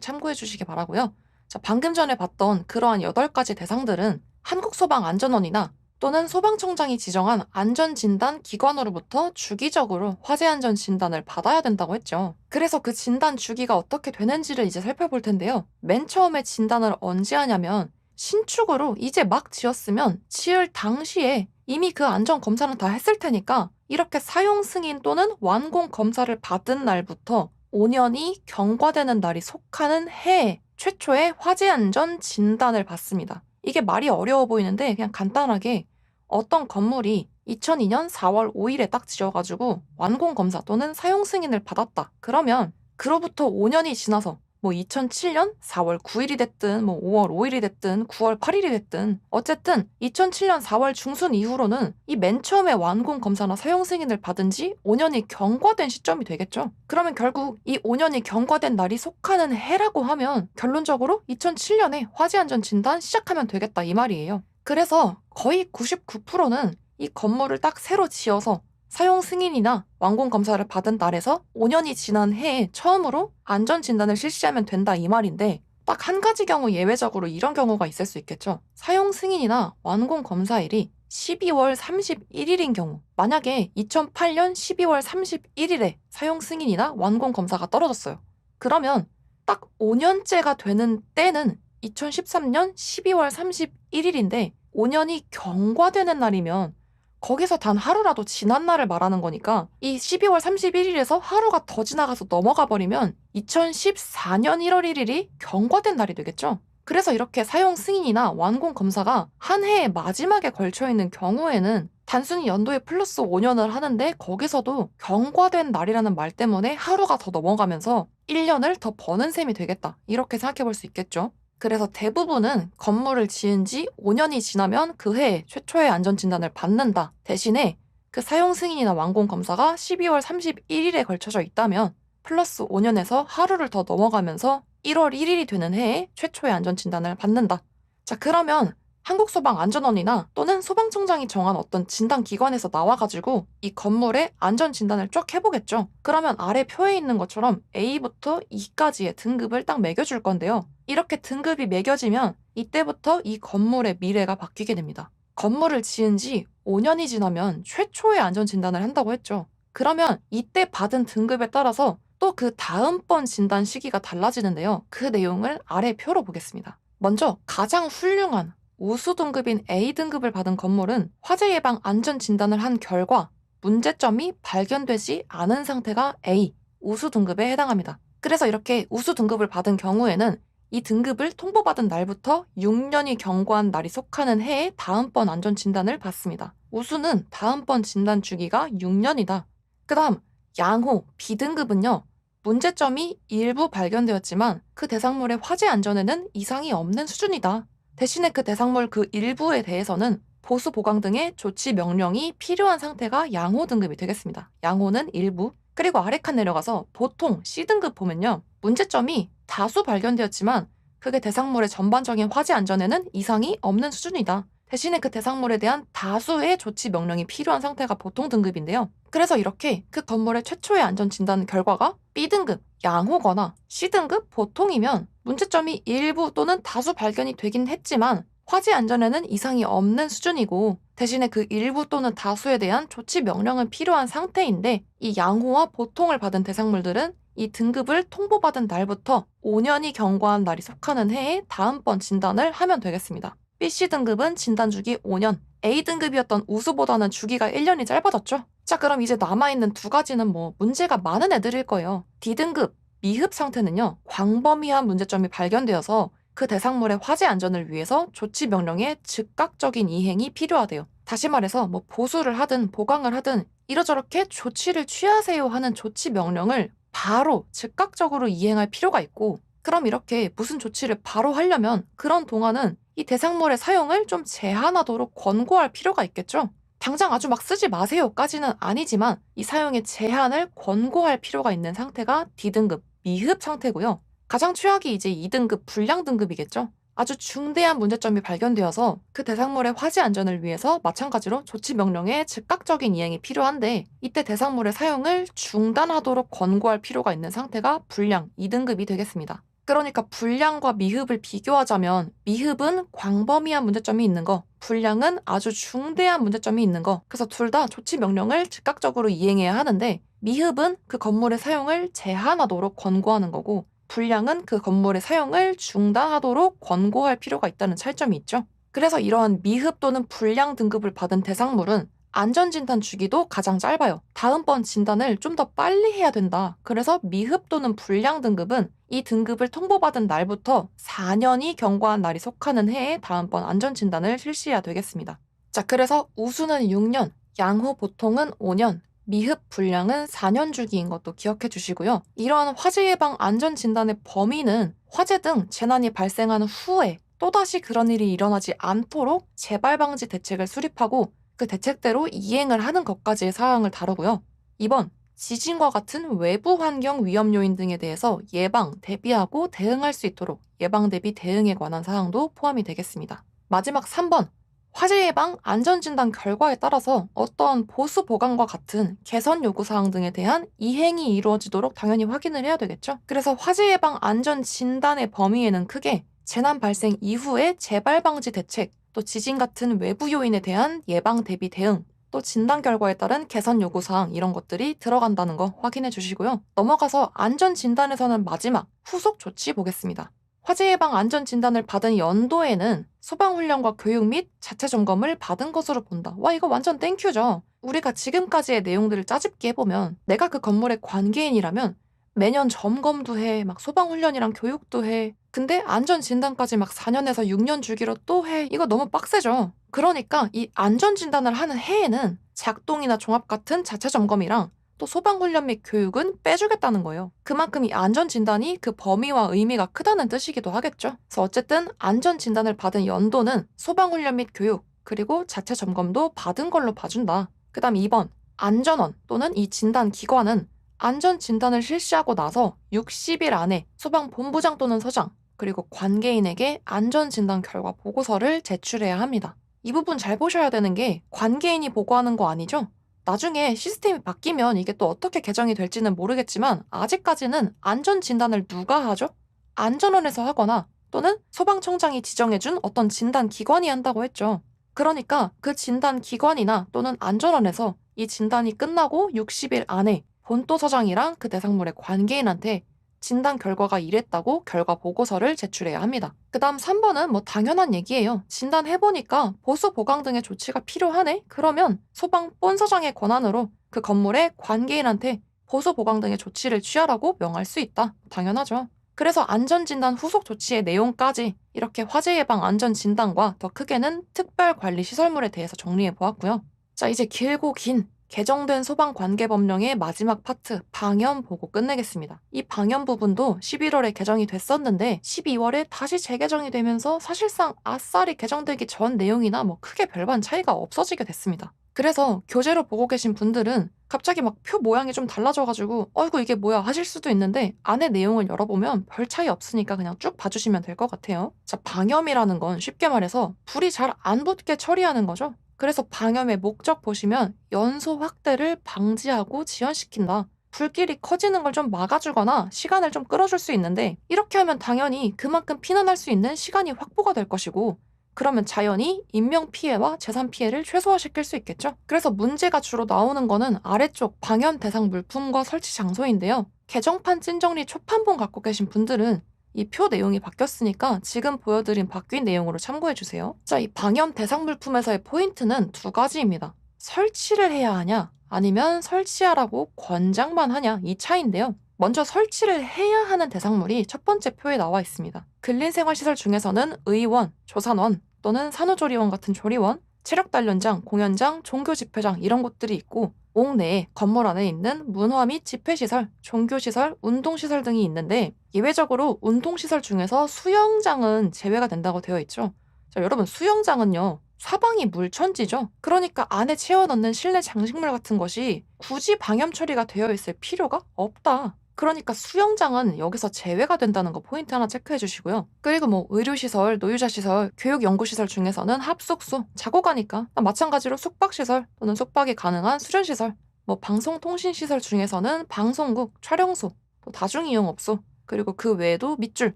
참고해 주시기 바라고요. 자, 방금 전에 봤던 그러한 8가지 대상들은 한국소방안전원이나 또는 소방청장이 지정한 안전진단 기관으로부터 주기적으로 화재안전 진단을 받아야 된다고 했죠. 그래서 그 진단 주기가 어떻게 되는지를 이제 살펴볼 텐데요. 맨 처음에 진단을 언제 하냐면 신축으로 이제 막 지었으면 지을 당시에 이미 그 안전검사는 다 했을 테니까 이렇게 사용 승인 또는 완공 검사를 받은 날부터 5년이 경과되는 날이 속하는 해에 최초의 화재안전 진단을 받습니다. 이게 말이 어려워 보이는데 그냥 간단하게 어떤 건물이 2002년 4월 5일에 딱 지어가지고 완공검사 또는 사용 승인을 받았다. 그러면 그로부터 5년이 지나서 2007년 4월 9일이 됐든 5월 5일이 됐든 9월 8일이 됐든 어쨌든 2007년 4월 중순 이후로는 이 맨 처음에 완공 검사나 사용 승인을 받은 지 5년이 경과된 시점이 되겠죠. 그러면 결국 이 5년이 경과된 날이 속하는 해라고 하면 결론적으로 2007년에 화재 안전 진단 시작하면 되겠다 이 말이에요. 그래서 거의 99%는 이 건물을 딱 새로 지어서 사용 승인이나 완공 검사를 받은 날에서 5년이 지난 해에 처음으로 안전 진단을 실시하면 된다 이 말인데 딱 한 가지 경우 예외적으로 이런 경우가 있을 수 있겠죠. 사용 승인이나 완공 검사일이 12월 31일인 경우, 만약에 2008년 12월 31일에 사용 승인이나 완공 검사가 떨어졌어요. 그러면 딱 5년째가 되는 때는 2013년 12월 31일인데 5년이 경과되는 날이면 거기서 단 하루라도 지난 날을 말하는 거니까 이 12월 31일에서 하루가 더 지나가서 넘어가 버리면 2014년 1월 1일이 경과된 날이 되겠죠. 그래서 이렇게 사용 승인이나 완공 검사가 한 해의 마지막에 걸쳐 있는 경우에는 단순히 연도에 플러스 5년을 하는데 거기서도 경과된 날이라는 말 때문에 하루가 더 넘어가면서 1년을 더 버는 셈이 되겠다. 이렇게 생각해 볼 수 있겠죠. 그래서 대부분은 건물을 지은 지 5년이 지나면 그 해에 최초의 안전진단을 받는다. 대신에 그 사용 승인이나 완공 검사가 12월 31일에 걸쳐져 있다면 플러스 5년에서 하루를 더 넘어가면서 1월 1일이 되는 해에 최초의 안전진단을 받는다. 자, 그러면 한국소방안전원이나 또는 소방청장이 정한 어떤 진단기관에서 나와가지고 이 건물의 안전진단을 쭉 해보겠죠. 그러면 아래 표에 있는 것처럼 A부터 E까지의 등급을 딱 매겨줄 건데요. 이렇게 등급이 매겨지면 이때부터 이 건물의 미래가 바뀌게 됩니다. 건물을 지은 지 5년이 지나면 최초의 안전진단을 한다고 했죠. 그러면 이때 받은 등급에 따라서 또 그 다음번 진단 시기가 달라지는데요. 그 내용을 아래 표로 보겠습니다. 먼저 가장 훌륭한 우수 등급인 A 등급을 받은 건물은 화재 예방 안전 진단을 한 결과 문제점이 발견되지 않은 상태가 A, 우수 등급에 해당합니다. 그래서 이렇게 우수 등급을 받은 경우에는 이 등급을 통보받은 날부터 6년이 경과한 날이 속하는 해에 다음번 안전 진단을 받습니다. 우수는 다음번 진단 주기가 6년이다. 그 다음 양호, B등급은요. 문제점이 일부 발견되었지만 그 대상물의 화재 안전에는 이상이 없는 수준이다. 대신에 그 대상물 그 일부에 대해서는 보수 보강 등의 조치 명령이 필요한 상태가 양호 등급이 되겠습니다. 양호는 일부. 그리고 아래 칸 내려가서 보통 C등급 보면요. 문제점이 다수 발견되었지만 그게 대상물의 전반적인 화재 안전에는 이상이 없는 수준이다. 대신에 그 대상물에 대한 다수의 조치 명령이 필요한 상태가 보통 등급인데요. 그래서 이렇게 그 건물의 최초의 안전 진단 결과가 B등급, 양호거나 C등급, 보통이면 문제점이 일부 또는 다수 발견이 되긴 했지만 화재 안전에는 이상이 없는 수준이고 대신에 그 일부 또는 다수에 대한 조치 명령은 필요한 상태인데 이 양호와 보통을 받은 대상물들은 이 등급을 통보받은 날부터 5년이 경과한 날이 속하는 해에 다음번 진단을 하면 되겠습니다. BC등급은 진단주기 5년, A등급이었던 우수보다는 주기가 1년이 짧아졌죠? 자, 그럼 이제 남아있는 두 가지는 문제가 많은 애들일 거예요. D등급, 미흡 상태는요, 광범위한 문제점이 발견되어서 그 대상물의 화재 안전을 위해서 조치 명령의 즉각적인 이행이 필요하대요. 다시 말해서 보수를 하든 보강을 하든 이러저렇게 조치를 취하세요 하는 조치 명령을 바로 즉각적으로 이행할 필요가 있고 그럼 이렇게 무슨 조치를 바로 하려면 그런 동안은 이 대상물의 사용을 좀 제한하도록 권고할 필요가 있겠죠. 당장 아주 막 쓰지 마세요까지는 아니지만 이 사용의 제한을 권고할 필요가 있는 상태가 D등급, 미흡 상태고요. 가장 최악이 이제 2등급, 불량 등급이겠죠. 아주 중대한 문제점이 발견되어서 그 대상물의 화재 안전을 위해서 마찬가지로 조치 명령의 즉각적인 이행이 필요한데 이때 대상물의 사용을 중단하도록 권고할 필요가 있는 상태가 불량, 2등급이 되겠습니다. 그러니까 불량과 미흡을 비교하자면 미흡은 광범위한 문제점이 있는 거, 불량은 아주 중대한 문제점이 있는 거. 그래서 둘 다 조치 명령을 즉각적으로 이행해야 하는데 미흡은 그 건물의 사용을 제한하도록 권고하는 거고 불량은 그 건물의 사용을 중단하도록 권고할 필요가 있다는 차이점이 있죠. 그래서 이러한 미흡 또는 불량 등급을 받은 대상물은 안전진단 주기도 가장 짧아요. 다음번 진단을 좀 더 빨리 해야 된다. 그래서 미흡 또는 불량 등급은 이 등급을 통보받은 날부터 4년이 경과한 날이 속하는 해에 다음번 안전진단을 실시해야 되겠습니다. 자, 그래서 우수는 6년, 양호 보통은 5년, 미흡 불량은 4년 주기인 것도 기억해 주시고요. 이러한 화재 예방 안전진단의 범위는 화재 등 재난이 발생한 후에 또다시 그런 일이 일어나지 않도록 재발 방지 대책을 수립하고 그 대책대로 이행을 하는 것까지의 사항을 다루고요. 2번, 지진과 같은 외부 환경 위험 요인 등에 대해서 예방, 대비하고 대응할 수 있도록 예방 대비 대응에 관한 사항도 포함이 되겠습니다. 마지막 3번, 화재 예방 안전진단 결과에 따라서 어떠한 보수 보강과 같은 개선 요구 사항 등에 대한 이행이 이루어지도록 당연히 확인을 해야 되겠죠. 그래서 화재 예방 안전진단의 범위에는 크게 재난 발생 이후의 재발 방지 대책, 또 지진 같은 외부 요인에 대한 예방 대비 대응, 또 진단 결과에 따른 개선 요구사항 이런 것들이 들어간다는 거 확인해 주시고요. 넘어가서 안전 진단에서는 마지막 후속 조치 보겠습니다. 화재 예방 안전 진단을 받은 연도에는 소방훈련과 교육 및 자체 점검을 받은 것으로 본다. 와, 이거 완전 땡큐죠. 우리가 지금까지의 내용들을 짜집기 해보면 내가 그 건물의 관계인이라면 매년 점검도 해, 막 소방훈련이랑 교육도 해. 근데 안전진단까지 막 4년에서 6년 주기로 또 해. 이거 너무 빡세죠. 그러니까 이 안전진단을 하는 해에는 작동이나 종합 같은 자체 점검이랑 또 소방훈련 및 교육은 빼주겠다는 거예요. 그만큼 이 안전진단이 그 범위와 의미가 크다는 뜻이기도 하겠죠. 그래서 어쨌든 안전진단을 받은 연도는 소방훈련 및 교육, 그리고 자체 점검도 받은 걸로 봐준다. 그 다음 2번, 안전원 또는 이 진단기관은 안전진단을 실시하고 나서 60일 안에 소방본부장 또는 서장, 그리고 관계인에게 안전진단 결과 보고서를 제출해야 합니다. 이 부분 잘 보셔야 되는 게 관계인이 보고하는 거 아니죠? 나중에 시스템이 바뀌면 이게 또 어떻게 개정이 될지는 모르겠지만 아직까지는 안전진단을 누가 하죠? 안전원에서 하거나 또는 소방청장이 지정해준 어떤 진단기관이 한다고 했죠. 그러니까 그 진단기관이나 또는 안전원에서 이 진단이 끝나고 60일 안에 본도서장이랑 그 대상물의 관계인한테 진단 결과가 이랬다고 결과 보고서를 제출해야 합니다. 그 다음 3번은 뭐 당연한 얘기예요. 진단해보니까 보수 보강 등의 조치가 필요하네? 그러면 소방 본서장의 권한으로 그 건물의 관계인한테 보수 보강 등의 조치를 취하라고 명할 수 있다. 당연하죠. 그래서 안전진단 후속 조치의 내용까지 이렇게 화재 예방 안전진단과 더 크게는 특별관리시설물에 대해서 정리해 보았고요. 자, 이제 길고 긴 개정된 소방관계법령의 마지막 파트 방염 보고 끝내겠습니다. 이 방염 부분도 11월에 개정이 됐었는데 12월에 다시 재개정이 되면서 사실상 아싸리 개정되기 전 내용이나 뭐 크게 별반 차이가 없어지게 됐습니다. 그래서 교재로 보고 계신 분들은 갑자기 막 표 모양이 좀 달라져가지고 어이구 이게 뭐야 하실 수도 있는데 안에 내용을 열어보면 별 차이 없으니까 그냥 쭉 봐주시면 될 것 같아요. 자, 방염이라는 건 쉽게 말해서 불이 잘 안 붙게 처리하는 거죠. 그래서 방염의 목적 보시면 연소 확대를 방지하고 지연시킨다. 불길이 커지는 걸 좀 막아주거나 시간을 좀 끌어줄 수 있는데 이렇게 하면 당연히 그만큼 피난할 수 있는 시간이 확보가 될 것이고 그러면 자연히 인명피해와 재산피해를 최소화시킬 수 있겠죠? 그래서 문제가 주로 나오는 거는 아래쪽 방염 대상 물품과 설치 장소인데요. 개정판 찐정리 초판본 갖고 계신 분들은 이 표 내용이 바뀌었으니까 지금 보여드린 바뀐 내용으로 참고해주세요. 자, 이 방염 대상 물품에서의 포인트는 두 가지입니다. 설치를 해야 하냐, 아니면 설치하라고 권장만 하냐, 이 차이인데요. 먼저 설치를 해야 하는 대상물이 첫 번째 표에 나와 있습니다. 근린생활시설 중에서는 의원, 조산원 또는 산후조리원 같은 조리원, 체력단련장, 공연장, 종교집회장 이런 곳들이 있고 옥 내에 건물 안에 있는 문화 및 집회시설, 종교시설, 운동시설 등이 있는데 예외적으로 운동시설 중에서 수영장은 제외가 된다고 되어 있죠. 자, 여러분 수영장은요. 사방이 물천지죠. 그러니까 안에 채워넣는 실내 장식물 같은 것이 굳이 방염 처리가 되어 있을 필요가 없다. 그러니까 수영장은 여기서 제외가 된다는 거 포인트 하나 체크해 주시고요. 그리고 뭐 의료시설, 노유자시설, 교육연구시설 중에서는 합숙소, 자고 가니까 마찬가지로 숙박시설 또는 숙박이 가능한 수련시설, 뭐 방송통신시설 중에서는 방송국, 촬영소, 또 다중이용업소, 그리고 그 외에도 밑줄,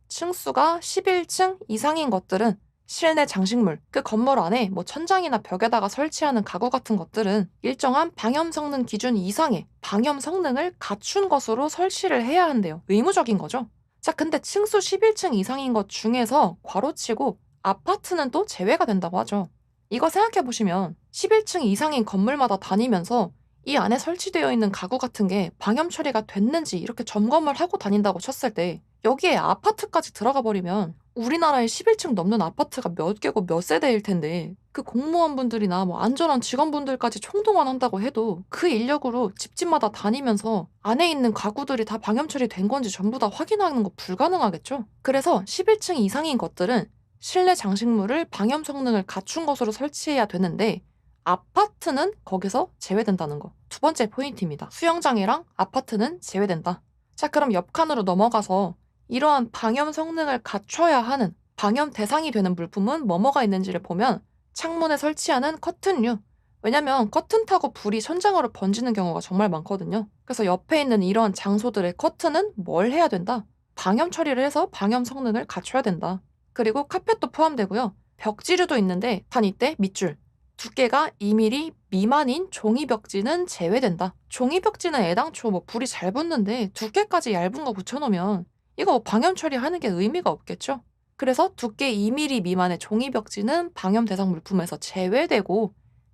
층수가 11층 이상인 것들은 실내 장식물, 그 건물 안에 뭐 천장이나 벽에다가 설치하는 가구 같은 것들은 일정한 방염 성능 기준 이상의 방염 성능을 갖춘 것으로 설치를 해야 한대요. 의무적인 거죠. 자, 근데 층수 11층 이상인 것 중에서 괄호치고 아파트는 또 제외가 된다고 하죠. 이거 생각해 보시면 11층 이상인 건물마다 다니면서 이 안에 설치되어 있는 가구 같은 게 방염 처리가 됐는지 이렇게 점검을 하고 다닌다고 쳤을 때 여기에 아파트까지 들어가 버리면 우리나라에 11층 넘는 아파트가 몇 개고 몇 세대일 텐데 그 공무원분들이나 뭐 안전원 직원분들까지 총동원한다고 해도 그 인력으로 집집마다 다니면서 안에 있는 가구들이 다 방염 처리된 건지 전부 다 확인하는 거 불가능하겠죠? 그래서 11층 이상인 것들은 실내 장식물을 방염 성능을 갖춘 것으로 설치해야 되는데 아파트는 거기서 제외된다는 거. 두 번째 포인트입니다. 수영장이랑 아파트는 제외된다. 자, 그럼 옆 칸으로 넘어가서 이러한 방염 성능을 갖춰야 하는 방염 대상이 되는 물품은 뭐뭐가 있는지를 보면 창문에 설치하는 커튼류. 왜냐면 커튼 타고 불이 천장으로 번지는 경우가 정말 많거든요. 그래서 옆에 있는 이러한 장소들의 커튼은 뭘 해야 된다? 방염 처리를 해서 방염 성능을 갖춰야 된다. 그리고 카펫도 포함되고요. 벽지류도 있는데 단 이때 밑줄. 두께가 2mm 미만인 종이벽지는 제외된다. 종이벽지는 애당초 불이 잘 붙는데 두께까지 얇은 거 붙여놓으면 이거 방염 처리하는 게 의미가 없겠죠? 그래서 두께 2mm 미만의 종이벽지는 방염 대상 물품에서 제외되고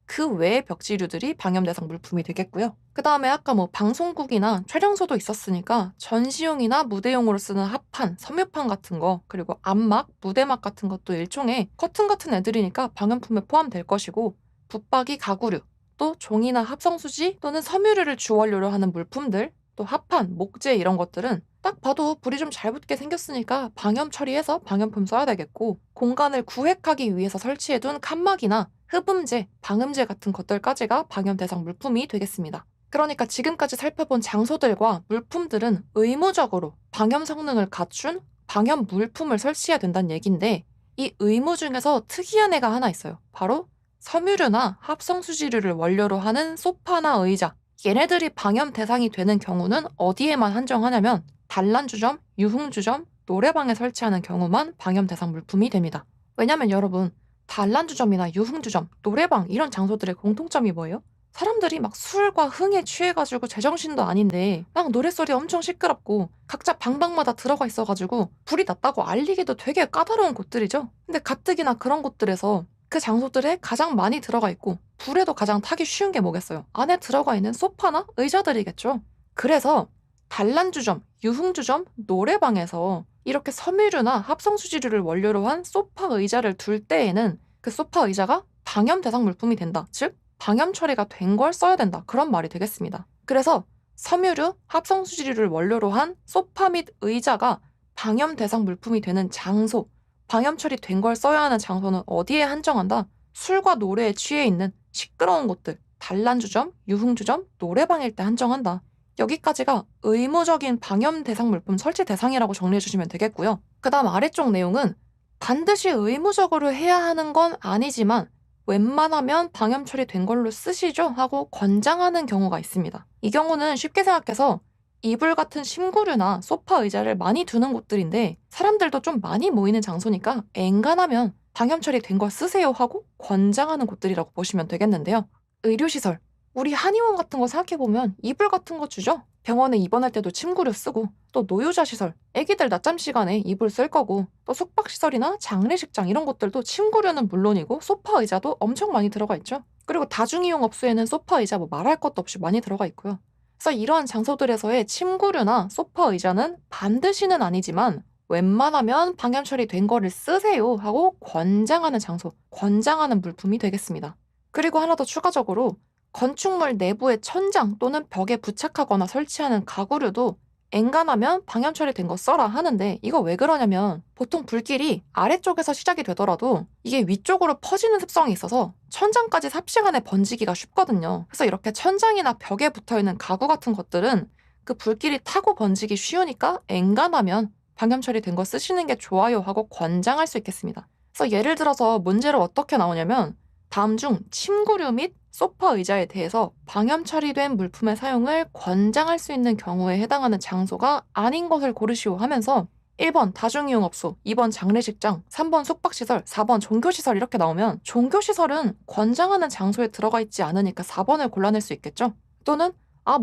그 외의 벽지류들이 방염 대상 물품이 되겠고요. 그 다음에 아까 방송국이나 촬영소도 있었으니까 전시용이나 무대용으로 쓰는 합판, 섬유판 같은 거, 그리고 암막, 무대막 같은 것도 일종의 커튼 같은 애들이니까 방염품에 포함될 것이고, 붙박이 가구류, 또 종이나 합성수지 또는 섬유류를 주원료로 하는 물품들, 또 합판, 목재 이런 것들은 딱 봐도 불이 좀 잘 붙게 생겼으니까 방염 처리해서 방염품 써야 되겠고, 공간을 구획하기 위해서 설치해둔 칸막이나 흡음재, 방음재 같은 것들까지가 방염 대상 물품이 되겠습니다. 그러니까 지금까지 살펴본 장소들과 물품들은 의무적으로 방염 성능을 갖춘 방염 물품을 설치해야 된다는 얘기인데, 이 의무 중에서 특이한 애가 하나 있어요. 바로 섬유류나 합성수지류를 원료로 하는 소파나 의자. 얘네들이 방염 대상이 되는 경우는 어디에만 한정하냐면 단란주점, 유흥주점, 노래방에 설치하는 경우만 방염 대상 물품이 됩니다. 왜냐면 여러분, 단란주점이나 유흥주점, 노래방 이런 장소들의 공통점이 뭐예요? 사람들이 막 술과 흥에 취해가지고 제정신도 아닌데 막 노랫소리 엄청 시끄럽고 각자 방방마다 들어가 있어가지고 불이 났다고 알리기도 되게 까다로운 곳들이죠. 근데 가뜩이나 그런 곳들에서 그 장소들에 가장 많이 들어가 있고 불에도 가장 타기 쉬운 게 뭐겠어요? 안에 들어가 있는 소파나 의자들이겠죠. 그래서 단란주점, 유흥주점, 노래방에서 이렇게 섬유류나 합성수지류를 원료로 한 소파 의자를 둘 때에는 그 소파 의자가 방염 대상 물품이 된다. 즉 방염 처리가 된 걸 써야 된다. 그런 말이 되겠습니다. 그래서 섬유류, 합성수지류를 원료로 한 소파 및 의자가 방염 대상 물품이 되는 장소, 방염 처리된 걸 써야 하는 장소는 어디에 한정한다? 술과 노래에 취해 있는 시끄러운 곳들, 단란주점, 유흥주점, 노래방일 때 한정한다. 여기까지가 의무적인 방염 대상 물품 설치 대상이라고 정리해 주시면 되겠고요. 그 다음 아래쪽 내용은 반드시 의무적으로 해야 하는 건 아니지만 웬만하면 방염 처리된 걸로 쓰시죠 하고 권장하는 경우가 있습니다. 이 경우는 쉽게 생각해서 이불 같은 침구류나 소파 의자를 많이 두는 곳들인데 사람들도 좀 많이 모이는 장소니까 엔간하면 방염 처리된 걸 쓰세요 하고 권장하는 곳들이라고 보시면 되겠는데요. 의료시설, 우리 한의원 같은 거 생각해보면 이불 같은 거 주죠? 병원에 입원할 때도 침구류 쓰고, 또 노유자 시설, 애기들 낮잠 시간에 이불 쓸 거고, 또 숙박시설이나 장례식장 이런 곳들도 침구류는 물론이고 소파 의자도 엄청 많이 들어가 있죠. 그리고 다중이용 업소에는 소파 의자 말할 것도 없이 많이 들어가 있고요. 그래서 이러한 장소들에서의 침구류나 소파 의자는 반드시는 아니지만 웬만하면 방염 처리된 거를 쓰세요 하고 권장하는 장소, 권장하는 물품이 되겠습니다. 그리고 하나 더 추가적으로 건축물 내부의 천장 또는 벽에 부착하거나 설치하는 가구류도 엔간하면 방염 처리된 거 써라 하는데 이거 왜 그러냐면 보통 불길이 아래쪽에서 시작이 되더라도 이게 위쪽으로 퍼지는 습성이 있어서 천장까지 삽시간에 번지기가 쉽거든요. 그래서 이렇게 천장이나 벽에 붙어있는 가구 같은 것들은 그 불길이 타고 번지기 쉬우니까 엔간하면 방염 처리된 거 쓰시는 게 좋아요 하고 권장할 수 있겠습니다. 그래서 예를 들어서 문제를 어떻게 나오냐면 다음 중 침구류 및 소파 의자에 대해서 방염 처리된 물품의 사용을 권장할 수 있는 경우에 해당하는 장소가 아닌 것을 고르시오 하면서 1번 다중이용업소, 2번 장례식장, 3번 숙박시설, 4번 종교시설 이렇게 나오면 종교시설은 권장하는 장소에 들어가 있지 않으니까 4번을 골라낼 수 있겠죠? 또는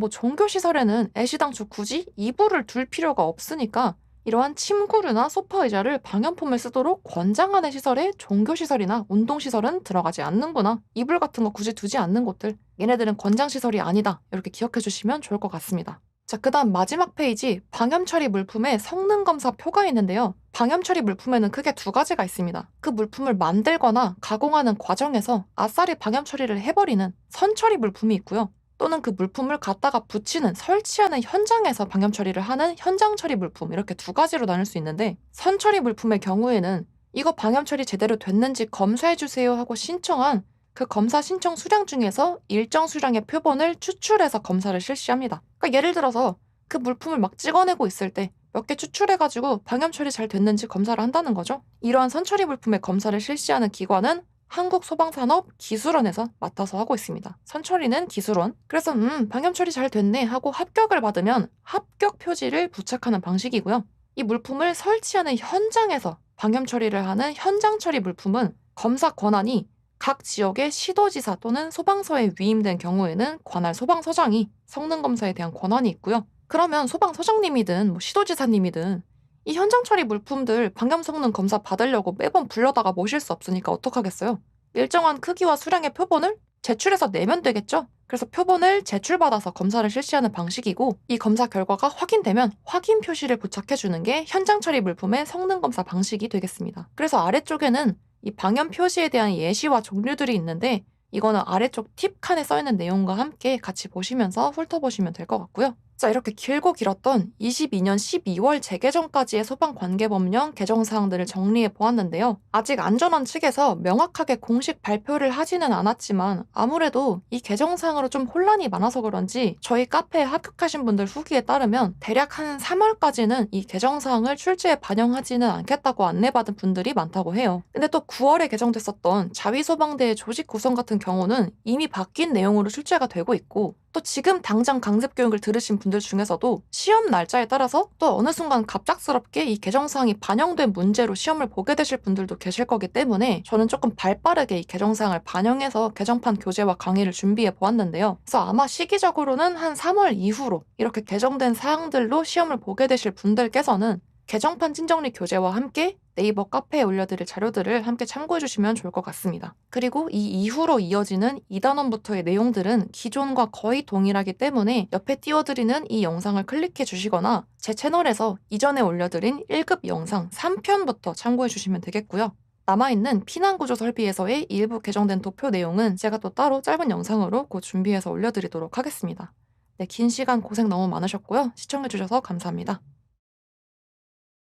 종교시설에는 애시당초 굳이 이불을 둘 필요가 없으니까 이러한 침구류나 소파 의자를 방염품을 쓰도록 권장하는 시설에 종교시설이나 운동시설은 들어가지 않는구나. 이불 같은 거 굳이 두지 않는 곳들. 얘네들은 권장시설이 아니다. 이렇게 기억해 주시면 좋을 것 같습니다. 자, 그 다음 마지막 페이지 방염 처리 물품의 성능검사 표가 있는데요. 방염 처리 물품에는 크게 두 가지가 있습니다. 그 물품을 만들거나 가공하는 과정에서 아싸리 방염 처리를 해버리는 선처리 물품이 있고요. 또는 그 물품을 갖다가 붙이는, 설치하는 현장에서 방염 처리를 하는 현장 처리 물품 이렇게 두 가지로 나눌 수 있는데 선처리 물품의 경우에는 이거 방염 처리 제대로 됐는지 검사해 주세요 하고 신청한 그 검사 신청 수량 중에서 일정 수량의 표본을 추출해서 검사를 실시합니다. 그러니까 예를 들어서 그 물품을 막 찍어내고 있을 때 몇 개 추출해가지고 방염 처리 잘 됐는지 검사를 한다는 거죠. 이러한 선처리 물품의 검사를 실시하는 기관은 한국소방산업기술원에서 맡아서 하고 있습니다. 선처리는 기술원. 그래서 방염 처리 잘 됐네 하고 합격을 받으면 합격 표지를 부착하는 방식이고요. 이 물품을 설치하는 현장에서 방염 처리를 하는 현장 처리 물품은 검사 권한이 각 지역의 시도지사 또는 소방서에 위임된 경우에는 관할 소방서장이 성능 검사에 대한 권한이 있고요. 그러면 소방서장님이든 시도지사님이든 이 현장 처리 물품들 방염 성능 검사 받으려고 매번 불러다가 모실 수 없으니까 어떡하겠어요? 일정한 크기와 수량의 표본을 제출해서 내면 되겠죠? 그래서 표본을 제출받아서 검사를 실시하는 방식이고, 이 검사 결과가 확인되면 확인 표시를 부착해주는 게 현장 처리 물품의 성능 검사 방식이 되겠습니다. 그래서 아래쪽에는 이 방염 표시에 대한 예시와 종류들이 있는데, 이거는 아래쪽 팁 칸에 써있는 내용과 함께 같이 보시면서 훑어보시면 될 것 같고요. 자, 이렇게 길고 길었던 22년 12월 재개정까지의 소방관계법령 개정사항들을 정리해 보았는데요. 아직 안전원 측에서 명확하게 공식 발표를 하지는 않았지만 아무래도 이 개정사항으로 좀 혼란이 많아서 그런지 저희 카페에 합격하신 분들 후기에 따르면 대략 한 3월까지는 이 개정사항을 출지에 반영하지는 않겠다고 안내받은 분들이 많다고 해요. 근데 또 9월에 개정됐었던 자위소방대의 조직 구성 같은 경우는 이미 바뀐 내용으로 출제가 되고 있고, 또 지금 당장 강습교육을 들으신 분들 중에서도 시험 날짜에 따라서 또 어느 순간 갑작스럽게 이 개정사항이 반영된 문제로 시험을 보게 되실 분들도 계실 거기 때문에 저는 조금 발빠르게 이 개정사항을 반영해서 개정판 교재와 강의를 준비해 보았는데요. 그래서 아마 시기적으로는 한 3월 이후로 이렇게 개정된 사항들로 시험을 보게 되실 분들께서는 개정판 진정리 교재와 함께 네이버 카페에 올려드릴 자료들을 함께 참고해 주시면 좋을 것 같습니다. 그리고 이 이후로 이어지는 2단원부터의 내용들은 기존과 거의 동일하기 때문에 옆에 띄워드리는 이 영상을 클릭해 주시거나 제 채널에서 이전에 올려드린 1급 영상 3편부터 참고해 주시면 되겠고요. 남아있는 피난구조 설비에서의 일부 개정된 도표 내용은 제가 또 따로 짧은 영상으로 곧 준비해서 올려드리도록 하겠습니다. 네, 긴 시간 고생 너무 많으셨고요. 시청해주셔서 감사합니다.